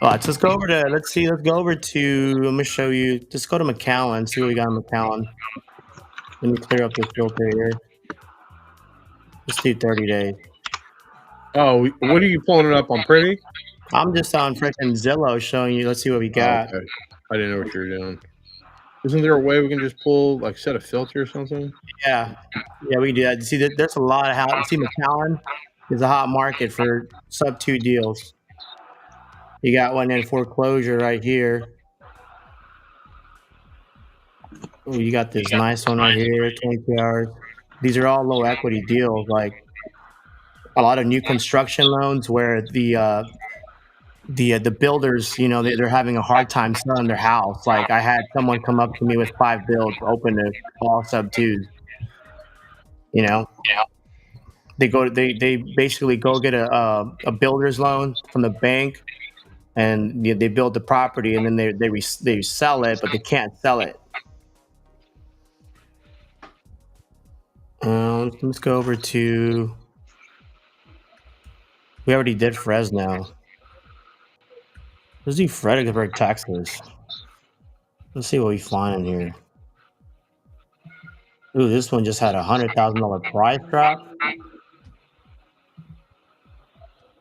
All right, so let's go over to, let's go over to, let me show you, just go to McAllen, see what we got in McAllen. Let me clear up this filter here. Let's do 30 days. Oh, what are you pulling it up on Pretty? I'm just on freaking Zillow showing you, let's see what we got. Oh, okay. I didn't know what you were doing. Isn't there a way we can just pull, like, set a filter or something? Yeah, we can do that. See, there's a lot of houses. See, McAllen is a hot market for sub 2 deals. You got one in foreclosure right here. Oh, you got this nice one right here, 22 hours. These are all low equity deals, like a lot of new construction loans where the builders, they're having a hard time selling their house. Like, I had someone come up to me with 5 builds open to all sub 2s. They basically go get a builder's loan from the bank, and they build the property, and then they sell it, but they can't sell it. Let's go over to. We already did Fresno. Let's do Fredericksburg, Texas. Let's see what we find in here. Ooh, this one just had $100,000 price drop.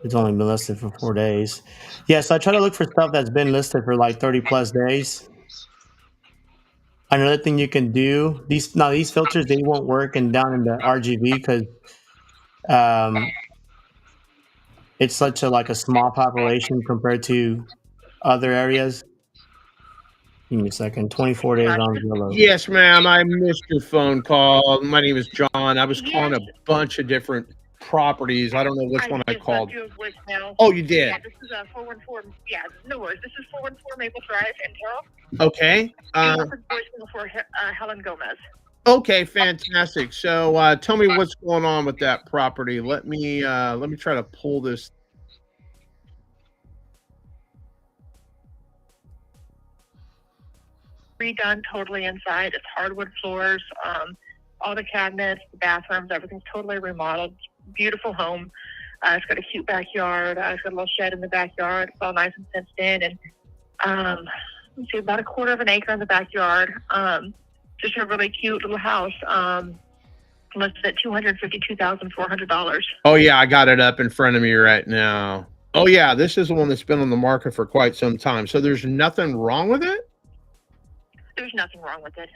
It's only been listed for 4 days. Yeah, so I try to look for stuff that's been listed for like 30 plus days. Another thing you can do, these filters, they won't work down in the RGB because it's such a small population compared to other areas. Give me a second. 24 days on Zillow. Yes, ma'am. I missed your phone call. My name is John. I was calling a bunch of different properties. I don't know which one I called. Oh, you did? Yeah, this is 414. Yeah, no worries. This is 414 Maple Drive in Terrell. Okay. For Helen Gomez. Okay, fantastic. So tell me what's going on with that property. Let me try to pull this. Redone totally inside. It's hardwood floors, all the cabinets, the bathrooms, everything's totally remodeled. Beautiful home. It's got a cute backyard. It's got a little shed in the backyard. It's all nice and fenced in, and let's see, about a quarter of an acre in the backyard. Just a really cute little house. Listed at $252,400. Oh yeah, I got it up in front of me right now. Oh yeah, this is the one that's been on the market for quite some time. So there's nothing wrong with it? There's nothing wrong with it.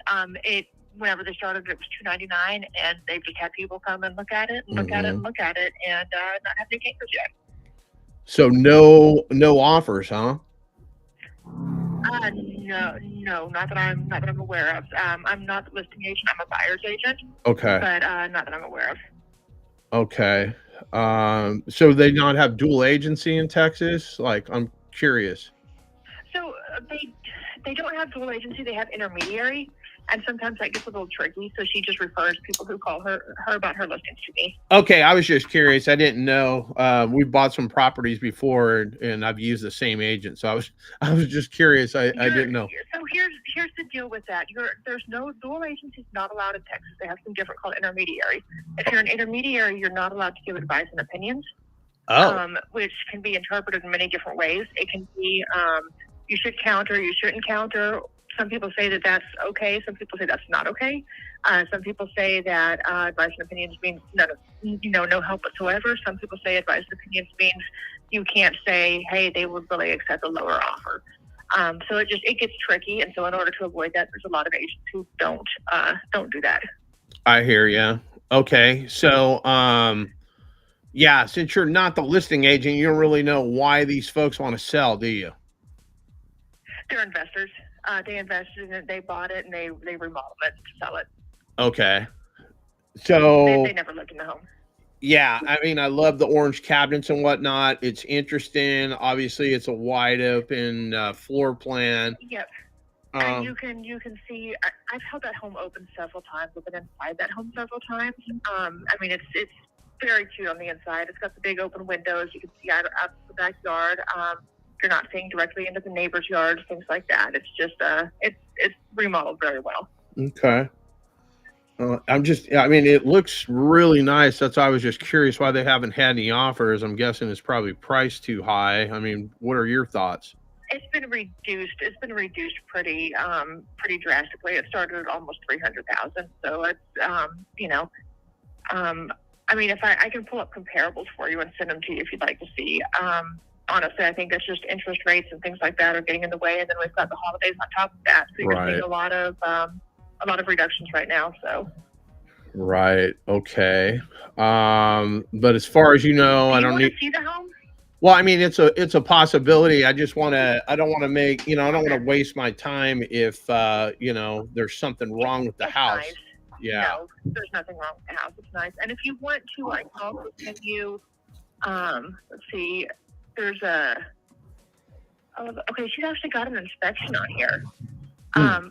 Whenever they started, it was $299, and they've just had people come and look at it, and look at it, and look at it, and not have any takers yet. So no offers, huh? No, not that I'm aware of. I'm not the listing agent. I'm a buyer's agent. Okay. But not that I'm aware of. Okay. So they not have dual agency in Texas? Like, I'm curious. So they don't have dual agency. They have intermediary, and sometimes that gets a little tricky. So she just refers people who call her about her listings to me. Okay, I was just curious. I didn't know. We bought some properties before, and I've used the same agent. So I was just curious. I didn't know. So here's the deal with that. There's no dual agency. Not allowed in Texas. They have some different called intermediary. If you're an intermediary, you're not allowed to give advice and opinions. Which can be interpreted in many different ways. It can be you should counter, you shouldn't counter. Some people say that that's okay. Some people say that's not okay. Some people say that advice and opinions means no help whatsoever. Some people say advice and opinions means you can't say, hey, they would really accept a lower offer. So it gets tricky. And so in order to avoid that, there's a lot of agents who don't do that. I hear you. Okay. So, yeah, since you're not the listing agent, you don't really know why these folks want to sell, do you? They're investors. They invested in it, they bought it, and they remodeled it to sell it. Okay. So they never lived in the home. Yeah, I mean, I love the orange cabinets and whatnot. It's interesting. Obviously, it's a wide open floor plan. Yep. And you can see. I've held that home open several times. I've been inside that home several times. I mean, it's very cute on the inside. It's got the big open windows. You can see out the backyard. You're not seeing directly into the neighbor's yard, things like that. It's just it's remodeled very well. Okay. I mean, it looks really nice. That's why I was just curious why they haven't had any offers. I'm guessing it's probably priced too high. I mean, what are your thoughts? It's been reduced. It's been reduced pretty drastically. It started at almost $300,000. So it's I mean, if I can pull up comparables for you and send them to you if you'd like to see. Honestly, I think that's just interest rates and things like that are getting in the way, and then we've got the holidays on top of that. So you're seeing a lot of reductions right now. So. Right. Okay. But as far as you know, I don't need to see the home. Well, I mean, it's a possibility. I don't want to make, I don't want to waste my time if, there's something wrong with the house. Nice. Yeah. No, there's nothing wrong with the house. It's nice. And if you want to, I can also send you, let's see, there's okay, she's actually got an inspection on here.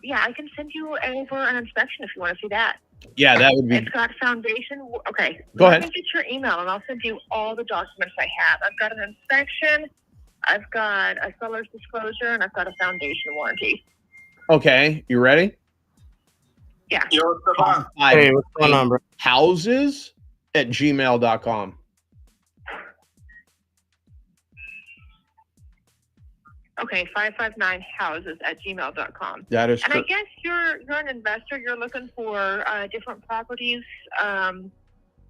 Yeah, I can send you over an inspection if you want to see that. Yeah, that would be. It's got foundation. Okay. Go ahead. Let me get your email and I'll send you all the documents I have. I've got an inspection, I've got a seller's disclosure, and I've got a foundation warranty. Okay, you ready? Yeah. Hey, what's going on, bro? houses@gmail.com. Okay, 559houses@gmail.com. That is And I correct. guess you're an investor. You're looking for different properties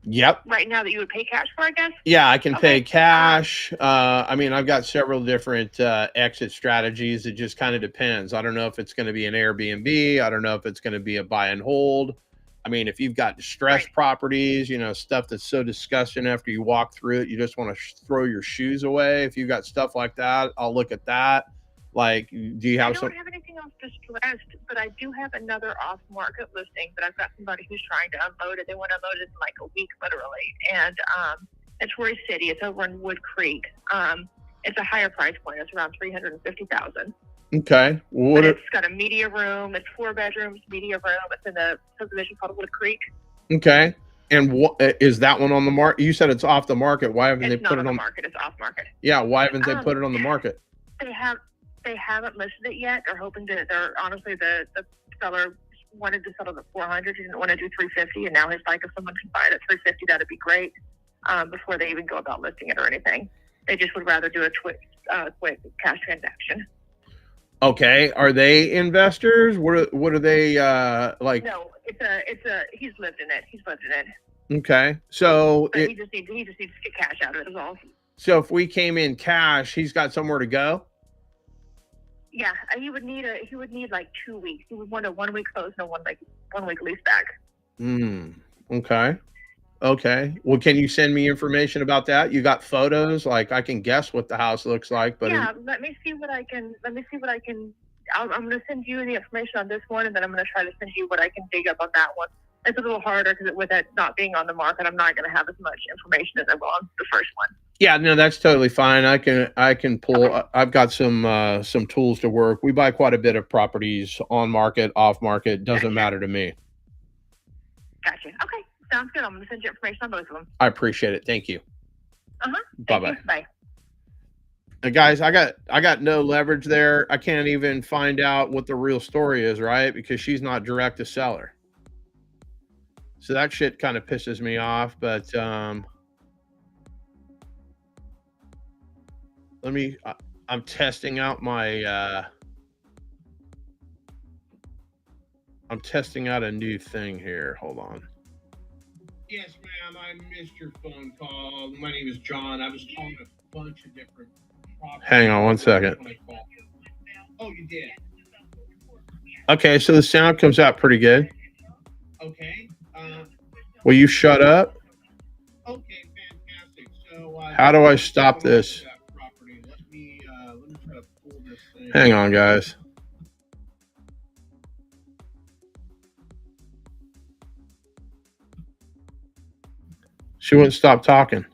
Yep. right now that you would pay cash for, I guess. Yeah, I can pay cash. I mean, I've got several different exit strategies. It just kind of depends. I don't know if it's going to be an Airbnb. I don't know if it's going to be a buy and hold. I mean, if you've got distressed properties, you know, stuff that's so disgusting after you walk through it, you just want to throw your shoes away. If you've got stuff like that, I'll look at that. Like, do you have I some? don't have anything else distressed, but I do have another off-market listing that I've got somebody who's trying to unload it. They want to unload it in like a week, literally. And it's Roy City. It's over in Wood Creek. It's a higher price point. It's around $350,000. Okay. But it's got a media room. It's 4 bedrooms, media room. It's in a subdivision called Wood Creek. Okay. And what is that one on the market? You said it's off the market. Why haven't It's they not put on it the on? market. It's off-market. Yeah. Why haven't they put it on the market? They haven't listed it yet. They're hoping to. They're honestly the seller wanted to settle at 400. He didn't want to do 350, and now he's like, if someone can buy it at 350, that'd be great. Before they even go about listing it or anything, they just would rather do a quick cash transaction. Okay. Are they investors? What are they like? No, he's lived in it. He's lived in it. Okay. So But he just needs to get cash out of it is all. so if we came in cash, he's got somewhere to go. Yeah, he would need like 2 weeks. He would want a 1 week close and a 1 week lease back. Okay. Okay. Well, can you send me information about that? You got photos? Like, I can guess what the house looks like, but Yeah, let me see what I can. I'm going to send you the information on this one, and then I'm going to try to send you what I can dig up on that one. It's a little harder because with it not being on the market, I'm not going to have as much information as I will on the first one. yeah, no, that's totally fine. I can pull. I've got some tools to work. We buy quite a bit of properties on market, off market. Doesn't matter to me. Gotcha. Okay, sounds good. I'm going to send you information on both of them. I appreciate it. Thank you. Thank Bye-bye. you. Bye. Guys, I got no leverage there. I can't even find out what the real story is, right? Because she's not direct to seller. So that shit kind of pisses me off, but I'm testing out my I'm testing out a new thing here. Hold on. Yes, ma'am. I missed your phone call. My name is John. I was calling a bunch of different properties. Hang on one second. Oh, you did. Okay, so the sound comes out pretty good. Okay. Will you shut up? Okay, fantastic. So how do I stop this? Let me try to pull this thing. Hang on, guys. She wouldn't stop talking.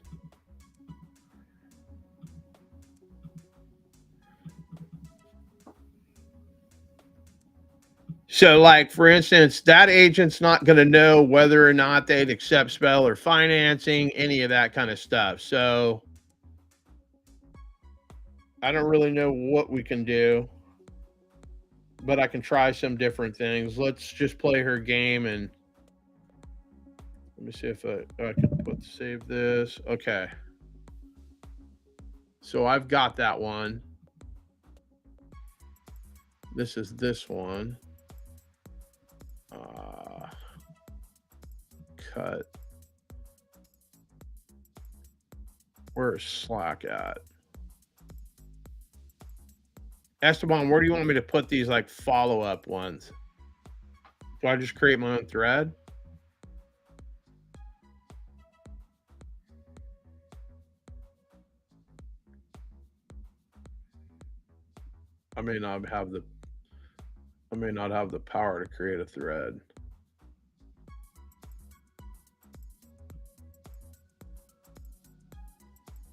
So, like, for instance, that agent's not going to know whether or not they'd accept seller financing, any of that kind of stuff. So, I don't really know what we can do, but I can try some different things. Let's just play her game, and let me see if I can save this. Okay. So I've got that one. This is this one. Cut. Where's Slack at? Esteban, where do you want me to put these like follow-up ones? Do I just create my own thread? I may not have the power to create a thread.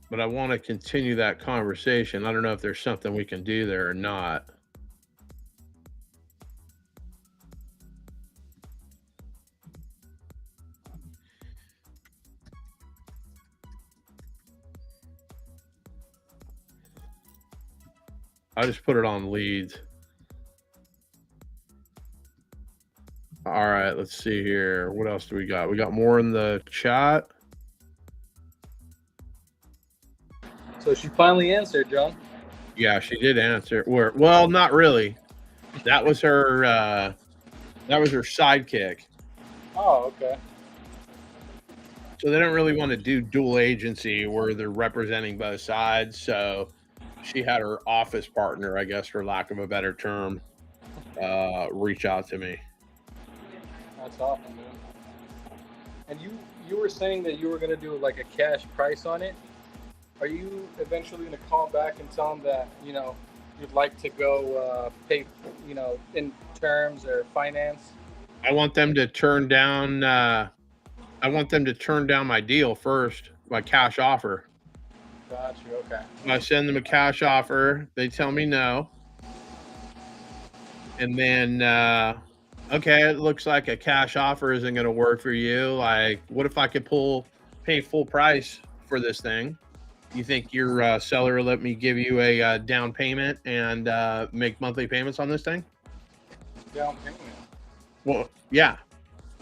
But I want to continue that conversation. I don't know if there's something we can do there or not. I just put it on leads. All right, let's see here. What else do we got? We got more in the chat. So she finally answered, John. Yeah, she did answer. Well, not really. That was her sidekick. Oh, okay. So they don't really want to do dual agency where they're representing both sides. So she had her office partner, I guess, for lack of a better term, reach out to me. That's awesome, man. And you were saying that you were gonna do like a cash price on it. Are you eventually gonna call back and tell them that you'd like to go pay in terms or finance? I want them to turn down. My deal first, my cash offer. Got you. Okay. I send them a cash offer. They tell me no. And then, okay, it looks like a cash offer isn't going to work for you. Like, what if I could pay full price for this thing? You think your seller will let me give you a down payment and make monthly payments on this thing? Down payment? Well, yeah.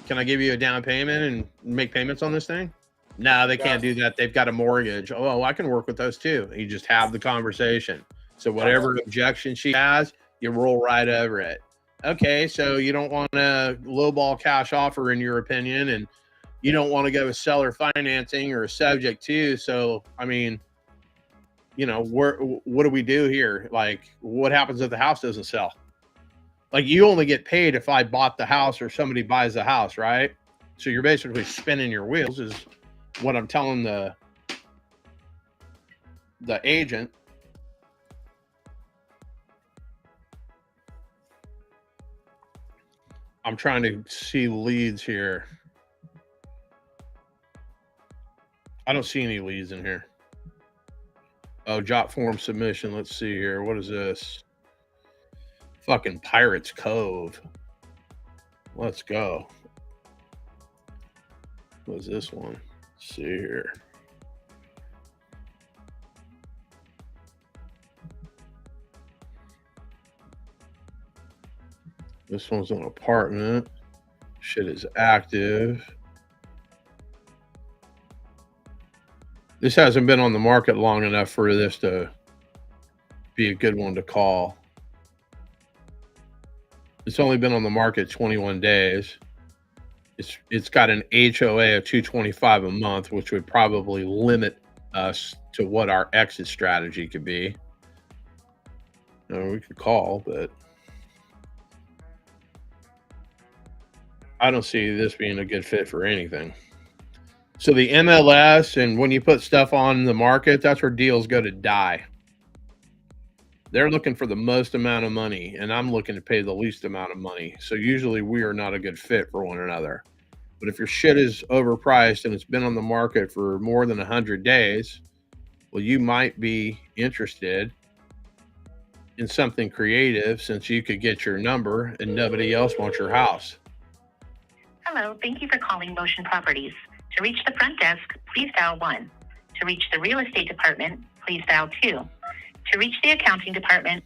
Can I give you a down payment and make payments on this thing? No, they can't do that. They've got a mortgage. Oh, I can work with those too. You just have the conversation. So whatever objection she has, you roll right over it. Okay, so you don't want a lowball cash offer in your opinion, and you don't want to go with seller financing or a subject to. So, I mean, what do we do here? Like, what happens if the house doesn't sell? Like, you only get paid if I bought the house or somebody buys the house, right? So you're basically spinning your wheels is what I'm telling the agent. I'm trying to see leads here. I don't see any leads in here. Oh, jot form submission. Let's see here. What is this? Fucking Pirates Cove. Let's go. What's this one? Let's see here. This one's an apartment. Shit is active. This hasn't been on the market long enough for this to be a good one to call. It's only been on the market 21 days. It's got an HOA of $225 a month, which would probably limit us to what our exit strategy could be. We could call, but I don't see this being a good fit for anything. So the MLS, and when you put stuff on the market, that's where deals go to die. They're looking for the most amount of money, and I'm looking to pay the least amount of money. So usually we are not a good fit for one another. But if your shit is overpriced and it's been on the market for more than 100 days, well, you might be interested in something creative since you could get your number and nobody else wants your house. Hello, thank you for calling Motion Properties. To reach the front desk, please dial 1. To reach the real estate department, please dial 2. To reach the accounting department,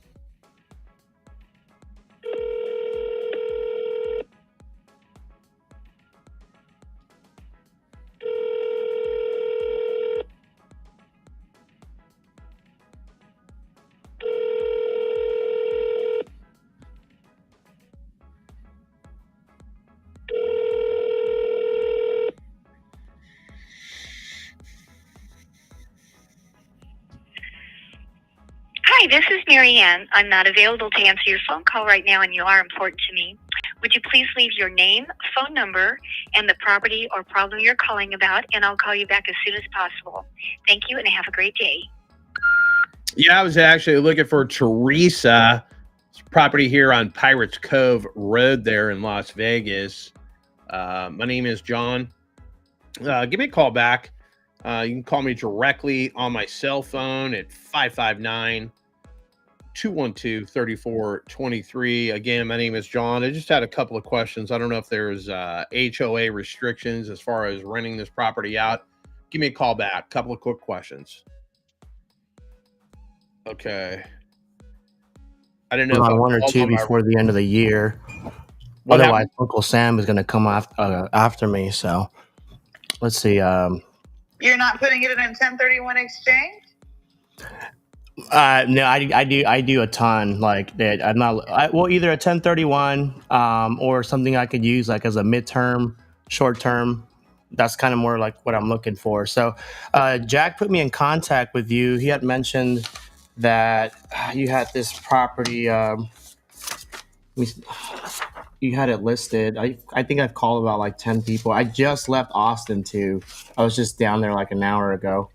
Hi, this is Marianne. I'm not available to answer your phone call right now, and you are important to me. Would you please leave your name, phone number, and the property or problem you're calling about, and I'll call you back as soon as possible. Thank you, and have a great day. Yeah, I was actually looking for Teresa. It's property here on Pirates Cove Road there in Las Vegas. My name is John. Give me a call back. You can call me directly on my cell phone at 559-212-3423. Again, my name is John. I just had a couple of questions. I don't know if there's HOA restrictions as far as renting this property out. Give me a call back. Couple of quick questions. Okay. I didn't know. One or two before the end of the year. Otherwise, Uncle Sam is going to come after me. So let's see. You're not putting it in a 1031 exchange? No, I do a ton like that. I'm not well, either a 1031 or something I could use like as a midterm, short term. That's kind of more like what I'm looking for. So Jack put me in contact with you. He had mentioned that you had this property. You had it listed. I think I've called about like 10 people. I just left Austin too. I was just down there like an hour ago.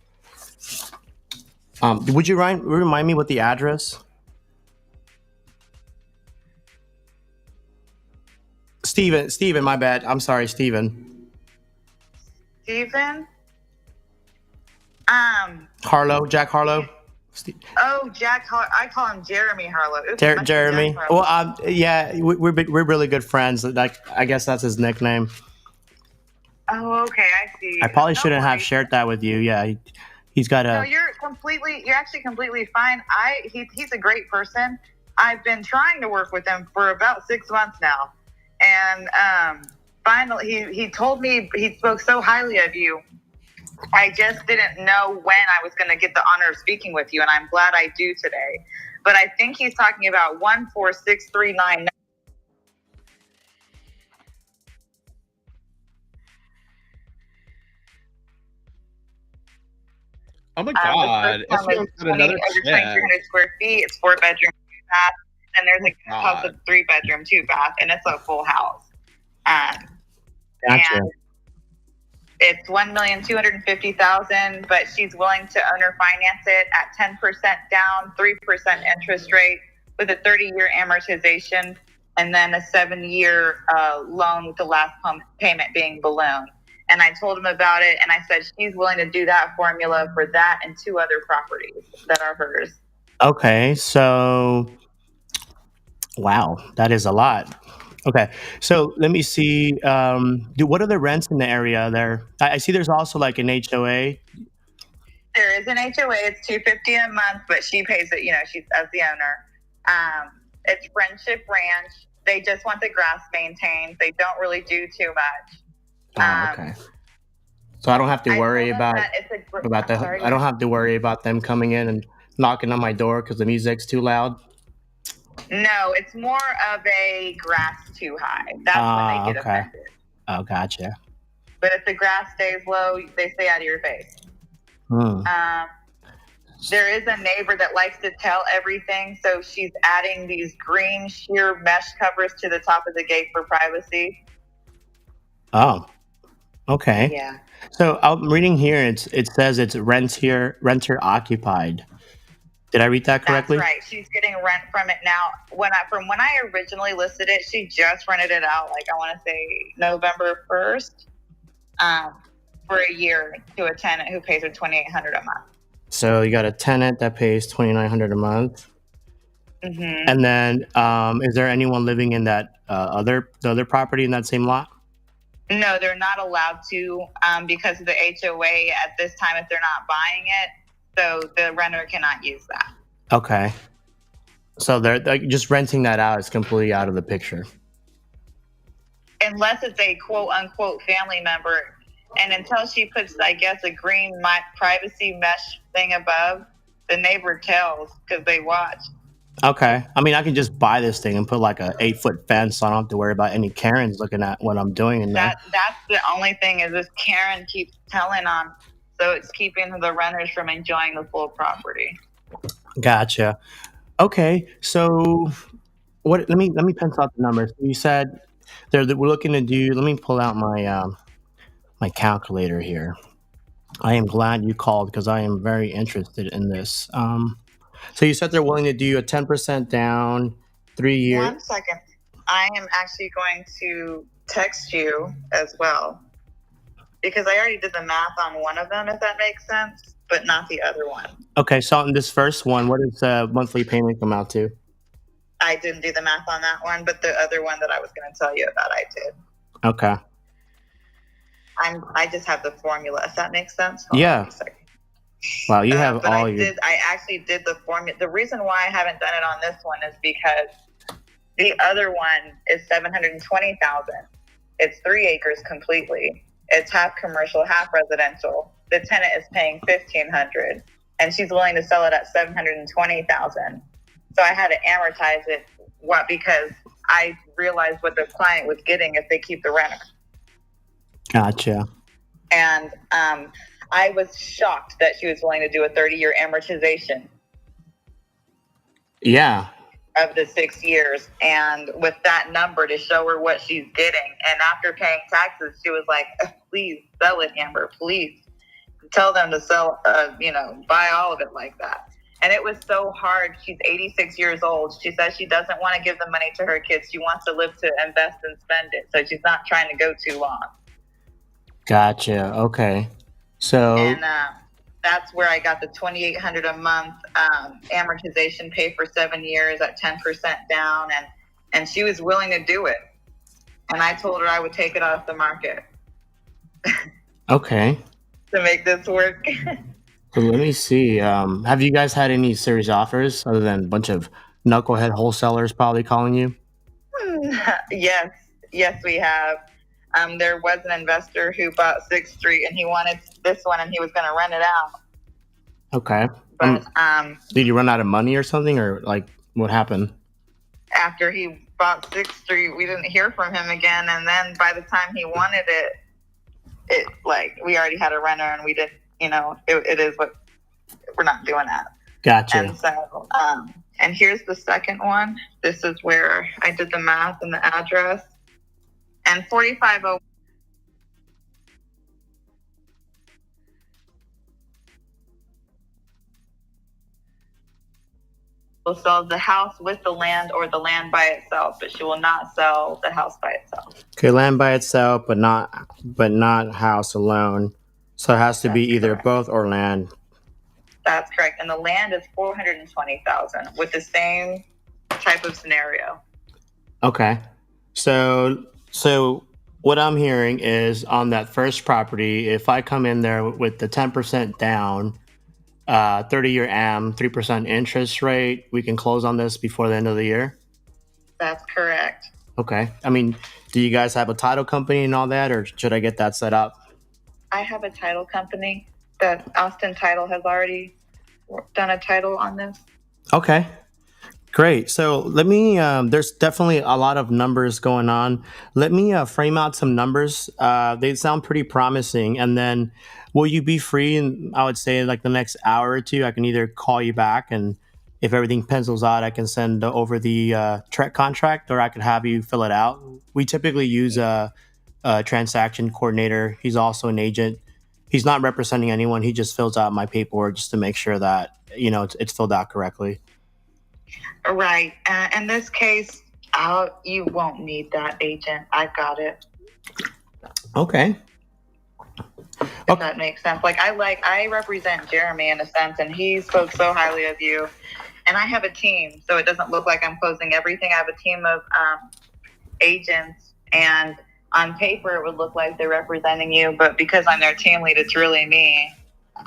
Would you remind me what the address? Steven, my bad. I'm sorry, Steven. Steven? Jack Harlow. Oh, I call him Jeremy Harlow. Oops, Jeremy. Jack Harlow. Well, yeah, we're really good friends. Like, I guess that's his nickname. Oh, okay, I see. I probably shouldn't have shared that with you. Yeah, he's got a. No, you're actually completely fine. He's a great person. I've been trying to work with him for about 6 months now, and finally he told me he spoke so highly of you. I just didn't know when I was going to get the honor of speaking with you, and I'm glad I do today. But I think he's talking about 14639. Oh my God! It's 300 square feet. It's 4 bedroom, 2 bath, and there's a house of 3 bedroom, 2 bath, and it's a full house. Gotcha. And it's $1,250,000, but she's willing to owner finance it at 10% down, 3% interest rate with a 30-year amortization, and then a 7-year loan with the last payment being balloon. And I told him about it, and I said she's willing to do that formula for that and 2 other properties that are hers. Okay, so wow, that is a lot. Okay, so let me see. What are the rents in the area there? I see there's also like an HOA. There is an HOA. It's $250 a month, but she pays it. She's as the owner. It's Friendship Ranch. They just want the grass maintained. They don't really do too much. Okay. So I don't have to worry about the. I don't have to worry about them coming in and knocking on my door because the music's too loud. No, it's more of a grass too high. That's when they get offended. Oh, gotcha. But if the grass stays low, they stay out of your face. There is a neighbor that likes to tell everything, so she's adding these green sheer mesh covers to the top of the gate for privacy. Oh, okay. Yeah. So I'm reading here. It says it's renter occupied. Did I read that correctly? That's right. She's getting rent from it now. From when I originally listed it, she just rented it out, like I want to say November 1st, for a year to a tenant who pays her $2,800 a month. So you got a tenant that pays $2,900 a month. Mm-hmm. And then, is there anyone living in that the other property in that same lot? No, they're not allowed to because of the HOA at this time if they're not buying it. So the renter cannot use that. Okay. So they're just renting that out is completely out of the picture. Unless it's a quote unquote family member. And until she puts, I guess, a green privacy mesh thing above, the neighbor tells because they watch. Okay. I mean, I can just buy this thing and put like a 8-foot fence, so I don't have to worry about any Karens looking at what I'm doing in there. That's the only thing is this Karen keeps telling on. So it's keeping the renters from enjoying the full property. Gotcha. Okay, so what? Let me pencil out the numbers. You said we're looking to do. Let me pull out my my calculator here. I am glad you called because I am very interested in this. So you said they're willing to do a 10% down, 3 years. 1 second. I am actually going to text you as well. Because I already did the math on one of them, if that makes sense, but not the other one. Okay, so on this first one, what does the monthly payment come out to? I didn't do the math on that one, but the other one that I was going to tell you about, I did. Okay. I just have the formula, if that makes sense. Yeah. Wow, you have but all I actually did the formula. The reason why I haven't done it on this one is because the other one is $720,000. It's 3 acres completely. It's half commercial, half residential. The tenant is paying $1,500. and she's willing to sell it at $720,000. So I had to amortize it. What? Because I realized what the client was getting if they keep the renter. Gotcha. And I was shocked that she was willing to do a 30-year amortization Yeah. of the 6 years. And with that number to show her what she's getting. And after paying taxes, she was like, please sell it, Amber, please. Tell them to sell, buy all of it like that. And it was so hard. She's 86 years old. She says she doesn't want to give the money to her kids. She wants to live to invest and spend it. So she's not trying to go too long. Gotcha. Okay. So And that's where I got the $2,800 a month amortization, pay for 7 years at 10% down, and she was willing to do it. And I told her I would take it off the market okay. to make this work. So let me see. Have you guys had any serious offers other than a bunch of knucklehead wholesalers probably calling you? Yes, we have. There was an investor who bought 6th Street, and he wanted this one, and he was going to rent it out. Okay. But Did you run out of money or something, or like what happened? after he bought 6th Street, we didn't hear from him again. And then by the time he wanted it like we already had a renter, and we didn't. It is what we're not doing that. Gotcha. And so, and here's the second one. This is where I did the math and the address. And 4501 will sell the house with the land or the land by itself, but she will not sell the house by itself. Okay, land by itself, but not house alone. So it has to be either both or land. That's correct. And the land is $420,000 with the same type of scenario. Okay. So what I'm hearing is on that first property, if I come in there with the 10% down, 30-year AM, 3% interest rate, we can close on this before the end of the year? That's correct. Okay. I mean, do you guys have a title company and all that, or should I get that set up? I have a title company that Austin Title has already done a title on this. Okay. Great. So let me, there's definitely a lot of numbers going on. Let me frame out some numbers. They sound pretty promising. And then will you be free in, I would say, like the next hour or two? I can either call you back, and if everything pencils out, I can send over the TREC contract, or I could have you fill it out. We typically use a transaction coordinator. He's also an agent. He's not representing anyone. He just fills out my paperwork just to make sure that, it's filled out correctly. Right. In this case, you won't need that agent. I've got it. Okay. If that makes sense. I represent Jeremy in a sense, and he spoke so highly of you. And I have a team, so it doesn't look like I'm closing everything. I have a team of agents, and on paper it would look like they're representing you, but because I'm their team lead, it's really me.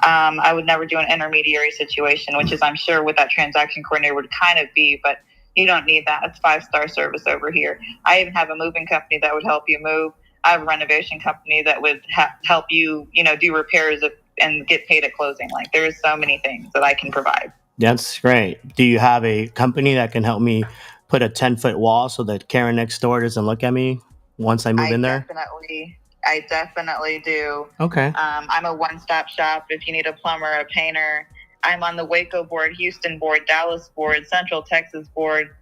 I would never do an intermediary situation, which is, I'm sure, what that transaction coordinator would kind of be, but you don't need that. It's 5-star service over here. I even have a moving company that would help you move. I have a renovation company that would help you, do repairs and get paid at closing. Like, there's so many things that I can provide. That's great. Do you have a company that can help me put a 10-foot wall so that Karen next door doesn't look at me once I move in there? I definitely do. Okay. I'm a one-stop shop. If you need a plumber, a painter, I'm on the Waco board, Houston board, Dallas board, Central Texas board,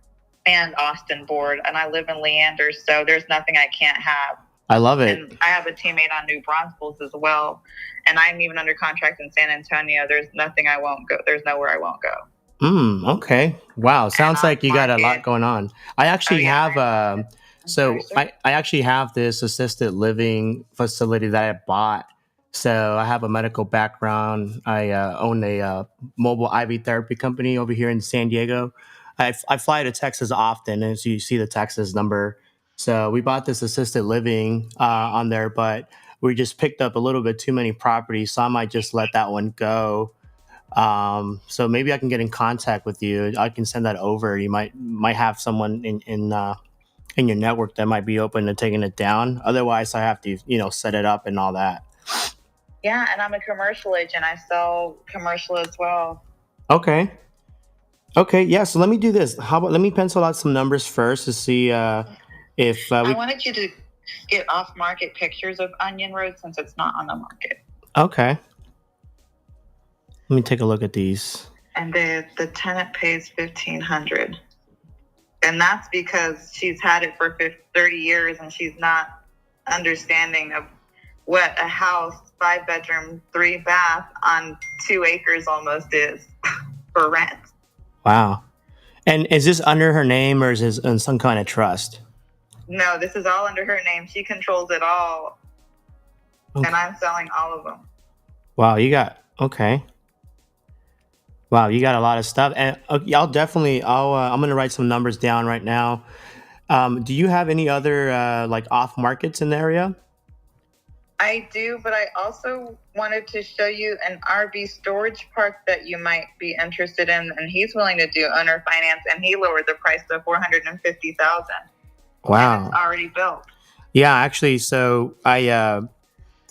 and Austin board. And I live in Leander, so there's nothing I can't have. I love it. And I have a teammate on New Braunfels as well. And I'm even under contract in San Antonio. There's nothing I won't go. There's nowhere I won't go. Okay. Wow. Sounds like you got a lot going on. I actually have I actually have this assisted living facility that I bought. So I have a medical background. I own a mobile IV therapy company over here in San Diego. I fly to Texas often, as you see the Texas number. So we bought this assisted living on there, but we just picked up a little bit too many properties. So I might just let that one go. So maybe I can get in contact with you. I can send that over. You might have someone in your network that might be open to taking it down. Otherwise, I have to, set it up and all that. Yeah, and I'm a commercial agent. I sell commercial as well. Okay. Okay. Yeah. So let me do this. How about let me pencil out some numbers first to see if I we. wanted you to get off-market pictures of Onion Road since it's not on the market. Okay. Let me take a look at these. And the tenant pays $1,500, and that's because she's had it for 30 years and she's not understanding of what a house, 5-bedroom, 3-bath on 2 acres almost is for rent. Wow. And is this under her name or is this in some kind of trust? No, this is all under her name. She controls it all, Okay. and I'm selling all of them. Wow. You got okay. Wow. You got a lot of stuff, and I'm gonna write some numbers down right now. Do you have any other like off markets in the area? I do, but I also wanted to show you an RV storage park that you might be interested in, and he's willing to do owner finance, and he lowered the price to $450,000. Wow. It's already built. Yeah, actually, so I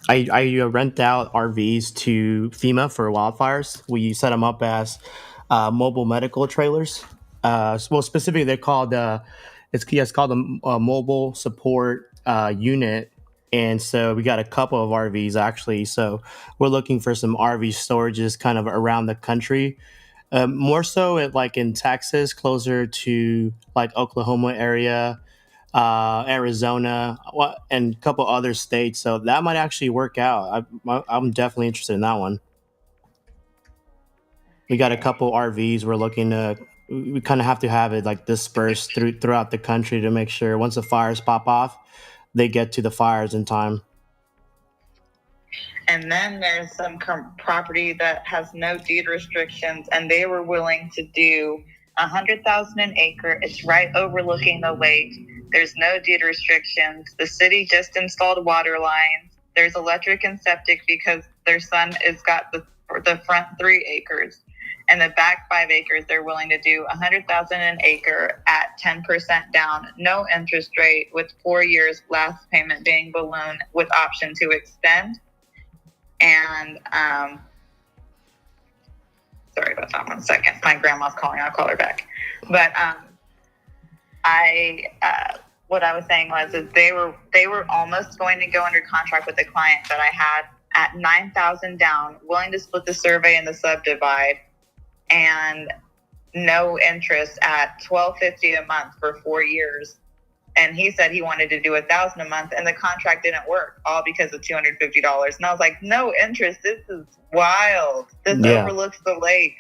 rent out RVs to FEMA for wildfires. We set them up as mobile medical trailers. Well, specifically, they're called it's called a mobile support unit. And so we got a couple of RVs actually. So we're looking for some RV storages kind of around the country. More so at like in Texas, closer to like Oklahoma area, Arizona, and a couple other states. So that might actually work out. I'm definitely interested in that one. We got a couple RVs. We're looking to. We kind of have to have it like dispersed throughout the country to make sure once the fires pop off, they get to the fires in time. And then there's some property that has no deed restrictions, and they were willing to do $100,000 an acre. It's right overlooking the lake. There's no deed restrictions. The city just installed water lines. There's electric and septic because their son has got the front 3 acres. And the back 5 acres, they're willing to do $100,000 an acre at 10% down, no interest rate, with 4 years last payment being balloon with option to extend. And sorry about that. 1 second. My grandma's calling. I'll call her back. But what I was saying was they were almost going to go under contract with the client that I had at $9,000 down, willing to split the survey and the subdivide, and no interest at $1,250 a month for 4 years. And he said he wanted to do $1,000 a month, and the contract didn't work, all because of $250. And I was like, no interest. This is wild. This overlooks the lake.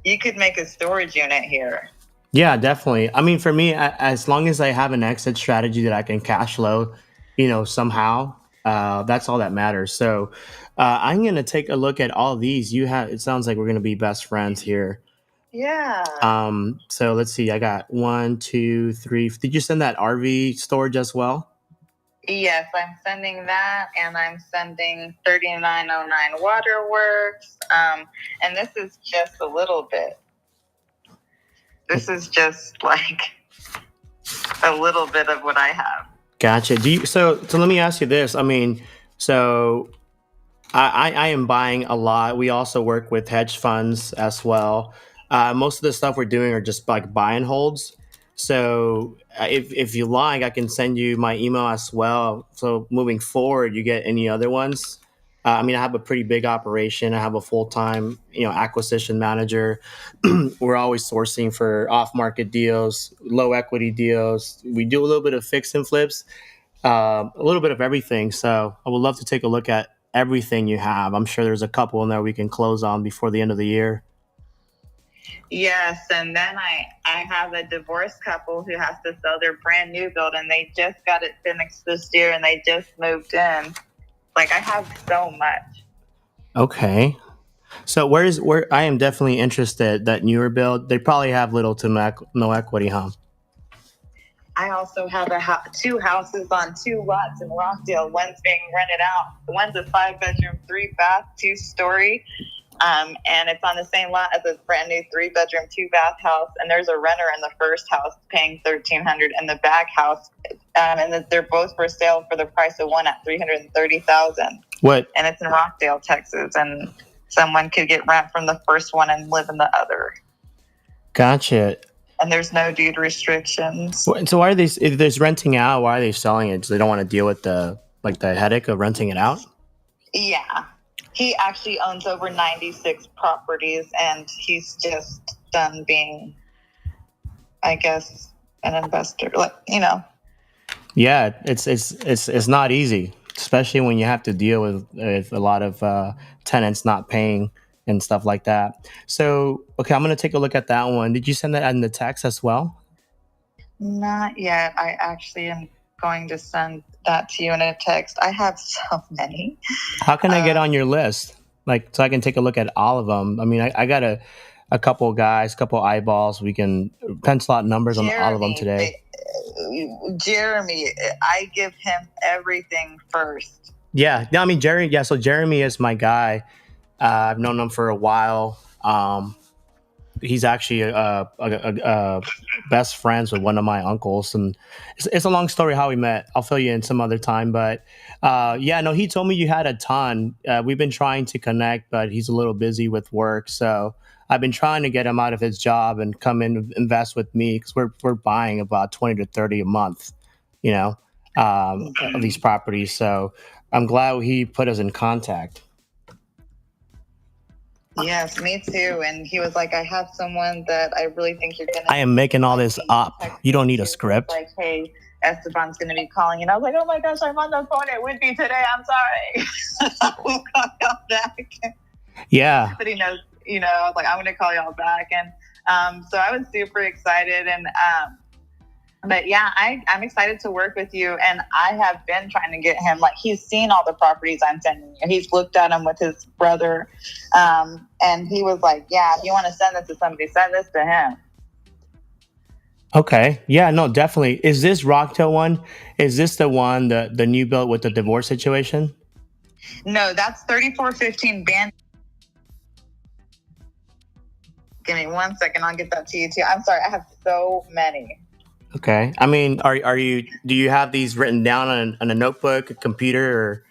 You could make a storage unit here. Yeah, definitely. I mean, for me, as long as I have an exit strategy that I can cash flow, somehow, that's all that matters. So I'm going to take a look at all these. It sounds like we're going to be best friends here. Yeah. So let's see. I got 1, 2, 3. Did you send that RV storage as well? Yes, I'm sending that, and I'm sending 3909 Waterworks. And this is just a little bit. This is just like a little bit of what I have. Gotcha. So let me ask you this. I mean, so I am buying a lot. We also work with hedge funds as well. Most of the stuff we're doing are just like buy and holds. So if you like, I can send you my email as well. So moving forward, you get any other ones. I mean, I have a pretty big operation. I have a full-time, acquisition manager. We're always sourcing for off-market deals, low equity deals. We do a little bit of fix and flips, a little bit of everything. So I would love to take a look at everything you have. I'm sure there's a couple in there we can close on before the end of the year. Yes, and then I have a divorced couple who has to sell their brand new building. They just got it finished this year, and they just moved in. Like, I have so much. Okay. So where I am definitely interested, that newer build, they probably have little to no equity, huh? I also have 2 houses on 2 lots in Rockdale. One's being rented out. One's a 5-bedroom, 3-bath, 2-story. And it's on the same lot as a brand new 3-bedroom, 2-bath house. And there's a renter in the first house paying $1,300, and the back house and they're both for sale for the price of one at $330,000. What? And it's in Rockdale, Texas, and someone could get rent from the first one and live in the other. Gotcha. And there's no deed restrictions. So why are they? If there's renting out, why are they selling it? So they don't want to deal with the headache of renting it out. Yeah, he actually owns over 96 properties, and he's just done being, I guess, an investor. Yeah, it's not easy, especially when you have to deal with a lot of tenants not paying and stuff like that. So, okay, I'm gonna take a look at that one. Did you send that in the text as well? Not yet. I actually am going to send that to you in a text. I have so many. How can I get on your list, so I can take a look at all of them? I mean, I got a couple of guys, couple of eyeballs. We can pencil out numbers on all of them today. Jeremy, I give him everything first. Yeah, no, I mean Jeremy. Yeah, so Jeremy is my guy. I've known him for a while. He's actually a best friends with one of my uncles, and it's a long story how we met. I'll fill you in some other time, but yeah, no, he told me you had a ton. We've been trying to connect, but he's a little busy with work, so I've been trying to get him out of his job and come in and invest with me because we're buying about 20 to 30 a month, of these properties. So I'm glad he put us in contact. Yes, me too. And he was like, I have someone that I really think you're going to... I am making all this up. You don't need a script. Like, hey, Esteban's going to be calling. And I was like, oh my gosh, I'm on the phone. It would be today. I'm sorry. We'll call y'all back. Yeah. But he knows, I was like, I'm going to call y'all back. And so I was super excited. And but yeah, I'm excited to work with you. And I have been trying to get him, he's seen all the properties I'm sending you. He's looked at them with his brother. And he was like, yeah, if you want to send this to somebody, send this to him. Okay. Yeah, no, definitely. Is this Rockdale one? Is this the one, the new build with the divorce situation? No, that's 3415 Band. Give me 1 second. I'll get that to you too. I'm sorry. I have so many. Okay. I mean, do you have these written down on a notebook, a computer, or?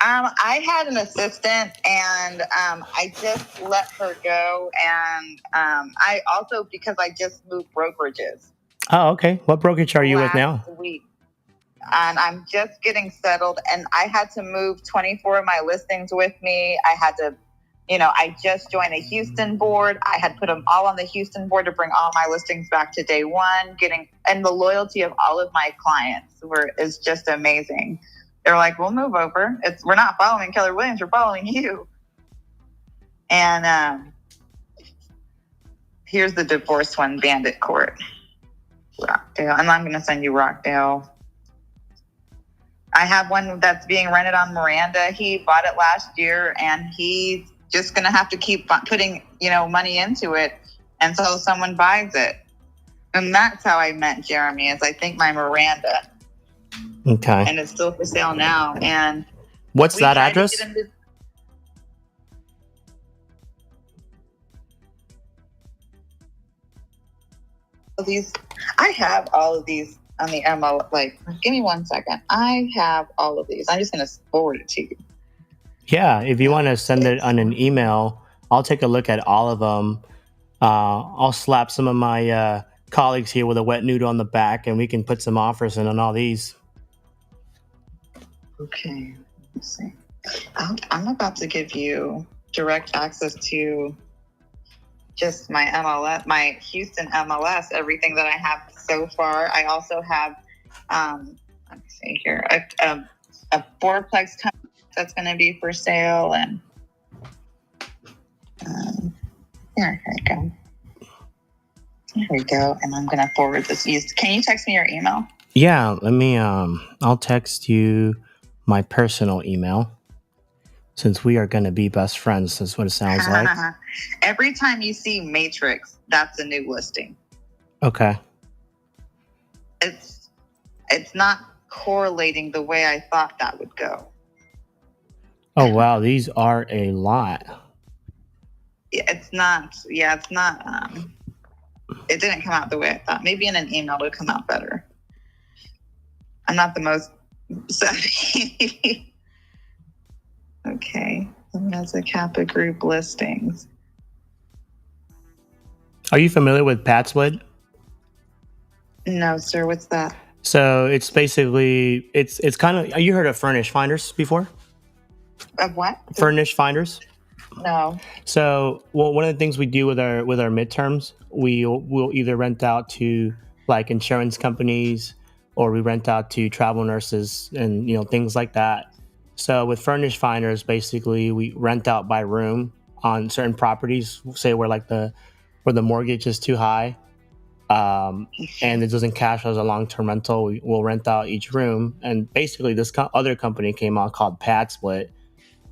I had an assistant, and I just let her go. And I also, because I just moved brokerages. Oh, okay. What brokerage are you with now? Last week. And I'm just getting settled, and I had to move 24 of my listings with me. I had to, I just joined a Houston board. I had put them all on the Houston board to bring all my listings back to day one. And the loyalty of all of my clients is just amazing. They're like, we'll move over. We're not following Keller Williams. We're following you. And here's the divorce one, Bandit Court. Rockdale. And I'm going to send you Rockdale. I have one that's being rented on Miranda. He bought it last year, and he's just going to have to keep putting, money into it until someone buys it. And that's how I met Jeremy, is I think my Miranda. Okay. And it's still for sale now. And what's that address? I have all of these on the ML. Give me 1 second. I have all of these. I'm just going to forward it to you. Yeah, if you want to send it on an email, I'll take a look at all of them. I'll slap some of my colleagues here with a wet noodle on the back, and we can put some offers in on all these. Okay, let's see. I'm about to give you direct access to just my MLS, my Houston MLS, everything that I have so far. I also have, let me see here, a fourplex that's going to be for sale, and there we go. There we go. And I'm going to forward this. Can you text me your email? Yeah, let me. I'll text you my personal email, since we are going to be best friends. That's what it sounds like. Every time you see Matrix, that's a new listing. Okay. It's not correlating the way I thought that would go. Oh wow, these are a lot. Yeah, it's not. It didn't come out the way I thought. Maybe in an email it'll come out better. I'm not the most savvy. Okay. That's a Kappa group listings. Are you familiar with Patswood? No, sir. What's that? So it's basically it's kind of, you heard of Furnish Finders before? Of what? Furnish Finders. No. So, well, one of the things we do with our midterms, we'll either rent out to like insurance companies, or we rent out to travel nurses and things like that. So with Furnish Finders, basically we rent out by room on certain properties. Say where the mortgage is too high, and it doesn't cash as a long-term rental. We'll rent out each room, and basically this other company came out called PadSplit.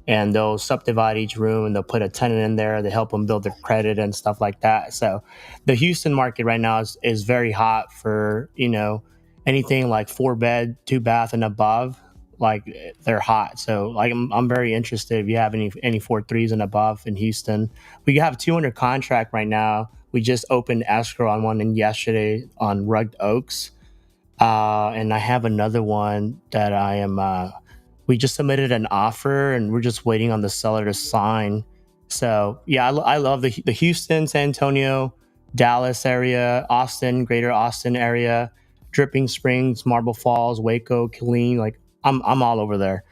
And they'll subdivide each room and they'll put a tenant in there to help them build their credit and stuff like that. So the Houston market right now is very hot for, anything like 4-bed, 2-bath and above. Like they're hot. So like I'm very interested if you have any 4.3s and above in Houston. We have 200 contract right now. We just opened escrow on one yesterday on Rugged Oaks. And I have another one that I am we just submitted an offer and we're just waiting on the seller to sign. So yeah, I love the Houston, San Antonio, Dallas area, Austin, Greater Austin area, Dripping Springs, Marble Falls, Waco, Killeen. Like I'm all over there.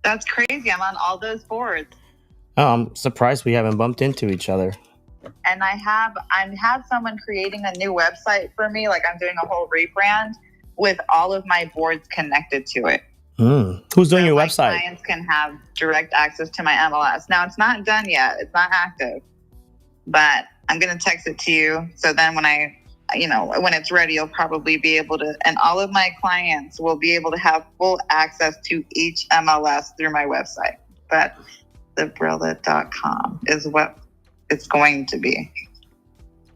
That's crazy. I'm on all those boards. Oh, I'm surprised we haven't bumped into each other. And I have someone creating a new website for me. Like I'm doing a whole rebrand with all of my boards connected to it. Who's doing your website? Clients can have direct access to my MLS. Now it's not done yet. It's not active, but I'm going to text it to you. So then when when it's ready, you'll probably be able to, and all of my clients will be able to have full access to each MLS through my website. But thebrilla.com is what it's going to be.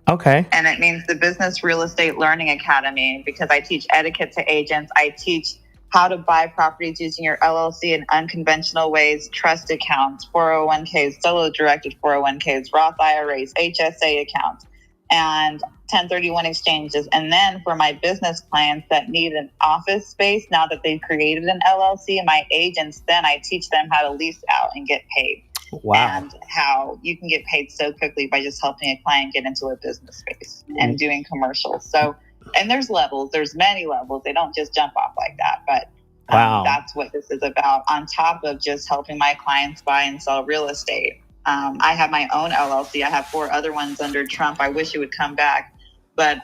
Okay. And it means the Business Real Estate Learning Academy, because I teach etiquette to agents. I teach how to buy properties using your LLC in unconventional ways, trust accounts, 401ks, solo directed 401ks, Roth IRAs, HSA accounts, and 1031 exchanges. And then for my business clients that need an office space, now that they've created an LLC, my agents, then I teach them how to lease out and get paid. Wow. And how you can get paid so quickly by just helping a client get into a business space and doing commercials. So, and there's levels, there's many levels. They don't just jump off like that, but wow. That's what this is about. On top of just helping my clients buy and sell real estate. I have my own LLC. I have 4 other ones under Trump. I wish it would come back, but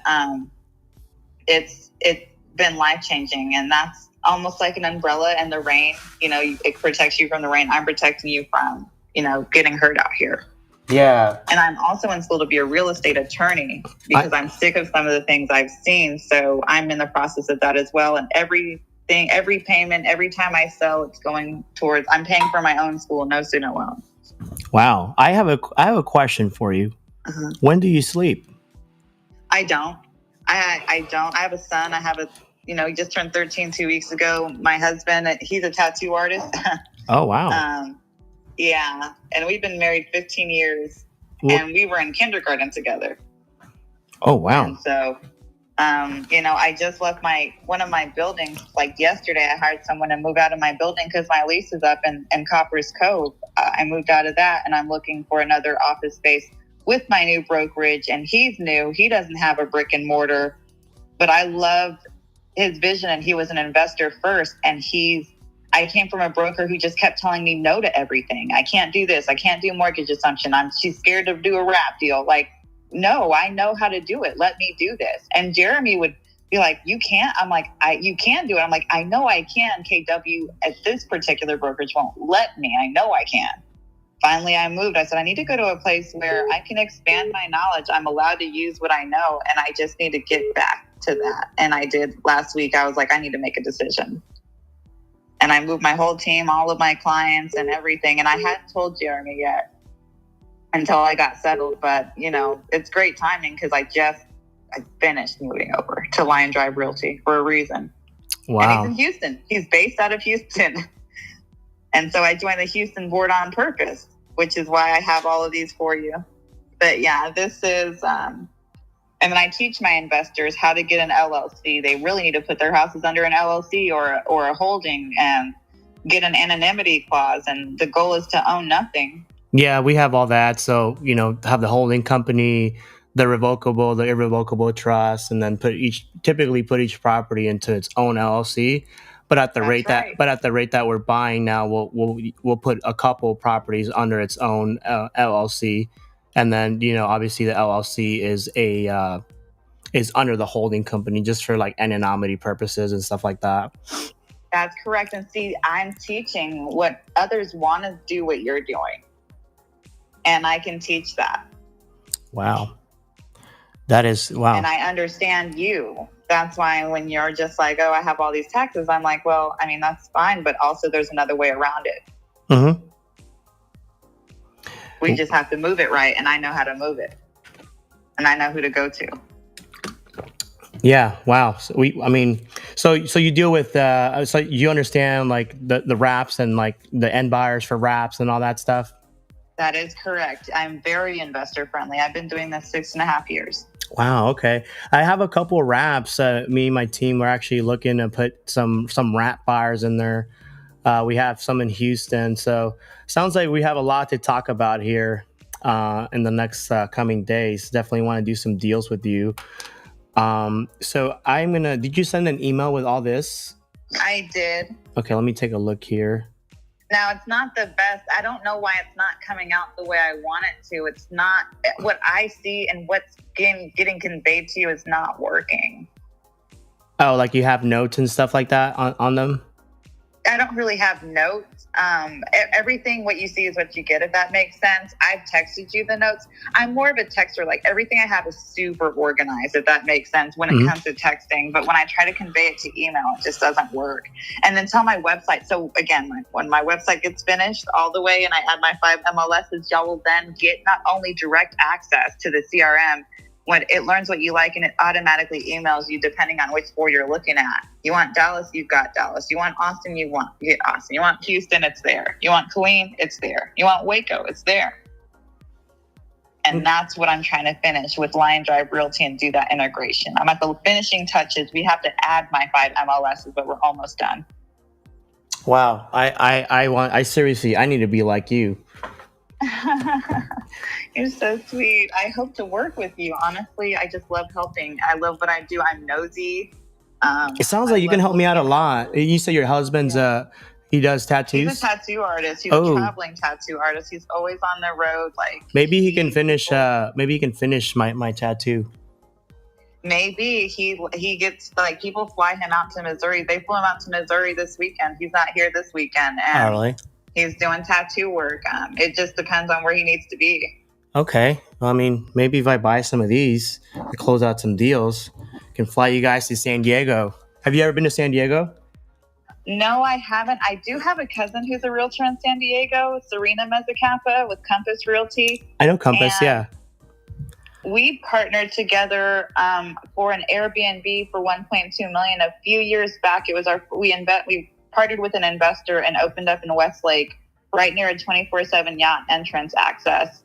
it's been life-changing, and that's almost like an umbrella in the rain. It protects you from the rain. I'm protecting you from getting hurt out here. Yeah. And I'm also in school to be a real estate attorney because I'm sick of some of the things I've seen. So I'm in the process of that as well. And every payment, every time I sell, it's going towards, I'm paying for my own school, no student loan. Wow. I have a question for you. Uh-huh. When do you sleep? I don't. I don't. I have a son. I have he just turned 13 2 weeks ago. My husband, he's a tattoo artist. Oh, wow. Yeah. And we've been married 15 years and we were in kindergarten together. Oh, wow. And so, I just left one of my buildings like yesterday. I hired someone to move out of my building because my lease is up in Coppers Cove. I moved out of that and I'm looking for another office space with my new brokerage. And he's new. He doesn't have a brick and mortar, but I loved his vision and he was an investor first. And I came from a broker who just kept telling me no to everything. I can't do this. I can't do mortgage assumption. She's scared to do a wrap deal. Like, no, I know how to do it. Let me do this. And Jeremy would be like, you can't. I'm like, you can do it. I'm like, I know I can. KW at this particular brokerage won't let me. I know I can. Finally, I moved. I said, I need to go to a place where I can expand my knowledge. I'm allowed to use what I know. And I just need to get back to that. And I did last week. I was like, I need to make a decision. And I moved my whole team, all of my clients and everything. And I hadn't told Jeremy yet until I got settled. But, it's great timing because I finished moving over to Lion Drive Realty for a reason. Wow. And he's in Houston. He's based out of Houston. And so I joined the Houston board on purpose, which is why I have all of these for you. But yeah, this is, and And then I teach my investors how to get an LLC. They really need to put their houses under an LLC or a holding and get an anonymity clause. And the goal is to own nothing. Yeah, we have all that. So, have the holding company, the revocable, the irrevocable trust, and then typically put each property into its own LLC. But at the rate that we're buying now, we'll put a couple properties under its own LLC, and then obviously the LLC is under the holding company just for like anonymity purposes and stuff like that. That's correct. And see, I'm teaching what others want to do what you're doing, and I can teach that. Wow, that is wow. And I understand you. That's why when you're just like, oh, I have all these taxes, I'm like, well, I mean, that's fine, but also there's another way around it. Mm-hmm. We just have to move it right, and I know how to move it, and I know who to go to. Yeah. Wow. So you deal with so you understand like the wraps and like the end buyers for wraps and all that stuff. That is correct. I'm very investor friendly. I've been doing this 6.5 years. Wow. Okay. I have a couple of wraps. Me and my team were actually looking to put some wrap buyers in there. We have some in Houston. So sounds like we have a lot to talk about here in the next coming days. Definitely want to do some deals with you. So did you send an email with all this? I did. Okay. Let me take a look here. Now, it's not the best. I don't know why it's not coming out the way I want it to. It's not what I see, and what's getting conveyed to you is not working. Oh, like you have notes and stuff like that on them? I don't really have notes. Everything, what you see is what you get, if that makes sense. I've texted you the notes. I'm more of a texter. Like everything I have is super organized, if that makes sense when it comes to texting. But when I try to convey it to email, it just doesn't work. And then tell my website. So again, when my website gets finished all the way and I add my 5 MLSs, y'all will then get not only direct access to the CRM, when it learns what you like and it automatically emails you depending on which floor you're looking at. You want Dallas, you've got Dallas. You want Austin, you get Austin. You want Houston, it's there. You want Killeen, it's there. You want Waco, it's there. And that's what I'm trying to finish with Lion Drive Realty and do that integration. I'm at the finishing touches. We have to add my 5 MLSs, but we're almost done. Wow. I seriously, I need to be like you. You're so sweet. I hope to work with you. Honestly, I just love helping. I love what I do. I'm nosy. It sounds like you can help me out a lot. You say your husband's he does tattoos? He's a tattoo artist. He's a traveling tattoo artist. He's always on the road. Like maybe he can finish my tattoo. Maybe he gets like people fly him out to Missouri. They flew him out to Missouri this weekend. He's not here this weekend. And really? He's doing tattoo work. It just depends on where he needs to be. Okay. Well, I mean, maybe if I buy some of these to close out some deals, I can fly you guys to San Diego. Have you ever been to San Diego? No, I haven't. I do have a cousin who's a realtor in San Diego, Serena Mezzacampa with Compass Realty. I know Compass, yeah. We partnered together for an Airbnb for $1.2 million a few years back. It was we partnered with an investor and opened up in Westlake right near a 24/7 yacht entrance access.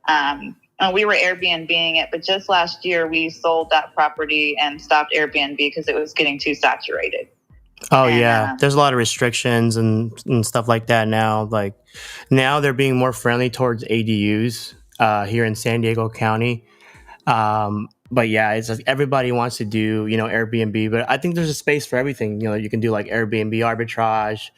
And we were Airbnb-ing it, but just last year we sold that property and stopped Airbnb because it was getting too saturated. Oh, yeah. There's a lot of restrictions and stuff like that now. Like now they're being more friendly towards ADUs here in San Diego County. But yeah, it's like everybody wants to do, Airbnb, but I think there's a space for everything. You can do like Airbnb arbitrage,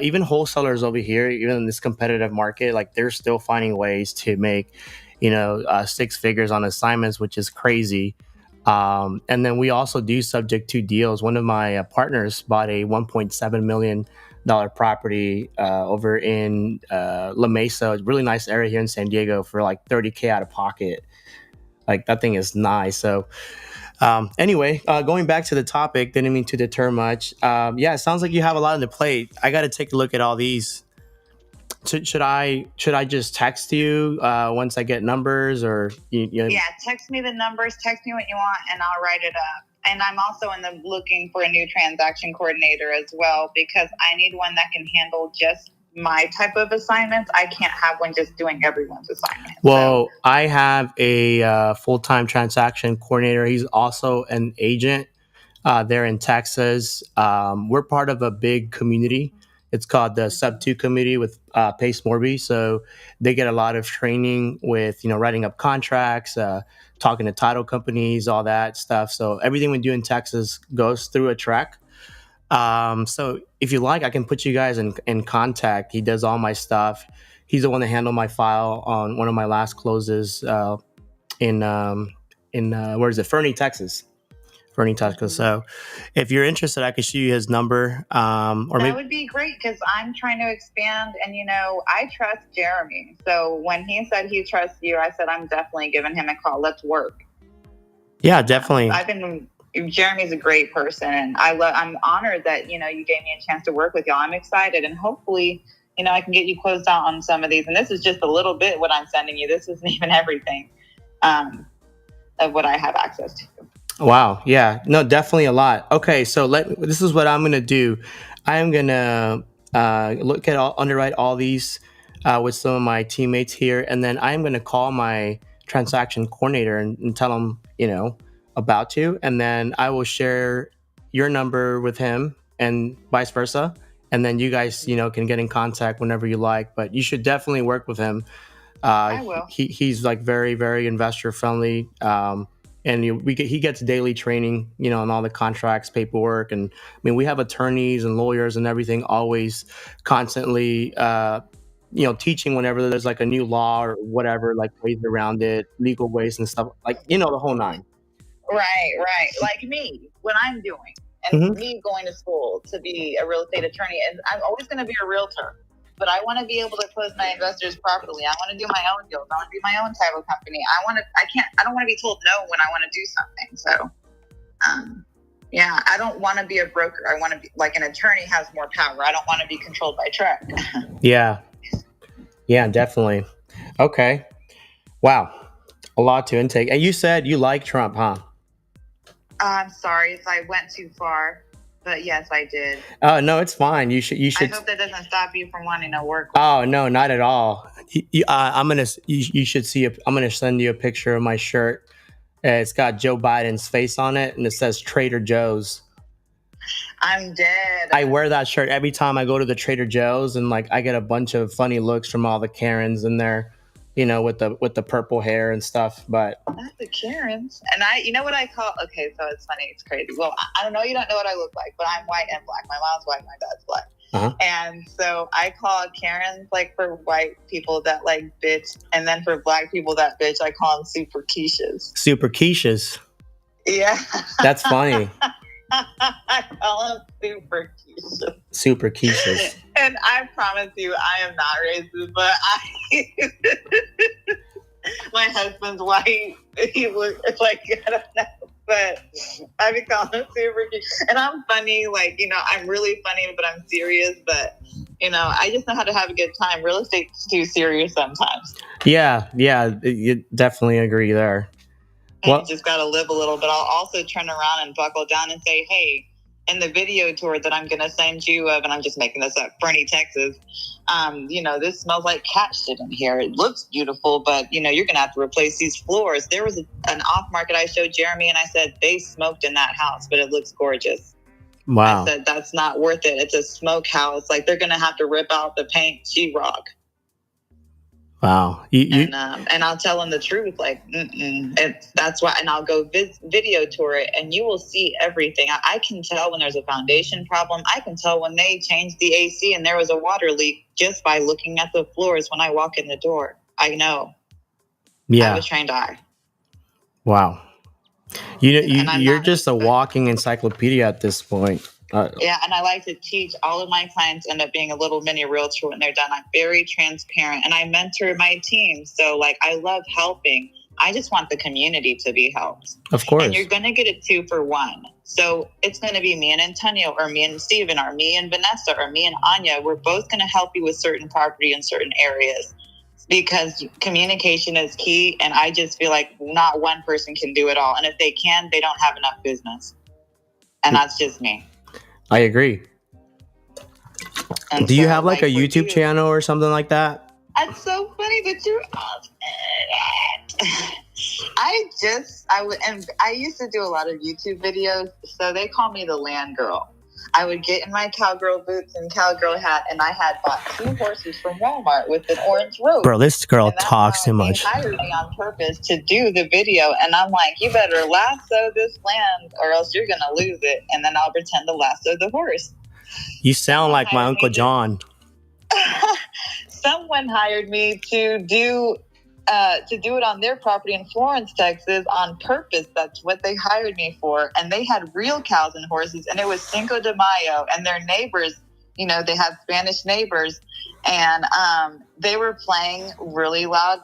even wholesalers over here, even in this competitive market, like they're still finding ways to make, 6 figures on assignments, which is crazy. And then we also do subject to deals. One of my partners bought a $1.7 million property over in La Mesa, a really nice area here in San Diego, for like $30K out of pocket. Like that thing is nice. So anyway, going back to the topic, didn't mean to deter much. Yeah, it sounds like you have a lot on the plate. I got to take a look at all these. Should I just text you once I get numbers, or Yeah, text me the numbers, text me what you want, and I'll write it up. And I'm also looking for a new transaction coordinator as well, because I need one that can handle just my type of assignments. I can't have one just doing everyone's assignment. Well, I have a full-time transaction coordinator. He's also an agent there in Texas. We're part of a big community. It's called the Sub 2 committee with Pace Morby. So they get a lot of training with, writing up contracts, talking to title companies, all that stuff. So everything we do in Texas goes through a track. So if you like, I can put you guys in contact. He does all my stuff. He's the one that handled my file on one of my last closes in where is it? Fernie, Texas. So if you're interested, I could show you his number. Or that maybe would be great because I'm trying to expand, and I trust Jeremy. So when he said he trusts you, I said I'm definitely giving him a call. Let's work. yeah, definitely. Jeremy's a great person, and I'm honored that you gave me a chance to work with y'all. I'm excited, and hopefully I can get you closed out on some of these. And this is just a little bit what I'm sending you. This isn't even everything of what I have access to. Wow. Yeah. No, definitely a lot. Okay. So this is what I'm going to do. I am going to underwrite all these with some of my teammates here. And then I'm going to call my transaction coordinator and tell him, about you. And then I will share your number with him and vice versa. And then you guys, can get in contact whenever you like, but you should definitely work with him. I will. He's like very, very investor friendly. And he gets daily training, on all the contracts, paperwork. And we have attorneys and lawyers and everything always constantly, teaching whenever there's like a new law or whatever, like ways around it, legal ways and stuff, like, the whole nine. Right. Like me, what I'm doing, and me going to school to be a real estate attorney. And I'm always going to be a realtor, but I want to be able to close my investors properly. I want to do my own deals. I want to do my own title company. I don't want to be told no when I want to do something. So, I don't want to be a broker. I want to be like an attorney has more power. I don't want to be controlled by Trek. Yeah, definitely. Okay. Wow. A lot to intake. And you said you like Trump, huh? I'm sorry if I went too far, but yes, I did. Oh, no, it's fine. You should. I hope that doesn't stop you from wanting to work. Oh, no, not at all. You should see. I'm gonna send you a picture of my shirt. It's got Joe Biden's face on it, and it says Trader Joe's. I'm dead. I wear that shirt every time I go to the Trader Joe's, and like I get a bunch of funny looks from all the Karens in there, with the purple hair and stuff. But not the Karens. And what I call? Okay, so it's funny. It's crazy. Well, I don't know. You don't know what I look like, but I'm white and black. My mom's white. My dad's black. Uh-huh. And so I call Karens like for white people that like bitch, and then for black people that bitch, I call them super quiches. Super quiches. Yeah. That's funny. I call them super quiches. Super quiches. And I promise you, I am not racist, but my husband's white. He looks like, I don't know, but I be calling him super cute. And I'm funny, like, I'm really funny, but I'm serious. But, I just know how to have a good time. Real estate's too serious sometimes. Yeah, you definitely agree there. And you just got to live a little, but I'll also turn around and buckle down and say, hey, in the video tour that I'm going to send you of, and I'm just making this up, Fernie, Texas, this smells like cat shit in here. It looks beautiful, but, you're going to have to replace these floors. There was an off market I showed Jeremy, and I said, they smoked in that house, but it looks gorgeous. Wow. I said, that's not worth it. It's a smoke house. Like, they're going to have to rip out the paint sheetrock. Wow. And I'll tell them the truth. Like, that's why. And I'll go video tour it, and you will see everything. I can tell when there's a foundation problem. I can tell when they changed the AC and there was a water leak just by looking at the floors when I walk in the door. I know. Yeah. I was trained eye. Wow. You're just a walking encyclopedia at this point. Yeah, and I like to teach. All of my clients end up being a little mini realtor when they're done. I'm very transparent, and I mentor my team. So, like, I love helping. I just want the community to be helped. Of course. And you're going to get a 2-for-1. So it's going to be me and Antonio, or me and Steven, or me and Vanessa, or me and Anya. We're both going to help you with certain property in certain areas because communication is key. And I just feel like not one person can do it all. And if they can, they don't have enough business. And that's just me. I agree. And Do you so, have like a for YouTube you, channel or something like that? it's so funny that you're off it. I used to do a lot of YouTube videos, so they call me the land girl. I would get in my cowgirl boots and cowgirl hat, and I had bought 2 horses from Walmart with an orange rope. Bro, this girl And that's talks how too they much. hired me on purpose to do the video. And I'm like, you better lasso this land or else you're going to lose it. And then I'll pretend to lasso the horse. You sound like my Uncle John. Someone hired me to do it on their property in Florence, Texas on purpose. That's what they hired me for. And they had real cows and horses, and it was Cinco de Mayo, and their neighbors, you know, they had Spanish neighbors, and they were playing really loud,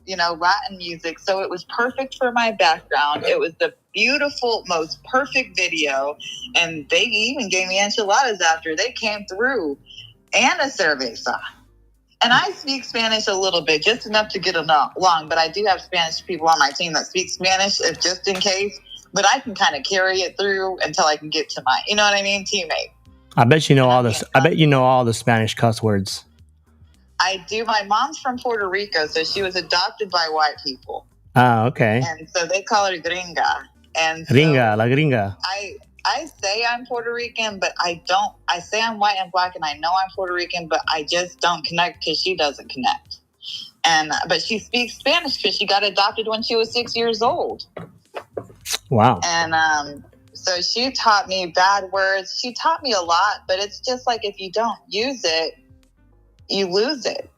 Latin music. So it was perfect for my background. It was the beautiful, most perfect video. And they even gave me enchiladas after. They came through, and a cerveza. And I speak Spanish a little bit, just enough to get along. But I do have Spanish people on my team that speak Spanish, just in case. But I can kind of carry it through until I can get to my, you know what I mean, teammate. I bet you know all this. I bet you know all the Spanish cuss words. I do. My mom's from Puerto Rico, so she was adopted by white people. Ah, okay. And so they call her gringa. And so Gringa, la gringa. I say I'm Puerto Rican, but I don't. I say I'm white and black, and I know I'm Puerto Rican, but I just don't connect because she doesn't connect. But she speaks Spanish because she got adopted when she was 6 years old. Wow. And so she taught me bad words. She taught me a lot, but it's just like if you don't use it, you lose it.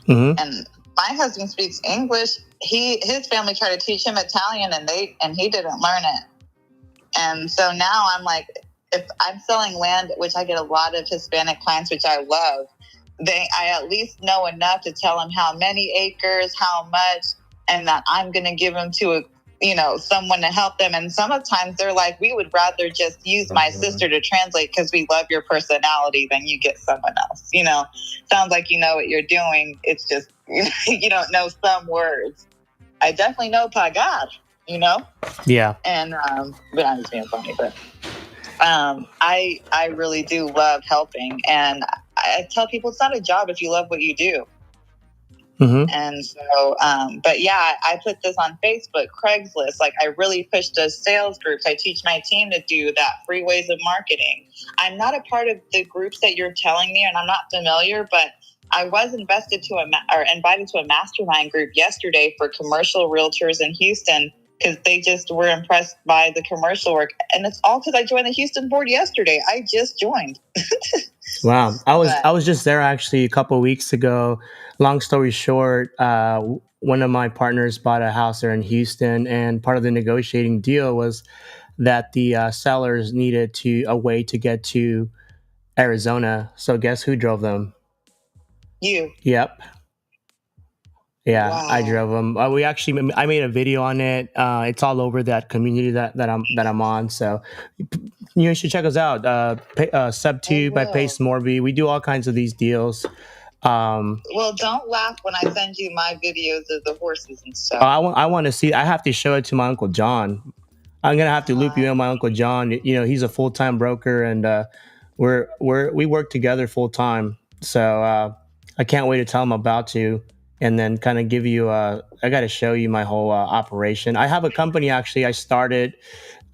Mm-hmm. And my husband speaks English. His family tried to teach him Italian, and he didn't learn it. And so now I'm like, if I'm selling land, which I get a lot of Hispanic clients, which I love, I at least know enough to tell them how many acres, how much, and that I'm going to give them to someone to help them. And sometimes they're like, we would rather just use my sister to translate because we love your personality than you get someone else. Sounds like you know what you're doing. It's just, you don't know some words. I definitely know pagar. Yeah. And but I'm just being funny, but I really do love helping, and I tell people it's not a job if you love what you do. Mm-hmm. And so, but yeah, I put this on Facebook, Craigslist. Like, I really pushed those sales groups. I teach my team to do that, free ways of marketing. I'm not a part of the groups that you're telling me, and I'm not familiar, but I was invited to a mastermind group yesterday for commercial realtors in Houston, because they just were impressed by the commercial work. And it's all because I joined the Houston board yesterday. I just joined. Wow. I was just there actually a couple of weeks ago. Long story short, one of my partners bought a house there in Houston, and part of the negotiating deal was that the sellers needed a way to get to Arizona. So guess who drove them? You. Yep. Yeah, Wow. I drove them. I made a video on it. It's all over that community that I'm on. So you should check us out. Sub2 by Pace Morby. We do all kinds of these deals. Well, don't laugh when I send you my videos of the horses and stuff. I want to see. I have to show it to my Uncle John. I'm gonna have to loop you in, my Uncle John. He's a full-time broker, and we work together full time. So I can't wait to tell him about you. And then kind of give you I got to show you my whole operation. I have a company, actually, I started.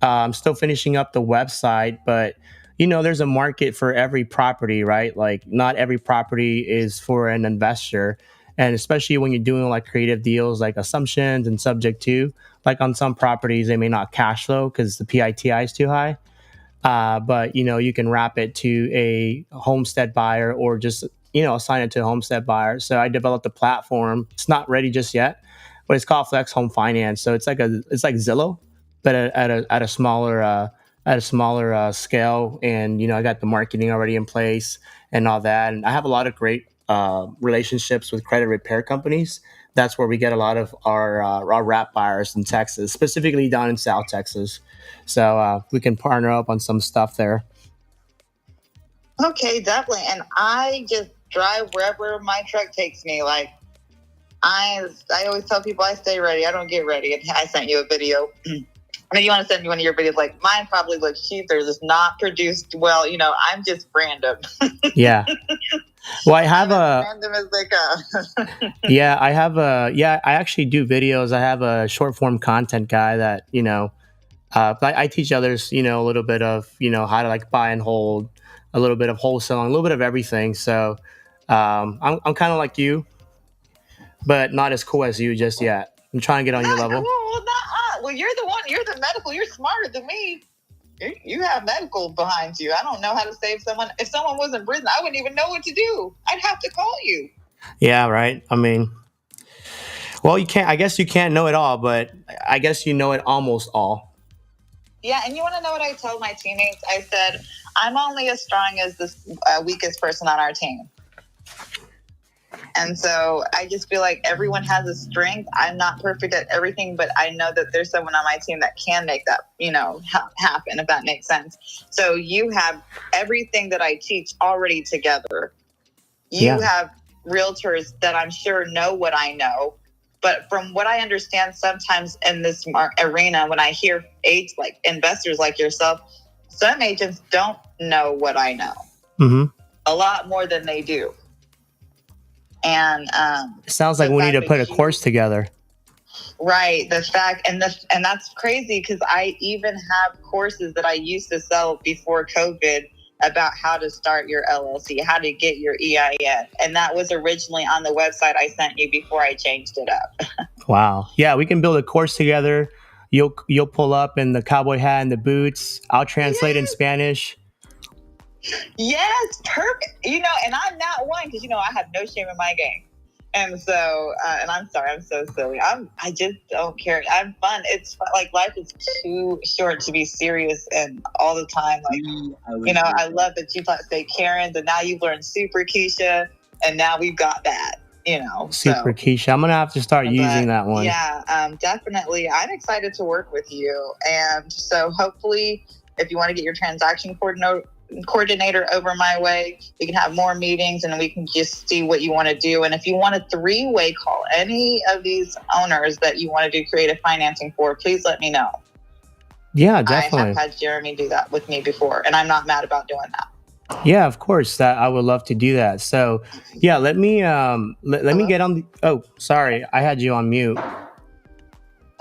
I'm still finishing up the website, but, there's a market for every property, right? Like, not every property is for an investor. And especially when you're doing like creative deals, like assumptions and subject to, like on some properties, they may not cash flow because the PITI is too high. But, you can wrap it to a homestead buyer or just assign it to a homestead buyer. So I developed a platform. It's not ready just yet, but it's called Flex Home Finance. So it's like Zillow, but at a smaller scale. And I got the marketing already in place and all that. And I have a lot of great relationships with credit repair companies. That's where we get a lot of our wrap buyers in Texas, specifically down in South Texas. So we can partner up on some stuff there. Okay, definitely. And I just drive wherever my truck takes me. Like, I always tell people I stay ready. I don't get ready. I sent you a video. mean, you want to send me one of your videos, like mine probably looks cheap. They're just not produced well. You know, I'm just random. Yeah. Well, I have Random as they go. yeah, I actually do videos. I have a short form content guy that, I teach others, a little bit of, how to like buy and hold, a little bit of wholesaling, a little bit of everything. So I'm kind of like you, but not as cool as you just yet. I'm trying to get on your level. Well, you're the one. You're the medical. You're smarter than me. You have medical behind you. I don't know how to save someone. If someone was in prison, I wouldn't even know what to do. I'd have to call you. Yeah, right. I mean, well, I guess you can't know it all, but I guess you know it almost all. Yeah, and you want to know what I told my teammates? I said, I'm only as strong as the weakest person on our team. And so I just feel like everyone has a strength. I'm not perfect at everything, but I know that there's someone on my team that can make that, happen, if that makes sense. So you have everything that I teach already together. You have realtors that I'm sure know what I know. But from what I understand, sometimes in this arena, when I hear investors like yourself, some agents don't know what I know. Mm-hmm. A lot more than they do. And it sounds like we need to put a course together. Right. The fact, and that's crazy because I even have courses that I used to sell before COVID about how to start your LLC, how to get your EIN. And that was originally on the website I sent you before I changed it up. Wow. Yeah, we can build a course together. You'll pull up in the cowboy hat and the boots. I'll translate in Spanish. Yes, perfect. And I'm not one because I have no shame in my game, and so and I'm sorry, I'm so silly. I just don't care. I'm fun. It's fun. Like life is too short to be serious and all the time. Like I love that you say Karen's, and now you've learned Super Keisha, and now we've got that. Super Keisha. I'm gonna have to start using that one. Yeah, definitely. I'm excited to work with you, and so hopefully, if you want to get your transaction coordinator over my way, we can have more meetings and we can just see what you want to do. And if you want a 3-way call any of these owners that you want to do creative financing for, please let me know. Yeah, definitely. I have had Jeremy do that with me before, and I'm not mad about doing that. Yeah, of course. That I would love to do that. So yeah, let me let me get on the sorry, I had you on mute.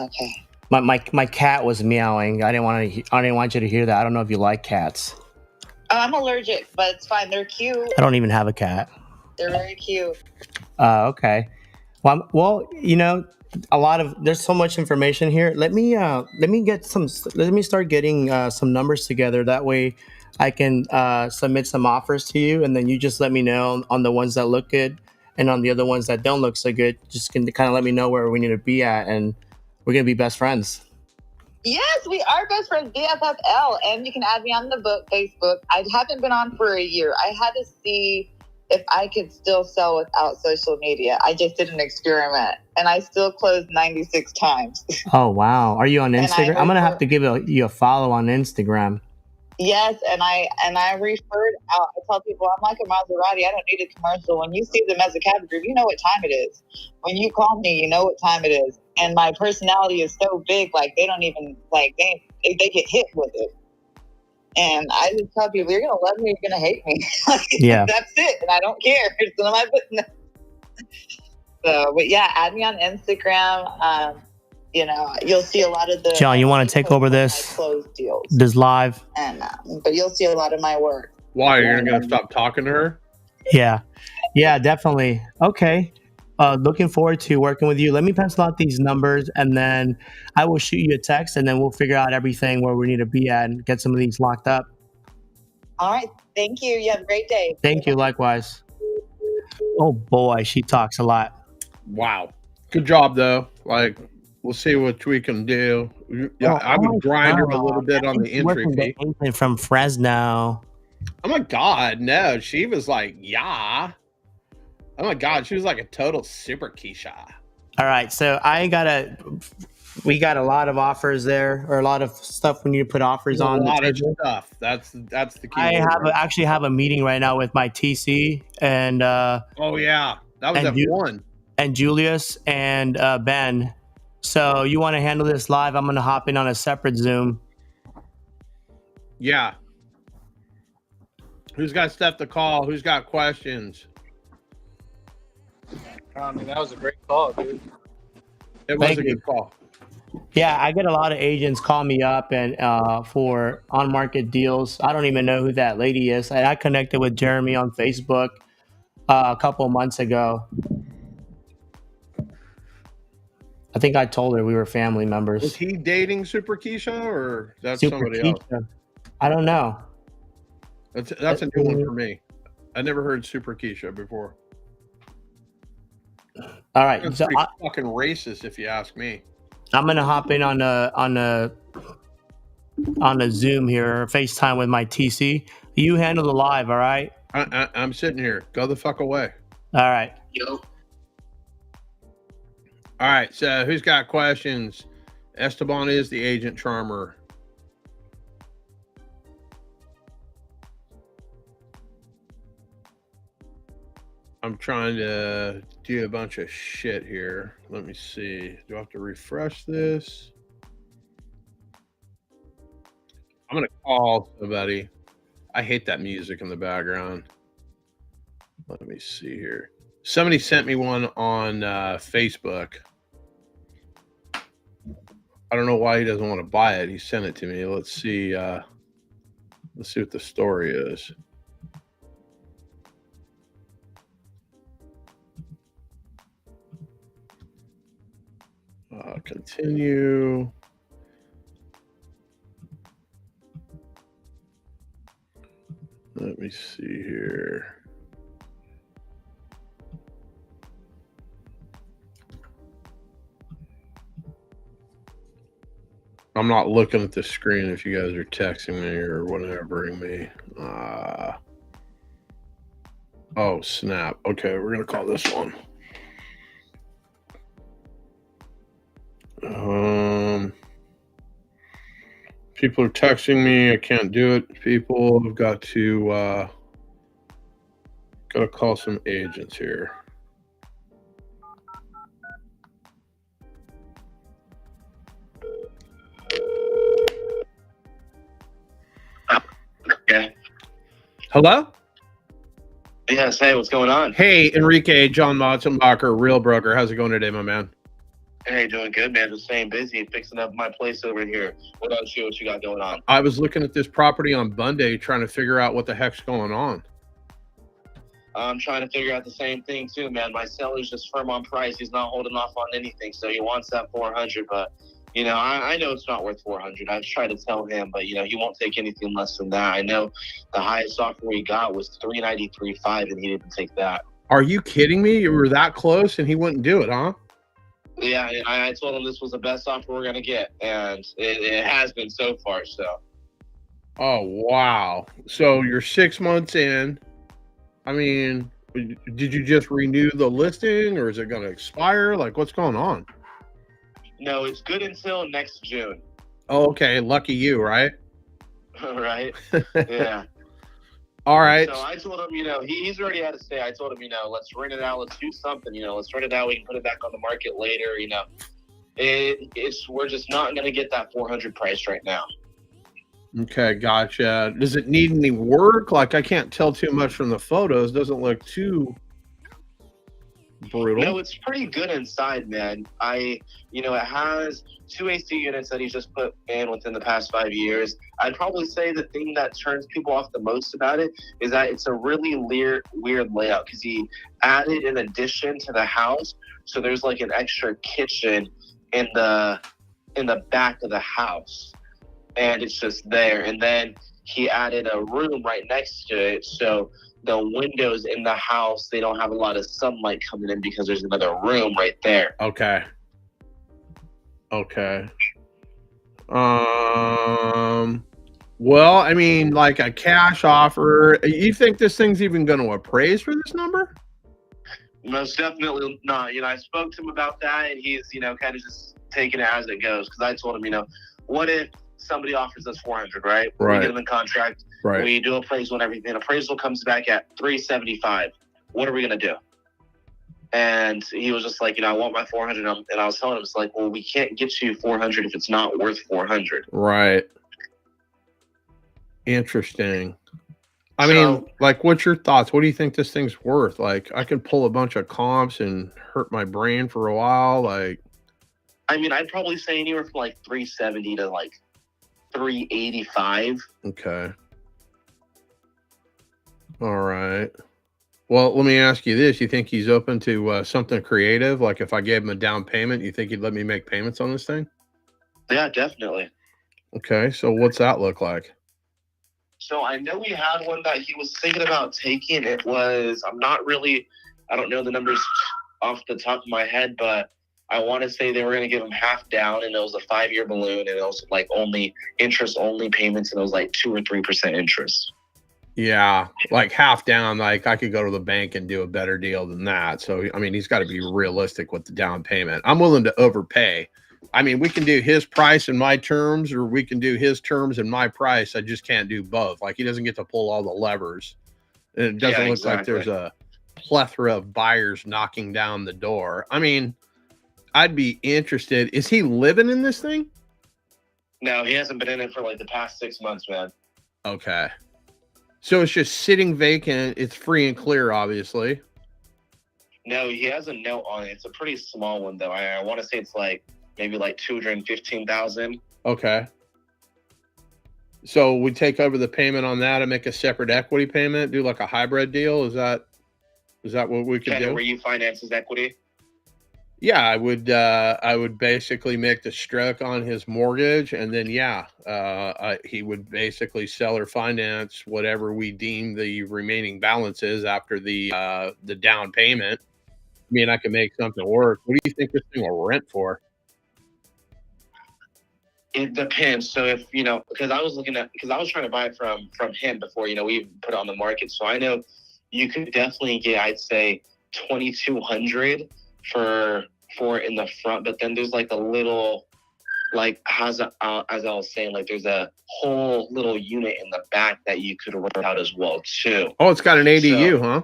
Okay. My cat was meowing. I didn't want you to hear that. I don't know if you like cats. Oh, I'm allergic, but it's fine. They're cute. I don't even have a cat. They're very cute. Okay. Well, there's so much information here. Let me start getting some numbers together. That way I can submit some offers to you, and then you just let me know on the ones that look good, and on the other ones that don't look so good, just can kind of let me know where we need to be at, and we're going to be best friends. Yes, we are best friends, BFFL, and you can add me on the Facebook. I haven't been on for a year. I had to see if I could still sell without social media. I just did an experiment, and I still closed 96 times. Oh, wow. Are you on Instagram? I'm going to have to give you a follow on Instagram. Yes, and I referred out. I tell people I'm like a Maserati. I don't need a commercial. When you see them as a cabin group, you know what time it is. When you call me, you know what time it is. And my personality is so big, like they don't even they get hit with it. And I just tell people, you're gonna love me, you're gonna hate me. Yeah, that's it, and I don't care. It's none of my business. So, but yeah, add me on Instagram. You'll see a lot of the. John, you want to take over this? Closed deals. This live. And but you'll see a lot of my work. Why, you're gonna stop talking to her? Yeah, definitely. Okay. Looking forward to working with you. Let me pencil out these numbers, and then I will shoot you a text, and then we'll figure out everything where we need to be at and get some of these locked up. All right. Thank you. You have a great day. Thank you. Likewise. Oh boy, she talks a lot. Wow. Good job though. We'll see what we can do. Yeah, I would grind her a little bit on the entry fee. From Fresno. Oh my God, no. She was like, yeah. Oh my God, she was like a total super Keisha. All right, so we got a lot of offers there, or a lot of stuff we need to put offers on. A lot of stuff. That's the key. I actually have a meeting right now with my TC and oh yeah, that was F1 and Julius and Ben. So you want to handle this live? I'm going to hop in on a separate Zoom. Yeah. Who's got stuff to call? Who's got questions? I mean, that was a great call, dude. It was Thank a you. good call. Yeah, I get a lot of agents call me up and for on-market deals. I don't even know who that lady is. I connected with Jeremy on Facebook a couple of months ago. I think I told her we were family members. Was he dating Super Keisha or that's Super somebody else? Keisha. I don't know. That's a new one for me. I never heard Super Keisha before. All right, That's so pretty fucking racist, if you ask me. I'm gonna hop in on the Zoom here, or FaceTime with my TC. You handle the live, all right? I'm sitting here. Go the fuck away. All right. Yo. All right. So who's got questions? Esteban is the agent charmer. I'm trying to do a bunch of shit here. Let me see. Do I have to refresh this? I'm going to call somebody. I hate that music in the background. Let me see here. Somebody sent me one on Facebook. I don't know why he doesn't want to buy it. He sent it to me. Let's see. Let's see what the story is. Continue. Let me see here. I'm not looking at the screen if you guys are texting me or whatevering me. Oh, snap. Okay, we're going to call this one. People are texting me. I can't do it. People have got to call some agents here. Okay. Hello? Yes. Hey, what's going on? Hey, Enrique, John Motzenbacher, Real Broker. How's it going today, my man? Hey, doing good, man. Just staying busy, fixing up my place over here. What about you? What you got going on? I was looking at this property on Monday trying to figure out what the heck's going on. I'm trying to figure out the same thing too, man. My seller's just firm on price. He's not holding off on anything, so he wants that 400. But you know, I know it's not worth 400. I've tried to tell him, but you know, he won't take anything less than that. I know the highest offer he got was 393.5, and he didn't take that. Are you kidding me? You were that close, and he wouldn't do it, huh? Yeah, and I told him this was the best offer we're gonna get, and it has been so far. So. Oh wow! So you're 6 months in. I mean, did you just renew the listing, or is it going to expire? Like, what's going on? No, it's good until next June. Oh, okay. Lucky you, right? Right? Yeah. All right. So I told him, you know, he's already had to stay. I told him, you know, let's rent it out. Let's do something. You know, let's rent it out. We can put it back on the market later. You know, we're just not going to get that 400 price right now. Okay, gotcha. Does it need any work? Like, I can't tell too much from the photos. Doesn't look too brutal. No, it's pretty good inside, man. You know, it has 2 AC units that he just put in within the past 5 years. I'd probably say the thing that turns people off the most about it is that it's a really weird layout because he added an addition to the house. So there's like an extra kitchen in the back of the house. And it's just there. And then he added a room right next to it. So the windows in the house, they don't have a lot of sunlight coming in because there's another room right there. Okay. Well, I mean, like a cash offer. You think this thing's even going to appraise for this number? Most definitely not. You know, I spoke to him about that, and he's, you know, kind of just taking it as it goes. Because I told him, you know, what if somebody offers us 400, right? Right. We get them in contract. Right. We do appraisal and everything. Appraisal comes back at 375. What are we going to do? And he was just like, I want my 400. And I was telling him, it's like, well, we can't get you 400 if it's not worth 400. Right. Interesting. I mean, like, what's your thoughts? What do you think this thing's worth? Like, I can pull a bunch of comps and hurt my brain for a while. Like, I mean, I'd probably say anywhere from like 370 to like 385. okay. All right. Well, let me ask you this. You think he's open to something creative? Like, if I gave him a down payment, you think he'd let me make payments on this thing? Yeah, definitely. Okay. So what's that look like? So I know we had one that he was thinking about taking. It was, I don't know the numbers off the top of my head, but I want to say they were going to give him half down, and it was a 5-year balloon, and it was like only interest only payments, and it was like 2 or 3% interest. Yeah, like half down. Like, I could go to the bank and do a better deal than that. So, I mean, he's got to be realistic with the down payment. I'm willing to overpay. I mean, we can do his price and my terms, or we can do his terms and my price. I just can't do both. Like, he doesn't get to pull all the levers. And it doesn't look like there's a plethora of buyers knocking down the door. I mean, I'd be interested. Is he living in this thing? No, he hasn't been in it for like the past 6 months, man. Okay. So it's just sitting vacant. It's free and clear, obviously. No, he has a note on it. It's a pretty small one, though. I want to say it's like maybe like 215,000. Okay. So we take over the payment on that and make a separate equity payment, do like a hybrid deal. Is that what we could do? Where you finance his equity? Yeah, I would basically make the stroke on his mortgage, and then he would basically sell or finance whatever we deem the remaining balance is after the down payment. I mean, I can make something work. What do you think this thing will rent for? It depends. So if because I was trying to buy it from him before we even put it on the market. So I know you could definitely get, I'd say, 2,200 for it in the front, but then there's like a little, like as I was saying, like there's a whole little unit in the back that you could rent out as well too. Oh, it's got an ADU, huh?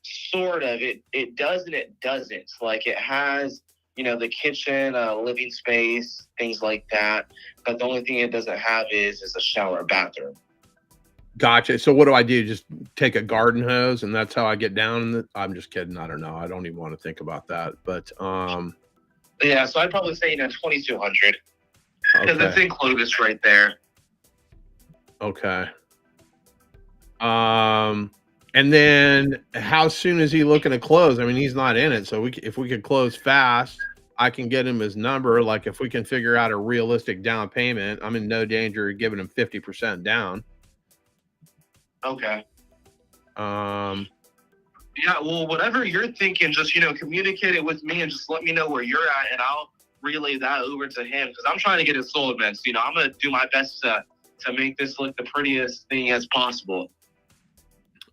Sort of. It does and it doesn't. Like it has, the kitchen, living space, things like that. But the only thing it doesn't have is a shower, bathroom. Gotcha. So what do I do? Just take a garden hose and that's how I get down? I'm just kidding. I don't know. I don't even want to think about that. But yeah, so I'd probably say 2,200 because okay. it's in Clovis right there. Okay. And then how soon is he looking to close? I mean, he's not in it. So if we could close fast, I can get him his number. Like if we can figure out a realistic down payment, I'm in no danger of giving him 50% down. Okay. Yeah, well, whatever you're thinking, just communicate it with me and just let me know where you're at, and I'll relay that over to him because I'm trying to get it sold, man. So, I'm gonna do my best to make this look the prettiest thing as possible.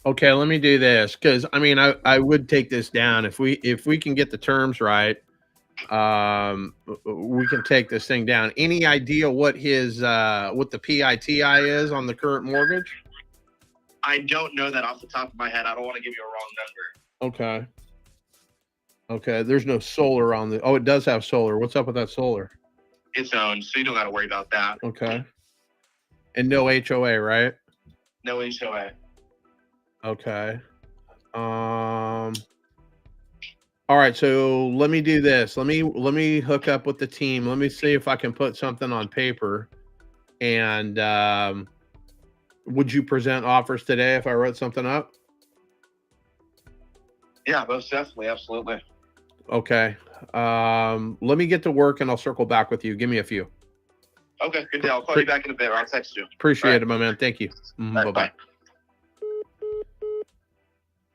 Okay, let me do this because I mean I would take this down if we can get the terms right. We can take this thing down. Any idea what his what the PITI is on the current mortgage? I don't know that off the top of my head. I don't want to give you a wrong number. Okay. There's no solar on the. Oh, it does have solar. What's up with that solar? It's owned, so you don't got to worry about that. Okay. And no HOA, right? No HOA. Okay. All right. So let me do this. Let me hook up with the team. Let me see if I can put something on paper. And would you present offers today if I wrote something up? Yeah, most definitely. Absolutely. Okay. Let me get to work and I'll circle back with you. Give me a few. Okay, good deal. I'll call you back in a bit or I'll text you. Appreciate it, my man. Thank you. Right, Bye-bye.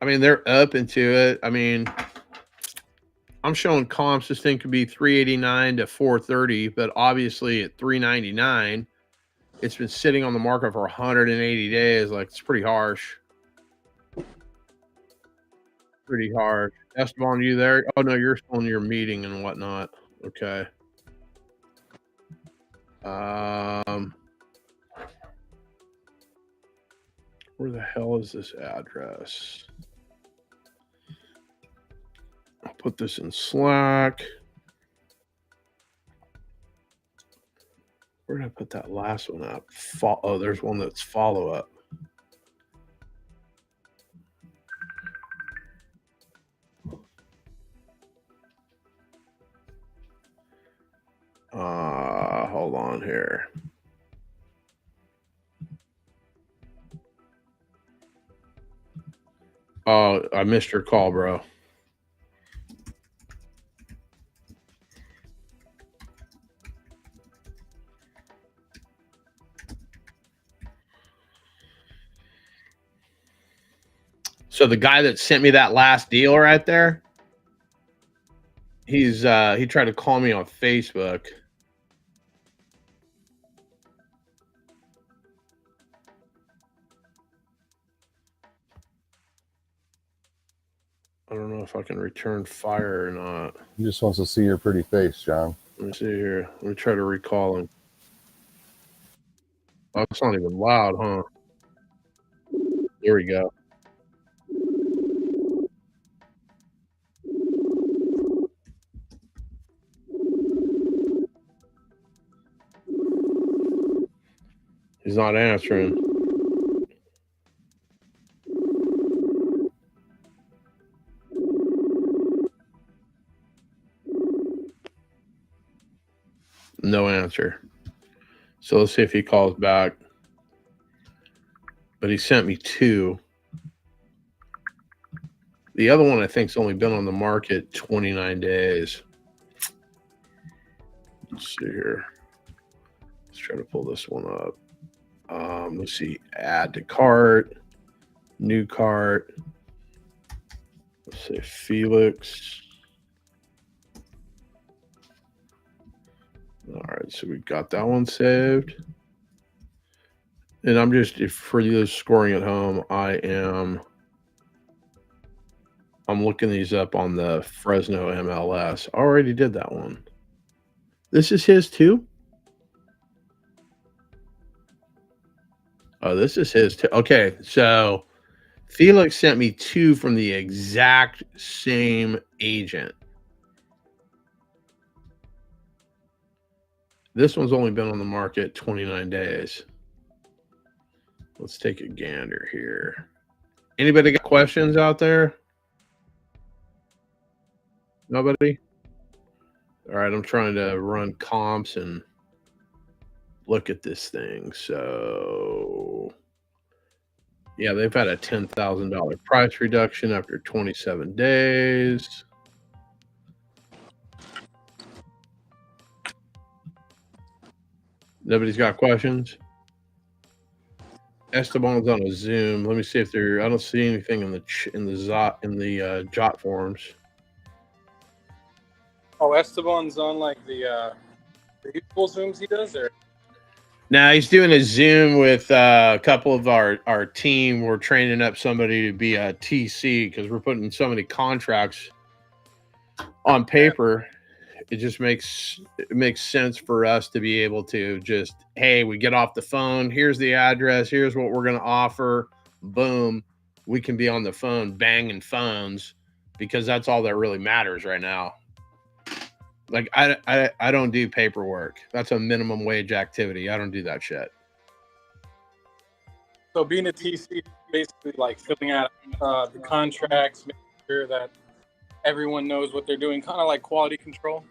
I mean, they're up into it. I mean, I'm showing comps. This thing could be 389 to 430, but obviously at 399, it's been sitting on the market for 180 days. Like, it's pretty harsh. Pretty harsh. Esteban, you there? Oh, no, you're still in your meeting and whatnot. Okay. Where the hell is this address? put this in Slack. Where did I put that last one up? Oh, there's one that's follow up. Hold on here. Oh, I missed your call, bro. So the guy that sent me that last deal right there, he tried to call me on Facebook. I don't know if I can return fire or not. He just wants to see your pretty face, John. Let me see here. Let me try to recall him. Oh, it's not even loud, huh? There we go. He's not answering. No answer. So let's see if he calls back. But he sent me 2. The other one I think's only been on the market 29 days. Let's see here. Let's try to pull this one up. Let's see. Add to cart. New cart. Let's say Felix. All right, so we've got that one saved. And I'm just, for you scoring at home, I'm looking these up on the Fresno MLS. Already did that one. This is his too? Oh, this is his too. Okay, so Felix sent me 2 from the exact same agent. This one's only been on the market 29 days. Let's take a gander here. Anybody got questions out there? Nobody? All right, I'm trying to run comps and look at this thing. So, yeah, they've had a $10,000 price reduction after 27 days. Nobody's got questions? Esteban's on a Zoom. Let me see if there. I don't see anything in the Jot forums. Oh, Esteban's on like the usual Zooms he does, or? Now he's doing a Zoom with a couple of our team. We're training up somebody to be a TC because we're putting so many contracts on paper. It just makes sense for us to be able to just, hey, we get off the phone. Here's the address. Here's what we're going to offer. Boom. We can be on the phone banging phones because that's all that really matters right now. Like I don't do paperwork. That's a minimum wage activity. I don't do that shit. So being a TC, basically like filling out the contracts, making sure that everyone knows what they're doing, kind of like quality control.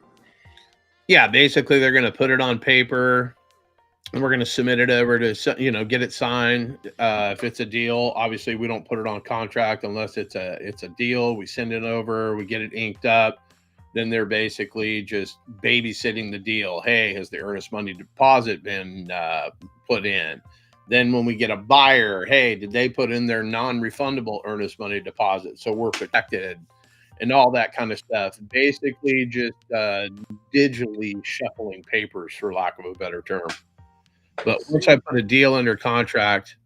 Yeah, basically they're going to put it on paper and we're going to submit it over to, get it signed. If it's a deal, obviously we don't put it on contract unless it's a deal. We send it over, we get it inked up. Then they're basically just babysitting the deal. Hey, has the earnest money deposit been put in? Then when we get a buyer, hey, did they put in their non-refundable earnest money deposit? So we're protected and all that kind of stuff. Basically just digitally shuffling papers, for lack of a better term. But once I put a deal under contract,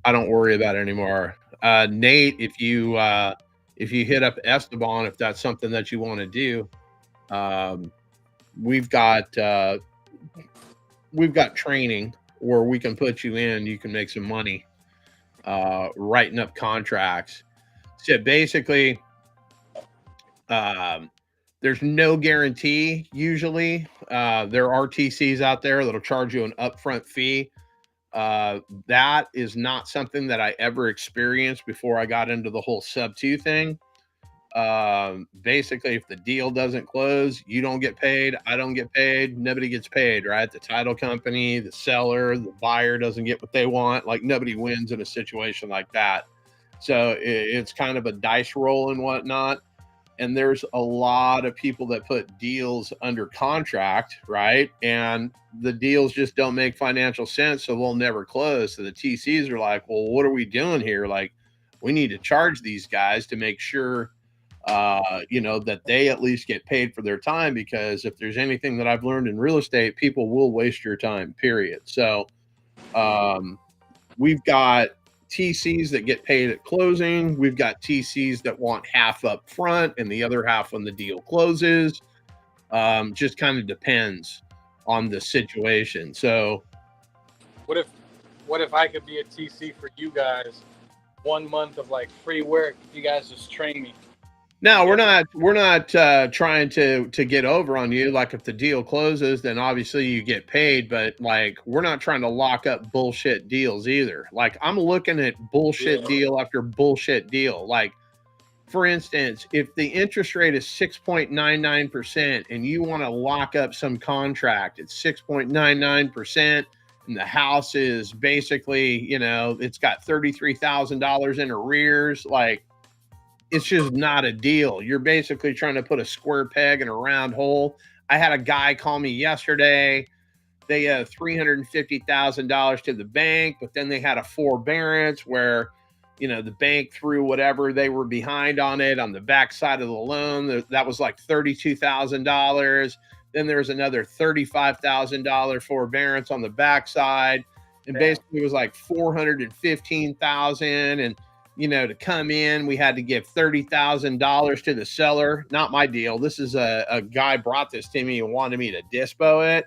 I don't worry about it anymore. Nate, if you hit up Esteban, if that's something that you want to do, we've got training where we can put you in. You can make some money writing up contracts. So basically, There's no guarantee usually. There are TCs out there that'll charge you an upfront fee. That is not something that I ever experienced before I got into the whole sub-2 thing. Basically, if the deal doesn't close, you don't get paid, I don't get paid, nobody gets paid, right? The title company, the seller, the buyer doesn't get what they want. Like, nobody wins in a situation like that. So it's kind of a dice roll and whatnot. And there's a lot of people that put deals under contract, right? And the deals just don't make financial sense, so they'll never close. So the TCs are like, well, what are we doing here? Like, we need to charge these guys to make sure, that they at least get paid for their time, because if there's anything that I've learned in real estate, people will waste your time, period. So we've got TCs that get paid at closing. We've got TCs that want half up front and the other half when the deal closes. Just kind of depends on the situation. So what if I could be a TC for you guys, 1 month of like free work if you guys just train me? No, we're not trying to get over on you. Like, if the deal closes, then obviously you get paid, but like, we're not trying to lock up bullshit deals either. Like, I'm looking at bullshit deal after bullshit deal. Like, for instance, if the interest rate is 6.99% and you want to lock up some contract at 6.99%, and the house is basically, it's got $33,000 in arrears, like, it's just not a deal. You're basically trying to put a square peg in a round hole. I had a guy call me yesterday. They had $350,000 to the bank, but then they had a forbearance where, the bank threw whatever they were behind on it on the back side of the loan. That was like $32,000. Then there was another $35,000 forbearance on the back side. And basically it was like $415,000. And to come in, we had to give $30,000 to the seller. Not my deal. This is a guy brought this to me and wanted me to dispo it.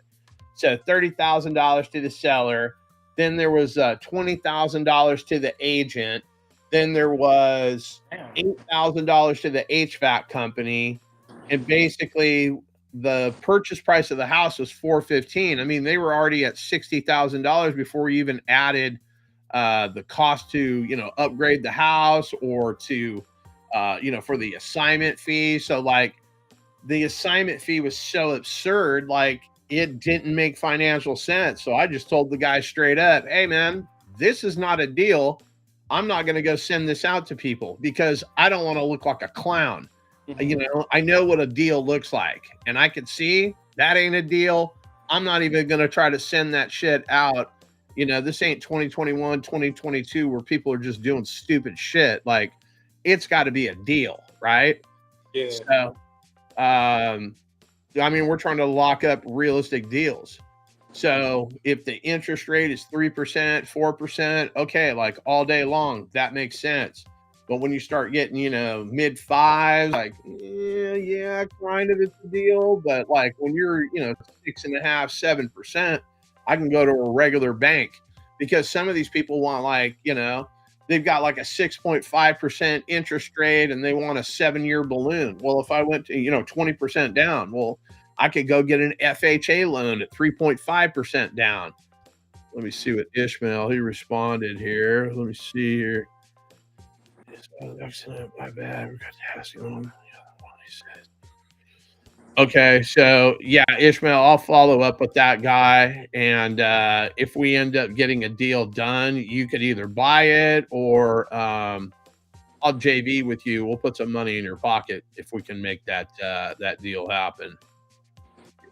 So $30,000 to the seller. Then there was $20,000 to the agent. Then there was $8,000 to the HVAC company. And basically the purchase price of the house was $415,000. I mean, they were already at $60,000 before we even added the cost to upgrade the house or to for the assignment fee. So like, the assignment fee was so absurd, like, it didn't make financial sense. So I just told the guy straight up, hey man, this is not a deal. I'm not going to go send this out to people because I don't want to look like a clown. I know what a deal looks like, and I could see that ain't a deal. I'm not even going to try to send that shit out. This ain't 2021, 2022 where people are just doing stupid shit. Like, it's got to be a deal, right? Yeah. So, we're trying to lock up realistic deals. So if the interest rate is 3%, 4%, okay, like all day long, that makes sense. But when you start getting, mid fives, like, yeah, kind of it's a deal. But like when you're, 6.5%, 7%, I can go to a regular bank, because some of these people want they've got like a 6.5% interest rate and they want a 7-year balloon. Well, if I went to, 20% down, well, I could go get an FHA loan at 3.5% down. Let me see what Ishmael, he responded here. Let me see here. My bad. We got to ask him. Okay, so yeah, Ishmael, I'll follow up with that guy. And if we end up getting a deal done, you could either buy it or I'll JV with you. We'll put some money in your pocket if we can make that deal happen.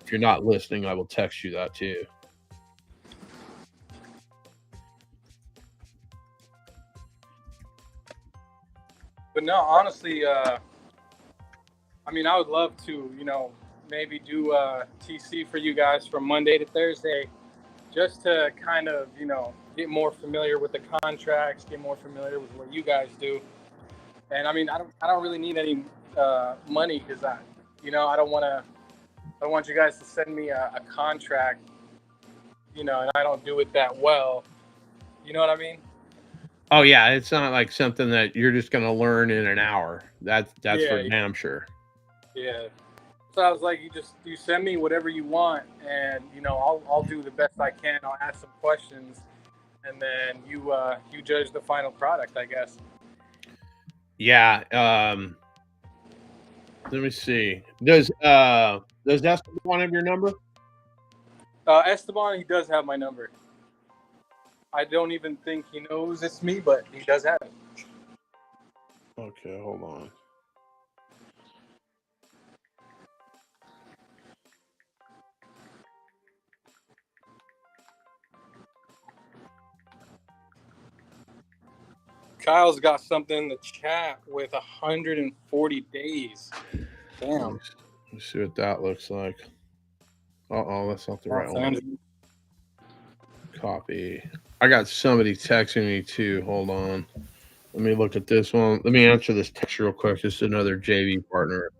If you're not listening, I will text you that too. But no, honestly, I would love to, maybe do a TC for you guys from Monday to Thursday, just to kind of, get more familiar with the contracts, get more familiar with what you guys do. And I don't really need any money, because I don't want you guys to send me a contract, and I don't do it that well. You know what I mean? Oh yeah, it's not like something that you're just going to learn in an hour. That's for damn sure. Yeah. So I was like, you send me whatever you want, and I'll do the best I can. I'll ask some questions, and then you judge the final product, I guess. Yeah. Let me see. Does Esteban have your number? Esteban, he does have my number. I don't even think he knows it's me, but he does have it. Okay, hold on. Kyle's got something in the chat with 140 days. Damn. Let's see what that looks like. Uh-oh, that's not the right one. Copy. I got somebody texting me too. Hold on. Let me look at this one. Let me answer this text real quick. Just another JV partner.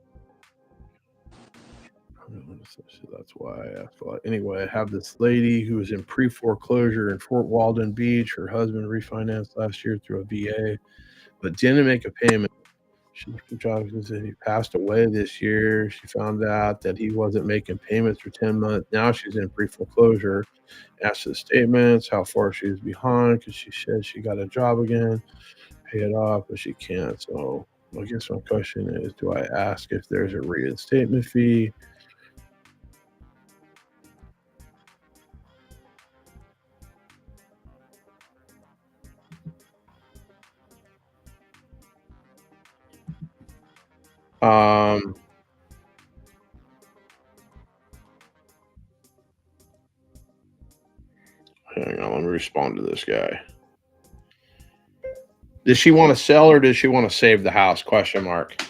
So that's why I asked. Anyway, I have this lady who was in pre-foreclosure in Fort Walden Beach. Her husband refinanced last year through a VA, but didn't make a payment. She said he passed away this year. She found out that he wasn't making payments for 10 months. Now she's in pre-foreclosure. Asked the statements, how far she was behind, because she said she got a job again, pay it off, but she can't. So I guess my question is, do I ask if there's a reinstatement fee? Hang on, let me respond to this guy. Does she want to sell or does she want to save the house? Question mark.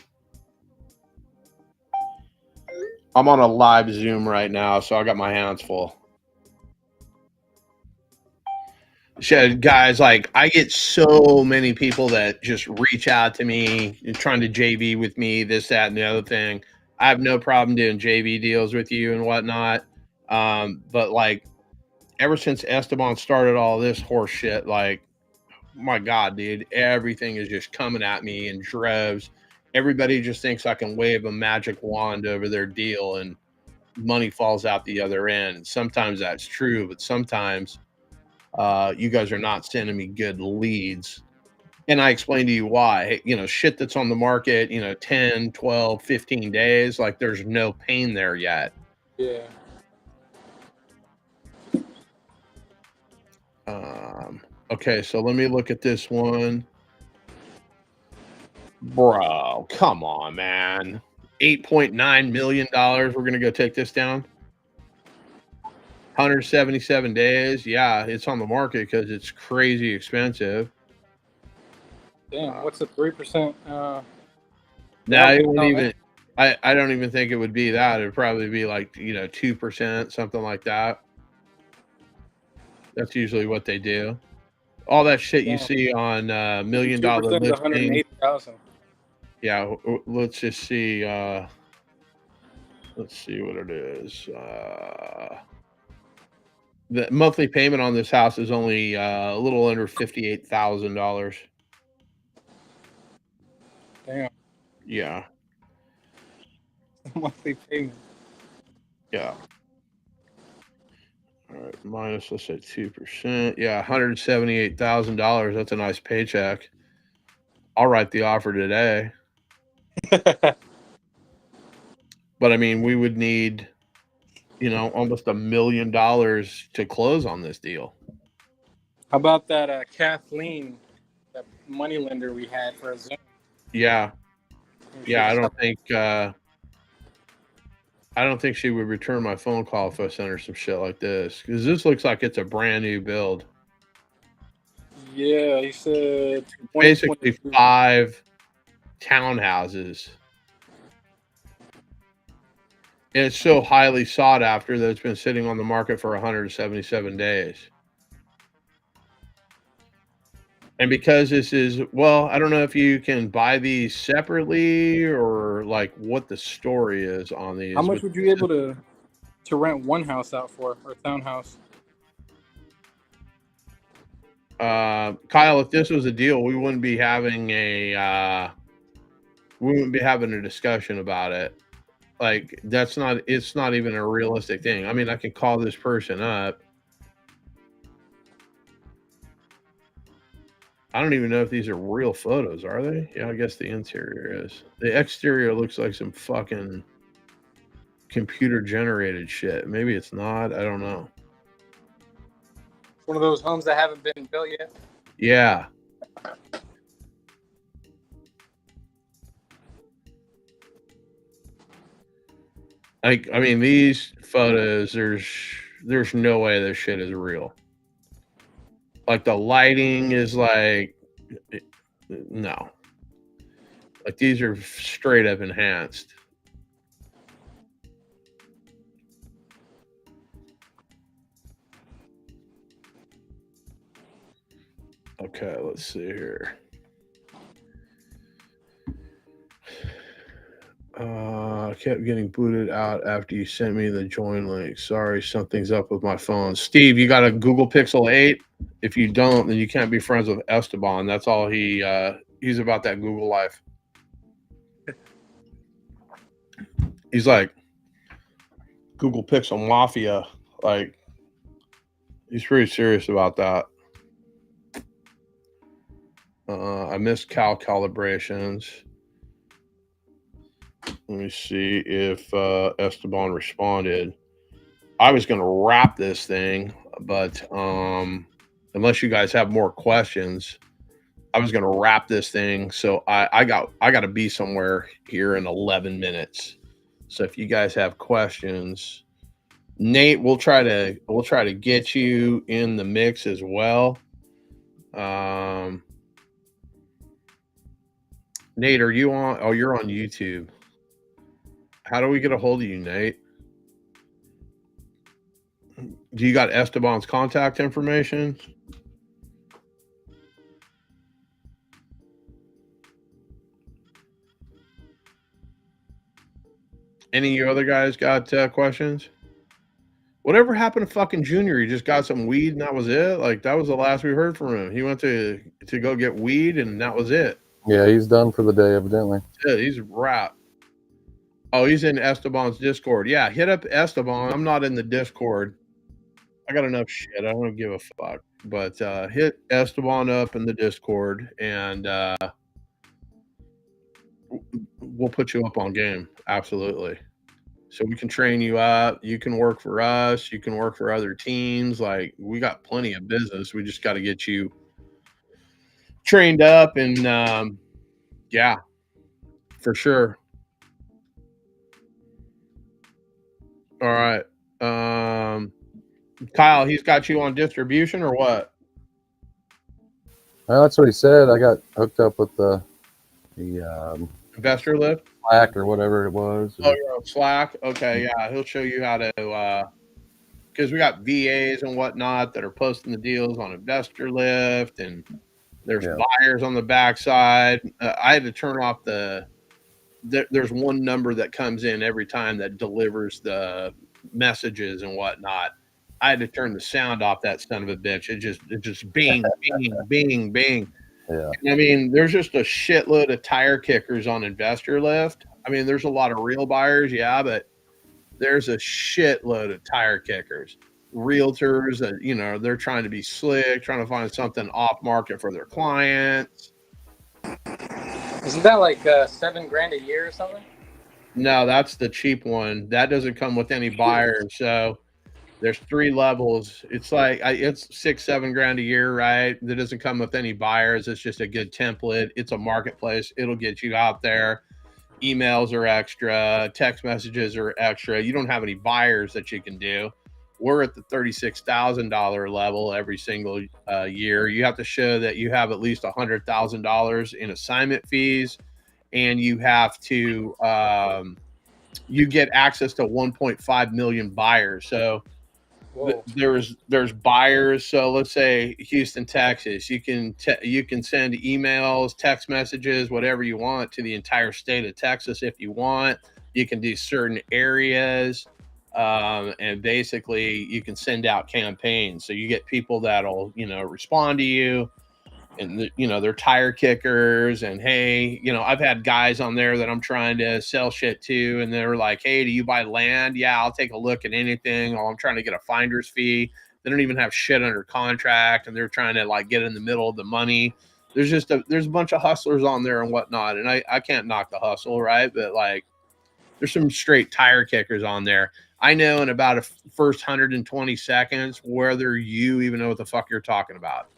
I'm on a live Zoom right now, so I got my hands full. Guys, like, I get so many people that just reach out to me trying to JV with me, this, that, and the other thing. I have no problem doing JV deals with you and whatnot. But like, ever since Esteban started all this horse shit, like, my God, dude, everything is just coming at me in droves. Everybody just thinks I can wave a magic wand over their deal and money falls out the other end. And sometimes that's true, but sometimes you guys are not sending me good leads. And I explained to you why. Shit that's on the market, 10, 12, 15 days, like, there's no pain there yet. Yeah. Okay, so let me look at this one. Bro, come on, man. $8.9 million. We're going to go take this down. 177 days. Yeah, it's on the market because it's crazy expensive. Damn, what's the 3%? Nah, it won't even. I don't even think it would be that. It'd probably be like 2%, something like that. That's usually what they do. All that shit you see on $1 million listings. 180,000. Yeah, let's just see. Let's see what it is. The monthly payment on this house is only a little under $58,000. Damn. Yeah. Monthly payment. Yeah. All right, minus, let's say 2%. Yeah, $178,000. That's a nice paycheck. I'll write the offer today. But I mean, we would need, almost $1 million to close on this deal. How about that Kathleen, that money lender we had for a Zoom? Yeah. Yeah, I don't think she would return my phone call if I sent her some shit like this, because this looks like it's a brand new build. Yeah, he said basically 5 townhouses. And it's so highly sought after that it's been sitting on the market for 177 days. And because this is, well, I don't know if you can buy these separately or like what the story is on these. How much would you be able to rent one house out for, or a townhouse? Kyle, if this was a deal, we wouldn't be having a discussion about it. Like it's not even a realistic thing. I mean, I can call this person up. I don't even know if these are real photos, are they? Yeah, I guess the interior is. The exterior looks like some fucking computer generated shit. Maybe it's not. I don't know. One of those homes that haven't been built yet. Yeah. Like, I mean, these photos, there's no way this shit is real. Like the lighting is like, no. Like these are straight up enhanced. Okay, let's see here. I kept getting booted out after you sent me the join link. Sorry, something's up with my phone. Steve, you got a Google Pixel 8? If you don't, then you can't be friends with Esteban. That's all he's about that Google life. He's like Google Pixel Mafia. Like, he's pretty serious about that. I missed calibrations. Let me see if Esteban responded. I was going to wrap this thing, but unless you guys have more questions, I was going to wrap this thing. So I got to be somewhere here in 11 minutes. So if you guys have questions, Nate, we'll try to get you in the mix as well. Nate, are you on? Oh, you're on YouTube. How do we get a hold of you, Nate? Do you got Esteban's contact information? Any of you other guys got questions? Whatever happened to fucking Junior? He just got some weed and that was it? Like, that was the last we heard from him. He went to go get weed and that was it. Yeah, he's done for the day, evidently. Yeah, he's wrapped. Oh, he's in Esteban's Discord. Yeah, hit up Esteban. I'm not in the Discord. I got enough shit. I don't give a fuck. But hit Esteban up in the Discord and we'll put you up on game. Absolutely. So we can train you up. You can work for us. You can work for other teams. Like, we got plenty of business. We just got to get you trained up and yeah, for sure. All right. Kyle, he's got you on distribution or what? Well, that's what he said. I got hooked up with the Investor Lift? Slack or whatever it was. Oh, you're on Slack? Okay, yeah. He'll show you how to, because we got VAs and whatnot that are posting the deals on Investor Lift, and there's buyers on the backside. I had to turn off there's one number that comes in every time that delivers the messages and whatnot. I had to turn the sound off that son of a bitch. It just bing, bing, bing, bing. Yeah. I mean, there's just a shitload of tire kickers on Investor Lift. I mean, there's a lot of real buyers, yeah, but there's a shitload of tire kickers. Realtors that, you know, they're trying to be slick, trying to find something off market for their clients. Isn't that like $7,000 a year or something? No, that's the cheap one. That doesn't come with any buyers. So there's 3 levels. It's like it's $6-7 a year, right? That doesn't come with any buyers. It's just a good template. It's a marketplace. It'll get you out there. Emails are extra. Text messages are extra. You don't have any buyers that you can do. We're at the $36,000 level every single year. You have to show that you have at least $100,000 in assignment fees, and you have to you get access to 1.5 million buyers. So there's buyers. So let's say Houston, Texas. You can send emails, text messages, whatever you want to the entire state of Texas if you want. You can do certain areas. And basically you can send out campaigns. So you get people that'll, you know, respond to you. and they're tire kickers, and hey, I've had guys on there that I'm trying to sell shit to, and they're like, hey, do you buy land? Yeah, I'll take a look at anything. Or I'm trying to get a finder's fee. They don't even have shit under contract, and they're trying to like get in the middle of the money. There's a bunch of hustlers on there and whatnot, and I can't knock the hustle, right? But like, there's some straight tire kickers on there. I know in about a first 120 seconds whether you even know what the fuck you're talking about.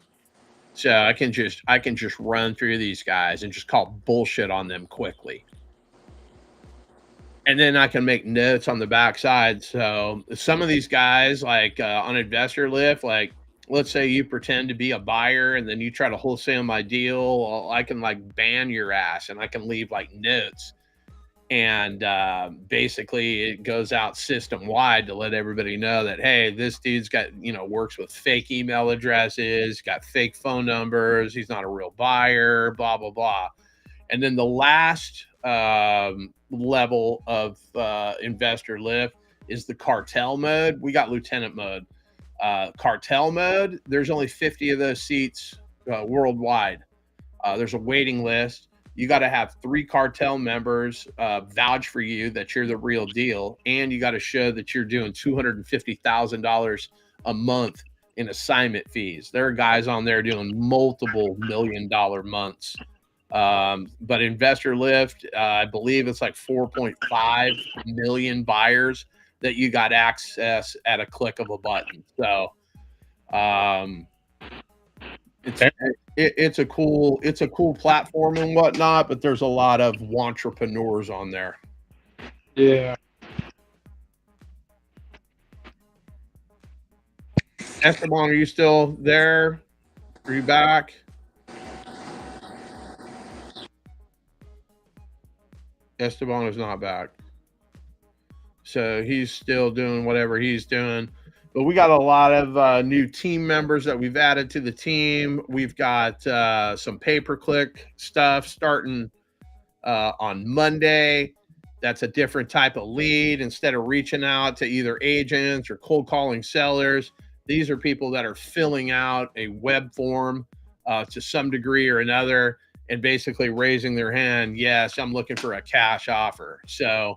So I can just run through these guys and just call bullshit on them quickly. And then I can make notes on the backside. So some of these guys, like on Investor Lift, like let's say you pretend to be a buyer and then you try to wholesale my deal, I can like ban your ass and I can leave like notes. And basically it goes out system wide to let everybody know that, hey, this dude's got, works with fake email addresses, got fake phone numbers. He's not a real buyer, blah, blah, blah. And then the last level of Investor Lift is the cartel mode. We got lieutenant mode. Cartel mode, there's only 50 of those seats worldwide. There's a waiting list. You got to have 3 cartel members vouch for you that you're the real deal. And you got to show that you're doing $250,000 a month in assignment fees. There are guys on there doing multiple $1 million months. But Investor Lift, I believe it's like 4.5 million buyers that you got access at a click of a button. So it's a cool platform and whatnot, but there's a lot of entrepreneurs on there. Yeah. Esteban, are you still there? Are you back? Esteban is not back. So he's still doing whatever he's doing. But we got a lot of new team members that we've added to the team. We've got some pay-per-click stuff starting on Monday. That's a different type of lead. Instead of reaching out to either agents or cold calling sellers, these are people that are filling out a web form to some degree or another and basically raising their hand. Yes, I'm looking for a cash offer. So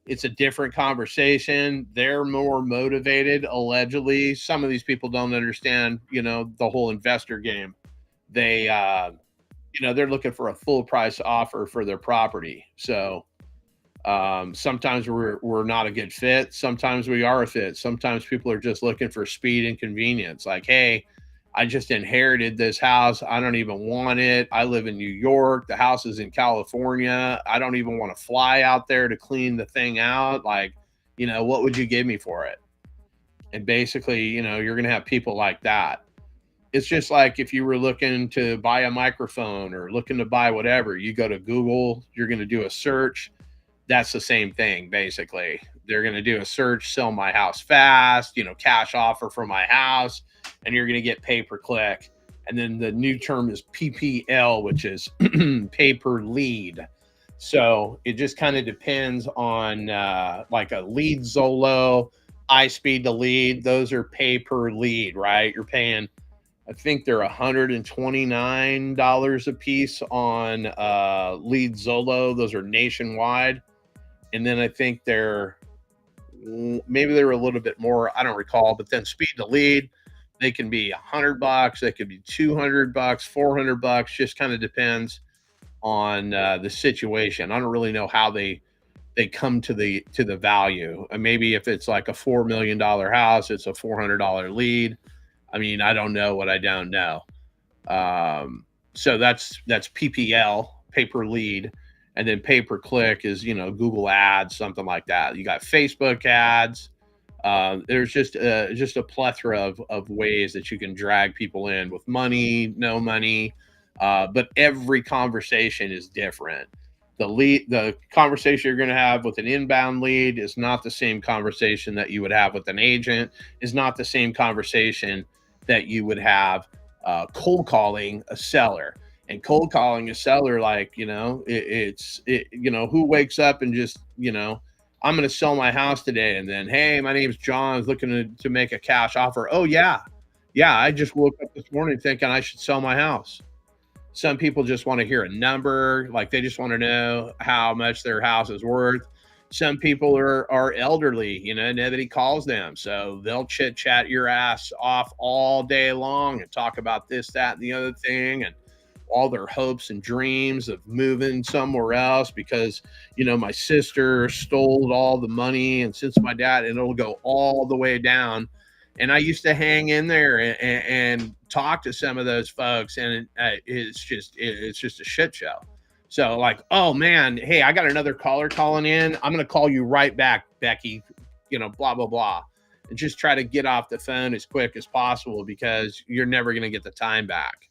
it's a different conversation. They're more motivated, allegedly. Some of these people don't understand, the whole investor game. They, they're looking for a full price offer for their property. So sometimes we're not a good fit. Sometimes we are a fit. Sometimes people are just looking for speed and convenience. Like, hey, I just inherited this house. I don't even want it. I live in New York. The house is in California. I don't even want to fly out there to clean the thing out. Like, what would you give me for it? And basically, you're going to have people like that. It's just like if you were looking to buy a microphone or looking to buy whatever, you go to Google, you're going to do a search. That's the same thing, basically. They're going to do a search, sell my house fast, cash offer for my house. And you're going to get pay-per-click. And then the new term is PPL, which is pay-per-lead. So it just kind of depends on like a Lead Zolo, iSpeed to Lead. Those are pay-per-lead, right? You're paying, I think they're $129 a piece on Lead Zolo. Those are nationwide. And then I think maybe they're a little bit more, I don't recall. But then Speed to Lead, they can be $100, they could be $200, $400, just kind of depends on the situation. I don't really know how they come to the value. And maybe if it's like a $4 million house, it's a $400 lead. I mean, I don't know what I don't know. So that's PPL, pay-per-lead, and then pay-per-click is Google ads, something like that. You got Facebook ads. There's just a plethora of ways that you can drag people in with money, no money, but every conversation is different. The conversation you're going to have with an inbound lead is not the same conversation that you would have with an agent, is not the same conversation that you would have cold calling a seller. And cold calling a seller, like, who wakes up and just, I'm going to sell my house today. And then, hey, my name's John. I was looking to make a cash offer. Oh, yeah. Yeah, I just woke up this morning thinking I should sell my house. Some people just want to hear a number, like they just want to know how much their house is worth. Some people are elderly, you know, nobody calls them, so they'll chit chat your ass off all day long and talk about this, that, and the other thing, and all their hopes and dreams of moving somewhere else because, you know, my sister stole all the money, and since my dad, and it'll go all the way down. And I used to hang in there and talk to some of those folks, and it's just a shit show. So like, oh man, hey, I got another caller calling in. I'm gonna call you right back, Becky. You know, blah blah blah, and just try to get off the phone as quick as possible because you're never gonna get the time back.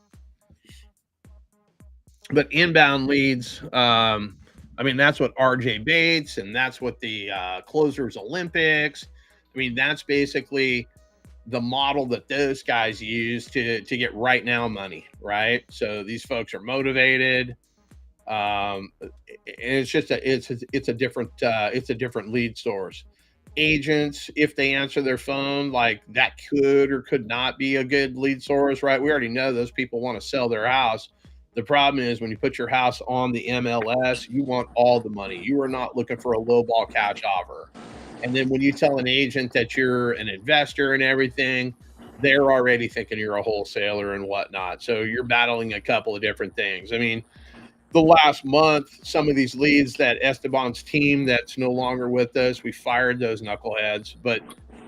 But inbound leads, I mean, that's what RJ Bates, and that's what the Closers Olympics. I mean, that's basically the model that those guys use to get right now money, right? So these folks are motivated. And it's just it's a different lead source. Agents, if they answer their phone, like that could or could not be a good lead source, right? We already know those people want to sell their house. The problem is when you put your house on the MLS, you want all the money. You are not looking for a lowball cash offer. And then when you tell an agent that you're an investor and everything, they're already thinking you're a wholesaler and whatnot. So you're battling a couple of different things. I mean, the last month, some of these leads that Esteban's team that's no longer with us, we fired those knuckleheads, but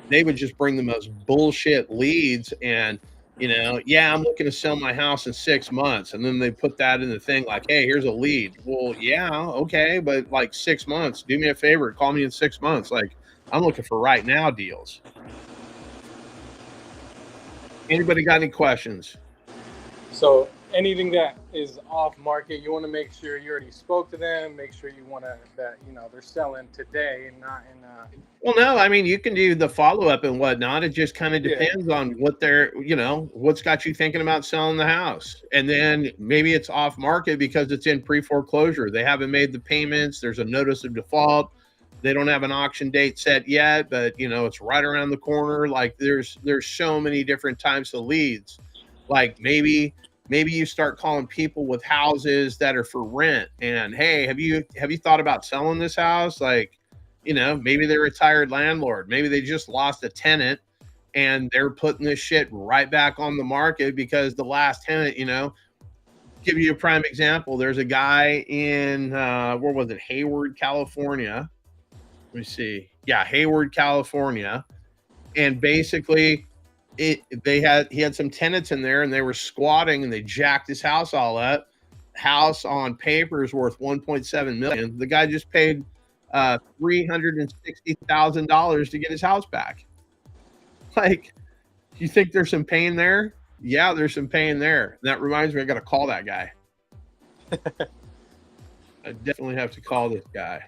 they would just bring the most bullshit leads and, you know, yeah, I'm looking to sell my house in 6 months. And then they put that in the thing like, hey, here's a lead. Well, yeah, okay. But like 6 months, do me a favor, call me in 6 months. Like, I'm looking for right now deals. Anybody got any questions? So anything that is off market, you want to make sure you already spoke to them, make sure you want to, that, you know, they're selling today and not in well, no, I mean, you can do the follow-up and whatnot. It just kind of depends on what they're, you know, what's got you thinking about selling the house. And then maybe it's off market because it's in pre-foreclosure. They haven't made the payments. There's a notice of default. They don't have an auction date set yet, but, you know, it's right around the corner. Like there's so many different types of leads. Like maybe you start calling people with houses that are for rent and, hey, have you thought about selling this house? Like, you know, maybe they're a retired landlord. Maybe they just lost a tenant and they're putting this shit right back on the market because the last tenant, you know, give you a prime example. There's a guy in, where was it? Hayward, California. Let me see. Yeah. Hayward, California. And basically he had some tenants in there and they were squatting and they jacked his house all up. House on paper is worth $1.7 million. The guy just paid $360,000 to get his house back. Like, you think there's some pain there? Yeah, there's some pain there. And that reminds me, I got to call that guy. I definitely have to call this guy.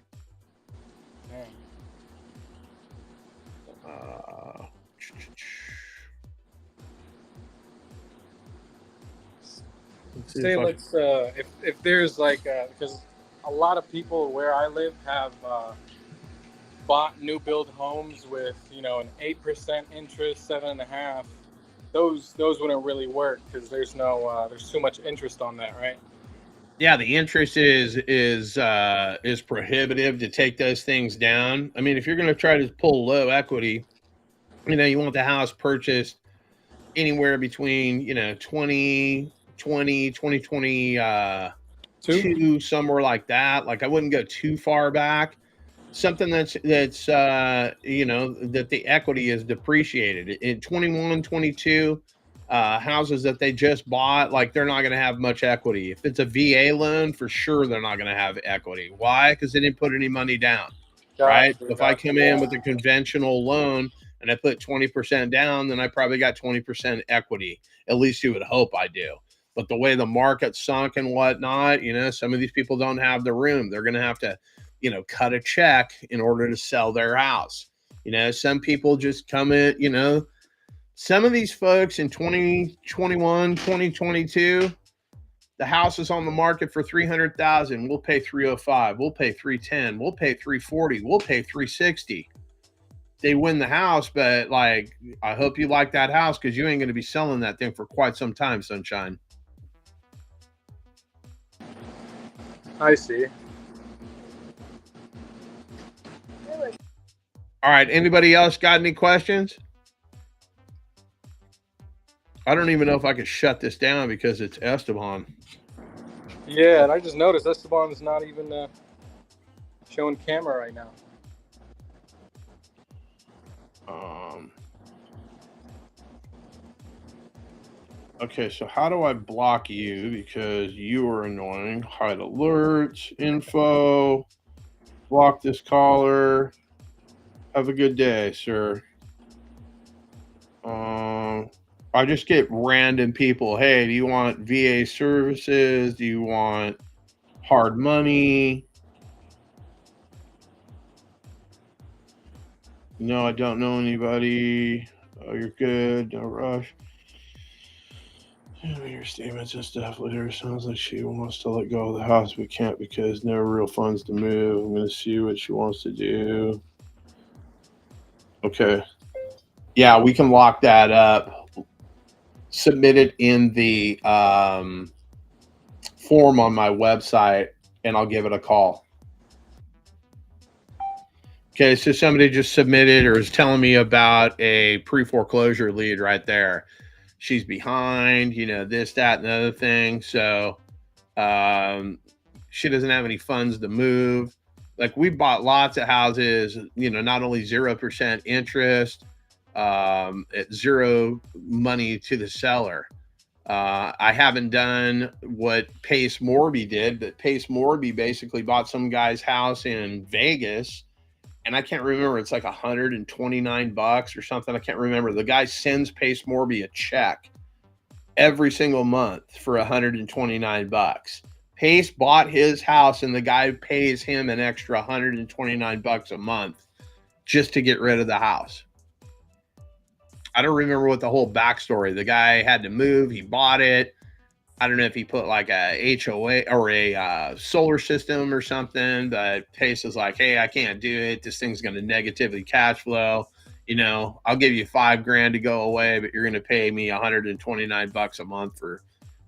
say let's if there's like because a lot of people where I live have bought new build homes with, you know, an 8% interest, 7.5%. Those wouldn't really work because there's no there's too much interest on that, right? Yeah, the interest is prohibitive to take those things down. I mean, if you're going to try to pull low equity, you know, you want the house purchased anywhere between, you know, 2022, somewhere like that. Like I wouldn't go too far back. Something that's you know, that the equity is depreciated in 21, 22. Houses that they just bought, like they're not going to have much equity. If it's a VA loan, for sure they're not going to have equity. Why? Because they didn't put any money down, right? If I come in with a conventional loan and I put 20% down, then I probably got 20% equity. At least you would hope I do. But the way the market's sunk and whatnot, you know, some of these people don't have the room. They're going to have to, you know, cut a check in order to sell their house. You know, some people just come in, you know, some of these folks in 2021, 2022, the house is on the market for $300,000. We'll pay $305. We'll pay $310. We'll pay $340. We'll pay $360. They win the house, but like, I hope you like that house because you ain't going to be selling that thing for quite some time, sunshine. I see. All right. Anybody else got any questions? I don't even know if I could shut this down because it's Esteban. Yeah, and I just noticed Esteban's not even showing camera right now. Okay, so how do I block you because you are annoying? Hide alerts, info, block this caller. Have a good day, sir. I just get random people. Hey, do you want VA services? Do you want hard money? No, I don't know anybody. Oh, you're good. No rush. Your statements and stuff later. Sounds like she wants to let go of the house but can't because no real funds to move. I'm going to see what she wants to do. Okay. Yeah, we can lock that up. Submit it in the form on my website, and I'll give it a call. Okay, so somebody just submitted or is telling me about a pre-foreclosure lead right there. She's behind, you know, this, that, and the other thing. So she doesn't have any funds to move. Like, we bought lots of houses, you know, not only 0% interest, at zero money to the seller. I haven't done what Pace Morby did, but Pace Morby basically bought some guy's house in Vegas, and I can't remember, it's like $129 or something. I can't remember. The guy sends Pace Morby a check every single month for $129. Pace bought his house, and the guy pays him an extra $129 a month just to get rid of the house. I don't remember what the whole backstory. The guy had to move. He bought it. I don't know if he put like a HOA or a solar system or something, but Pace is like, hey, I can't do it. This thing's going to negatively cash flow. You know, I'll give you $5,000 to go away, but you're going to pay me $129 a month for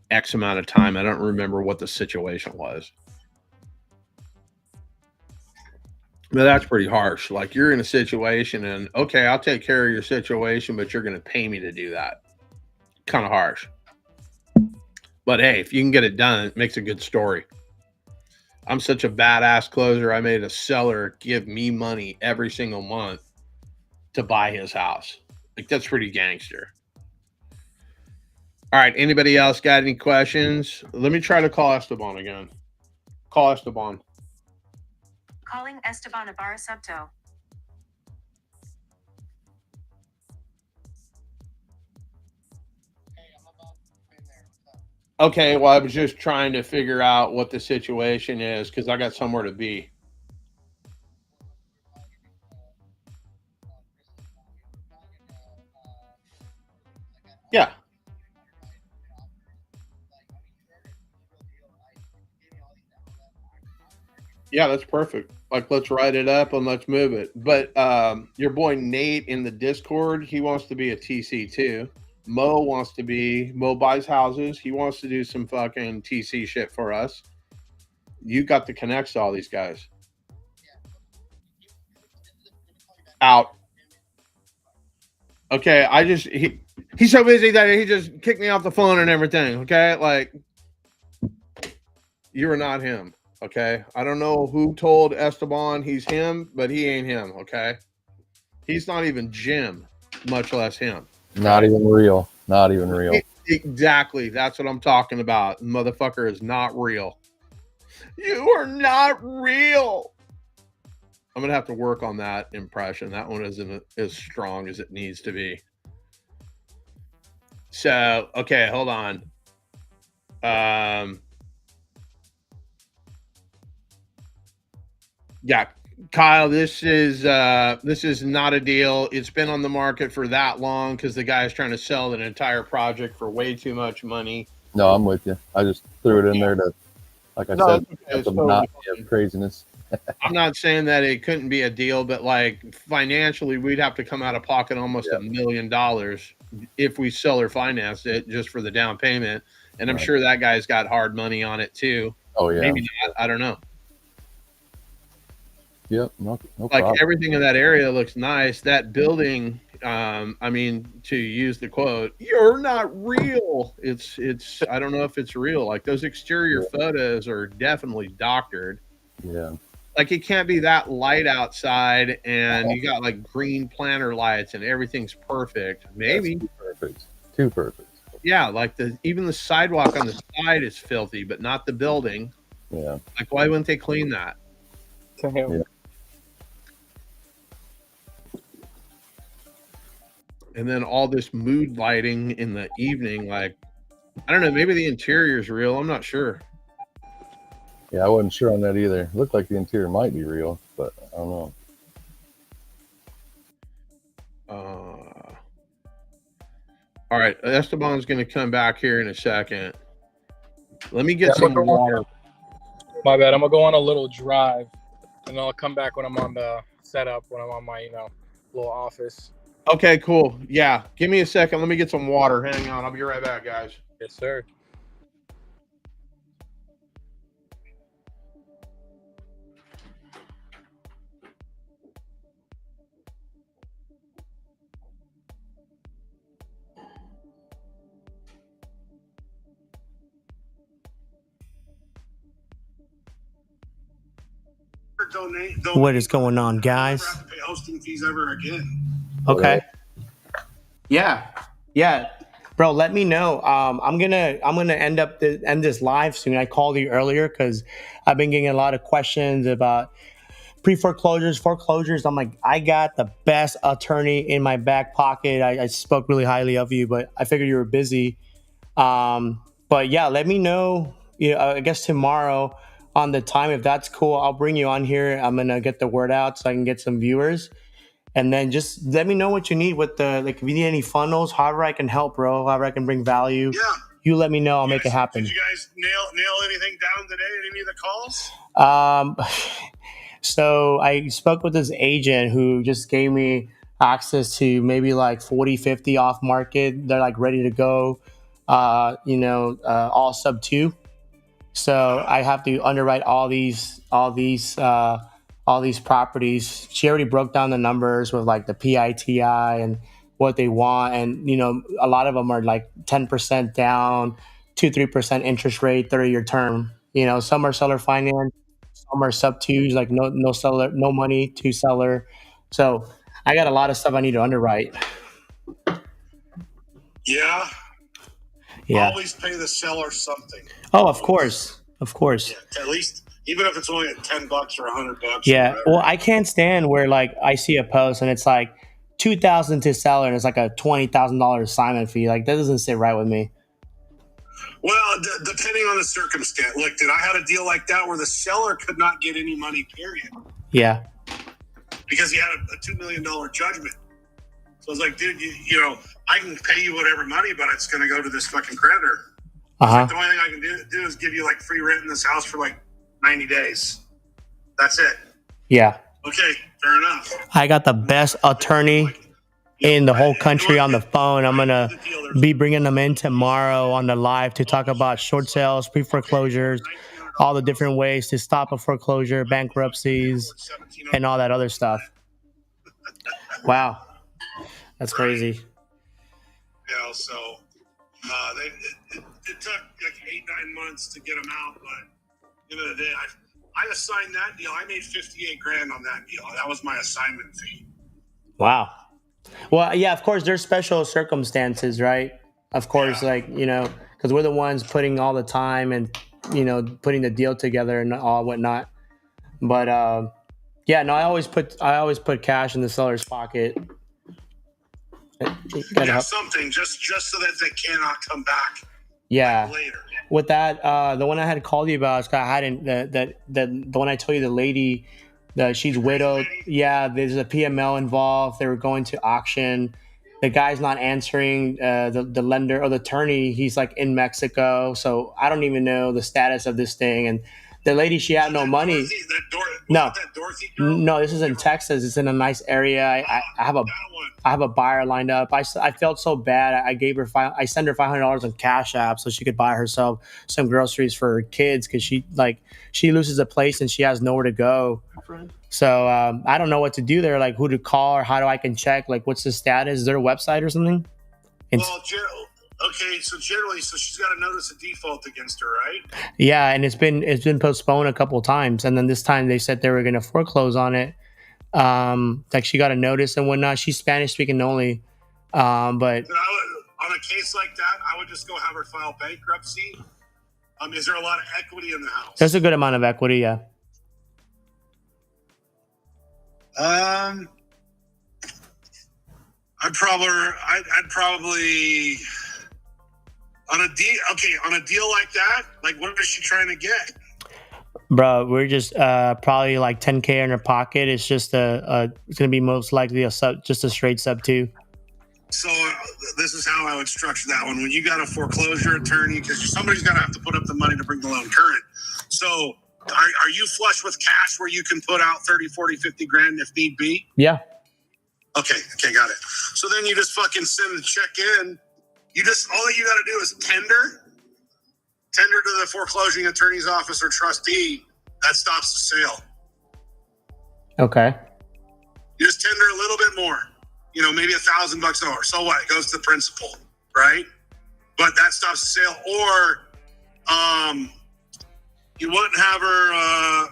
X amount of time. I don't remember what the situation was. But that's pretty harsh. Like, you're in a situation and, okay, I'll take care of your situation, but you're going to pay me to do that. Kind of harsh. But hey, if you can get it done, it makes a good story. I'm such a badass closer. I made a seller give me money every single month to buy his house. Like, that's pretty gangster. All right. Anybody else got any questions? Let me try to call Esteban again. Call Esteban. Calling Esteban Ibarra Subto. Okay, well, I was just trying to figure out what the situation is because I got somewhere to be. Yeah. Yeah, that's perfect. Like, let's write it up and let's move it. But your boy Nate in the Discord, he wants to be a TC too. Mo buys houses. He wants to do some fucking TC shit for us. You got the connects to all these guys. Out. Okay, he's so busy that he just kicked me off the phone and everything. Okay, like, you are not him. Okay, I don't know who told Esteban he's him, but he ain't him. Okay, he's not even Jim, much less him. Not even real. Not even real. Exactly. That's what I'm talking about. Motherfucker is not real. You are not real. I'm going to have to work on that impression. That one isn't as strong as it needs to be. So, okay, hold on. Yeah, Kyle, this is not a deal. It's been on the market for that long because the guy is trying to sell an entire project for way too much money. No, I'm with you. I just threw it in there to, like I said, have some monotony of craziness. I'm not saying that it couldn't be a deal, but like, financially, we'd have to come out of pocket almost $1 million if we seller financed it just for the down payment. And I'm sure that guy's got hard money on it too. Oh yeah. Maybe not. I don't know. Yep. No Like problem. everything in that area looks nice. That building, I mean, to use the quote, "You're not real." It's. I don't know if it's real. Like those exterior photos are definitely doctored. Yeah. Like it can't be that light outside, and you got like green planter lights, and everything's perfect. Maybe. That's too perfect. Yeah, like even the sidewalk on the side is filthy, but not the building. Yeah. Like why wouldn't they clean that? Yeah. And then all this mood lighting in the evening, like I don't know, maybe the interior is real. I'm not sure. Yeah, I wasn't sure on that either. Looked like the interior might be real, but I don't know. All right, Esteban's going to come back here in a second. Let me get some water. My bad. I'm gonna go on a little drive, and I'll come back when I'm on the setup. When I'm on my little office. Okay, cool. Yeah, give me a second. Let me get some water. Hang on. I'll be right back, guys. Yes, sir. What is going on, guys? Pay hosting fees ever again. Okay. Yeah. Bro, let me know. I'm gonna end this live soon. I called you earlier because I've been getting a lot of questions about pre-foreclosures, foreclosures. I'm like, I got the best attorney in my back pocket. I spoke really highly of you, but I figured you were busy. But yeah, let me know. I guess tomorrow on the time, if that's cool. I'll bring you on here. I'm gonna get the word out so I can get some viewers. And then just let me know what you need with if you need any funnels, however I can help, bro, however I can bring value. Yeah. You let me know. I'll make it happen. Did you guys nail anything down today in any of the calls? So I spoke with this agent who just gave me access to maybe like 40, 50 off market. They're like ready to go, all sub 2. So I have to underwrite all these properties. She already broke down the numbers with like the PITI and what they want. And, a lot of them are like 10% down, 2-3% interest rate, 30-year term. Some are seller finance, some are sub 2s, like no seller, no money to seller. So I got a lot of stuff I need to underwrite. Yeah. Always pay the seller something. Oh, of course. Yeah, at least, even if it's only at $10 or $100. Yeah. Well, I can't stand where like I see a post and it's like $2,000 to seller and it's like a $20,000 assignment fee. Like that doesn't sit right with me. Well, depending on the circumstance. Look, I had a deal like that where the seller could not get any money, period. Yeah. Because he had a $2 million judgment. So I was like, dude, I can pay you whatever money, but it's going to go to this fucking creditor. Like, the only thing I can do is give you like free rent in this house for like 90 days. That's it. Yeah. Okay, fair enough. I got the best attorney in the whole country on the phone. I'm going to be bringing them in tomorrow on the live to talk about short sales, pre-foreclosures, all the different ways to stop a foreclosure, bankruptcies, and all that other stuff. Wow. That's crazy. So it took like 8-9 months to get them out, but at the end of the day, I assigned that deal. I made $58,000 on that deal. That was my assignment fee. Wow. Well, yeah, of course, there's special circumstances, right? Of course, because we're the ones putting all the time and, putting the deal together and all whatnot. But I always put cash in the seller's pocket. Something just so that they cannot come back. Yeah. Later. With that, the one I had called you about, Scott, I hadn't the one I told you, the lady, she's widowed. Yeah, there's a PML involved. They were going to auction. The guy's not answering. The lender or the attorney, he's like in Mexico. So I don't even know the status of this thing. And the lady, she had no money. No, this is in Texas. It's in a nice area. I I have a buyer lined up. I felt so bad. I sent her $500 on Cash App so she could buy herself some groceries for her kids because she loses a place and she has nowhere to go. So I don't know what to do there, like who to call or how do I can check, like what's the status? Is there a website or something? Well, okay, so generally, she's got a notice of default against her, right? Yeah, and it's been postponed a couple of times, and then this time they said they were going to foreclose on it. Like she got a notice and whatnot. She's Spanish speaking only, but on a case like that, I would just go have her file bankruptcy. Is there a lot of equity in the house? there's a good amount of equity. Yeah. I'd probably on a deal. Okay, on a deal like that, like what is she trying to get? Bro, we're just probably like 10K in her pocket. It's just it's gonna be most likely just a straight sub 2. So this is how I would structure that one. When you got a foreclosure attorney, because somebody's got to have to put up the money to bring the loan current. So are you flush with cash where you can put out 30, 40, 50 grand if need be? Yeah. Okay, got it. So then you just fucking send the check in. All that you got to do is tender to the foreclosing attorney's office or trustee. That stops the sale. Okay. You just tender a little bit more, maybe $1,000 over. So what? It goes to the principal, right? But that stops the sale. Or you wouldn't have her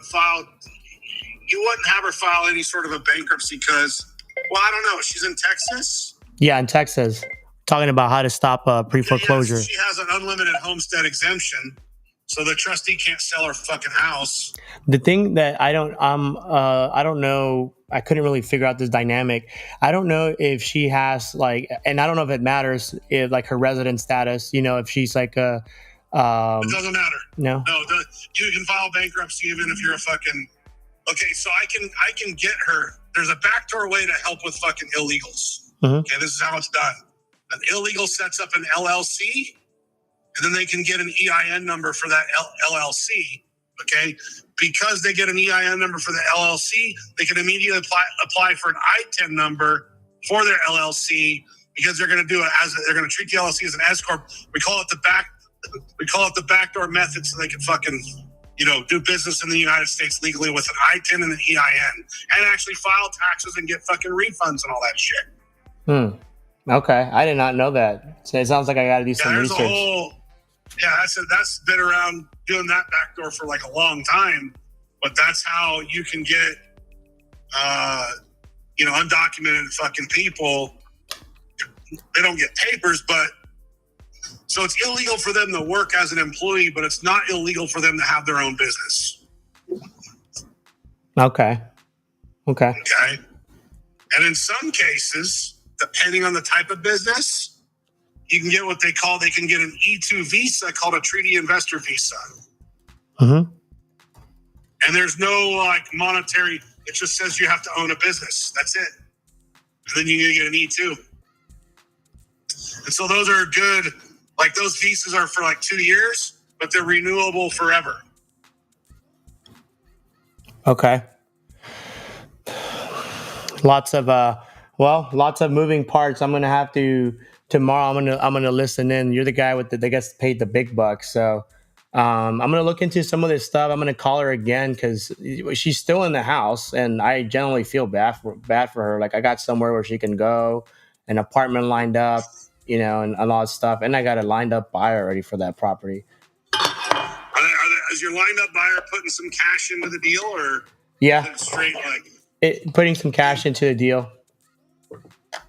file any sort of a bankruptcy because, well, I don't know. She's in Texas. Yeah, in Texas. Talking about how to stop pre-foreclosure. Yes, she has an unlimited homestead exemption, so the trustee can't sell her fucking house. The thing that I don't know, I couldn't really figure out this dynamic. I don't know if she has and I don't know if it matters if like her resident status, if she's like a. It doesn't matter. No. You can file bankruptcy even if you're a fucking. Okay, so I can get her. There's a backdoor way to help with fucking illegals. Mm-hmm. Okay, this is how it's done. An illegal sets up an LLC, and then they can get an EIN number for that LLC. Okay, because they get an EIN number for the LLC, they can immediately apply for an ITIN number for their LLC because they're going to do it they're going to treat the LLC as an S corp. We call it the backdoor method, so they can fucking do business in the United States legally with an ITIN and an EIN, and actually file taxes and get fucking refunds and all that shit. Okay, I did not know that. So it sounds like I got to do some research. That's been around doing that backdoor for like a long time, but that's how you can get, undocumented fucking people. They don't get papers, but so it's illegal for them to work as an employee, but it's not illegal for them to have their own business. Okay. And in some cases, depending on the type of business, you can get they can get an E2 visa called a treaty investor visa. Mm-hmm. And there's no monetary, it just says you have to own a business. That's it. And then you get an E2. And so those are good, those visas are for 2 years, but they're renewable forever. Okay. Lots of moving parts. I'm gonna have to tomorrow. I'm gonna listen in. You're the guy that gets paid the big bucks. So I'm gonna look into some of this stuff. I'm gonna call her again because she's still in the house, and I generally feel bad for her. Like I got somewhere where she can go, an apartment lined up, and a lot of stuff, and I got a lined up buyer already for that property. Is your lined up buyer putting some cash into the deal, or yeah, straight putting some cash into the deal?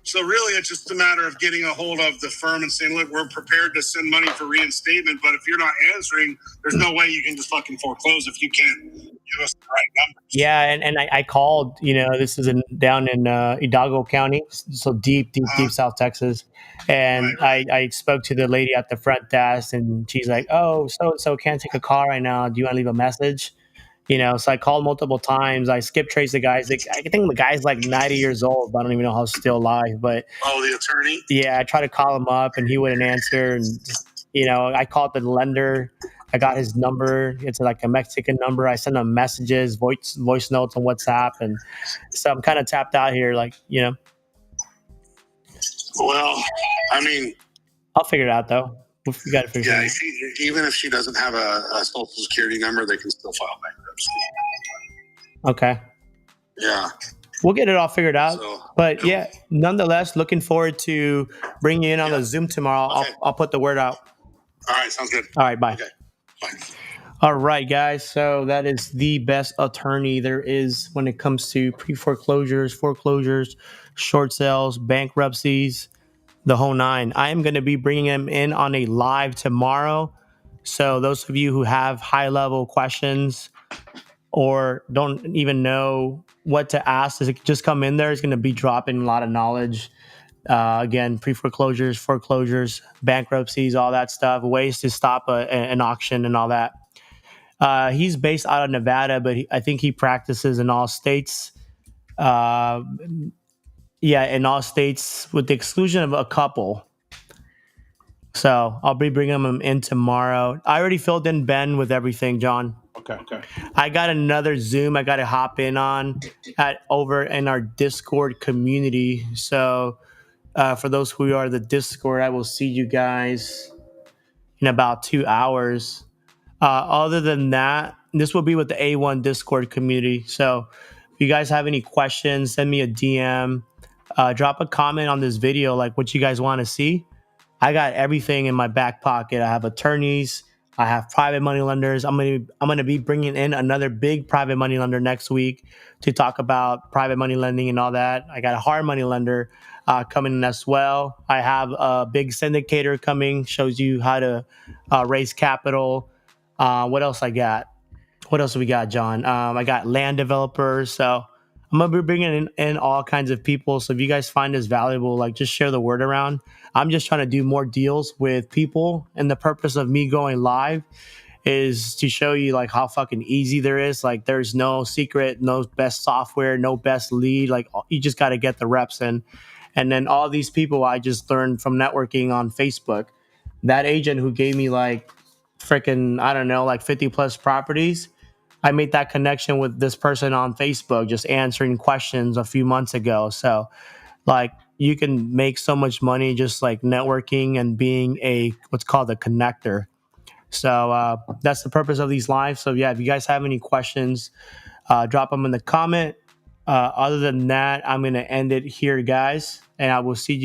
So really, it's just a matter of getting a hold of the firm and saying, look, we're prepared to send money for reinstatement, but if you're not answering, there's no way you can just fucking foreclose if you can't give us the right numbers. Yeah, and I called, this is down in Hidalgo County, so deep South Texas. And I spoke to the lady at the front desk, and she's like, oh, so can't take a call right now. Do you want to leave a message? So I called multiple times. I skip traced the guys. I think the guy's 90 years old, but I don't even know how he's still alive. But the attorney? Yeah, I tried to call him up, and he wouldn't answer. And I called the lender. I got his number. It's a Mexican number. I sent him messages, voice notes on WhatsApp, and so I'm kind of tapped out here. Well, I mean, I'll figure it out though. We got to figure it out. even if she doesn't have a social security number, they can still file bankruptcy. Okay. Yeah. We'll get it all figured out. But yeah, nonetheless, looking forward to bringing you in on the Zoom tomorrow. Okay. I'll put the word out. All right. Sounds good. All right. Bye. Okay. Bye. All right, guys. So that is the best attorney there is when it comes to pre-foreclosures, foreclosures, short sales, bankruptcies, the whole nine. I am going to be bringing him in on a live tomorrow. So those of you who have high-level questions or don't even know what to ask, just come in there. It's going to be dropping a lot of knowledge. Again, pre-foreclosures, foreclosures, bankruptcies, all that stuff, ways to stop an auction and all that. He's based out of Nevada, but I think he practices in all states. In all states with the exclusion of a couple. So I'll be bringing him in tomorrow. I already filled in Ben with everything, John. Okay. I got another Zoom I got to hop in on over in our Discord community. So for those who are the Discord, I will see you guys in about 2 hours. Other than that, this will be with the A1 Discord community. So if you guys have any questions, send me a DM. Drop a comment on this video, like what you guys want to see. I got everything in my back pocket. I have attorneys. I have private money lenders. I'm gonna be bringing in another big private money lender next week to talk about private money lending and all that. I got a hard money lender coming in as well. I have a big syndicator coming, shows you how to raise capital. What else I got? What else we got, John? I got land developers. So I'm going to be bringing in all kinds of people. So if you guys find this valuable, like just share the word around. I'm just trying to do more deals with people. And the purpose of me going live is to show you like how fucking easy there is. Like there's no secret, no best software, no best lead. Like you just got to get the reps in. And then all these people I just learned from networking on Facebook. That agent who gave me like freaking, I don't know, like 50 plus properties. I made that connection with this person on Facebook, just answering questions a few months ago. So like you can make so much money just like networking and being what's called a connector. So that's the purpose of these lives. So yeah, if you guys have any questions, drop them in the comment. Other than that, I'm going to end it here, guys. And I will see you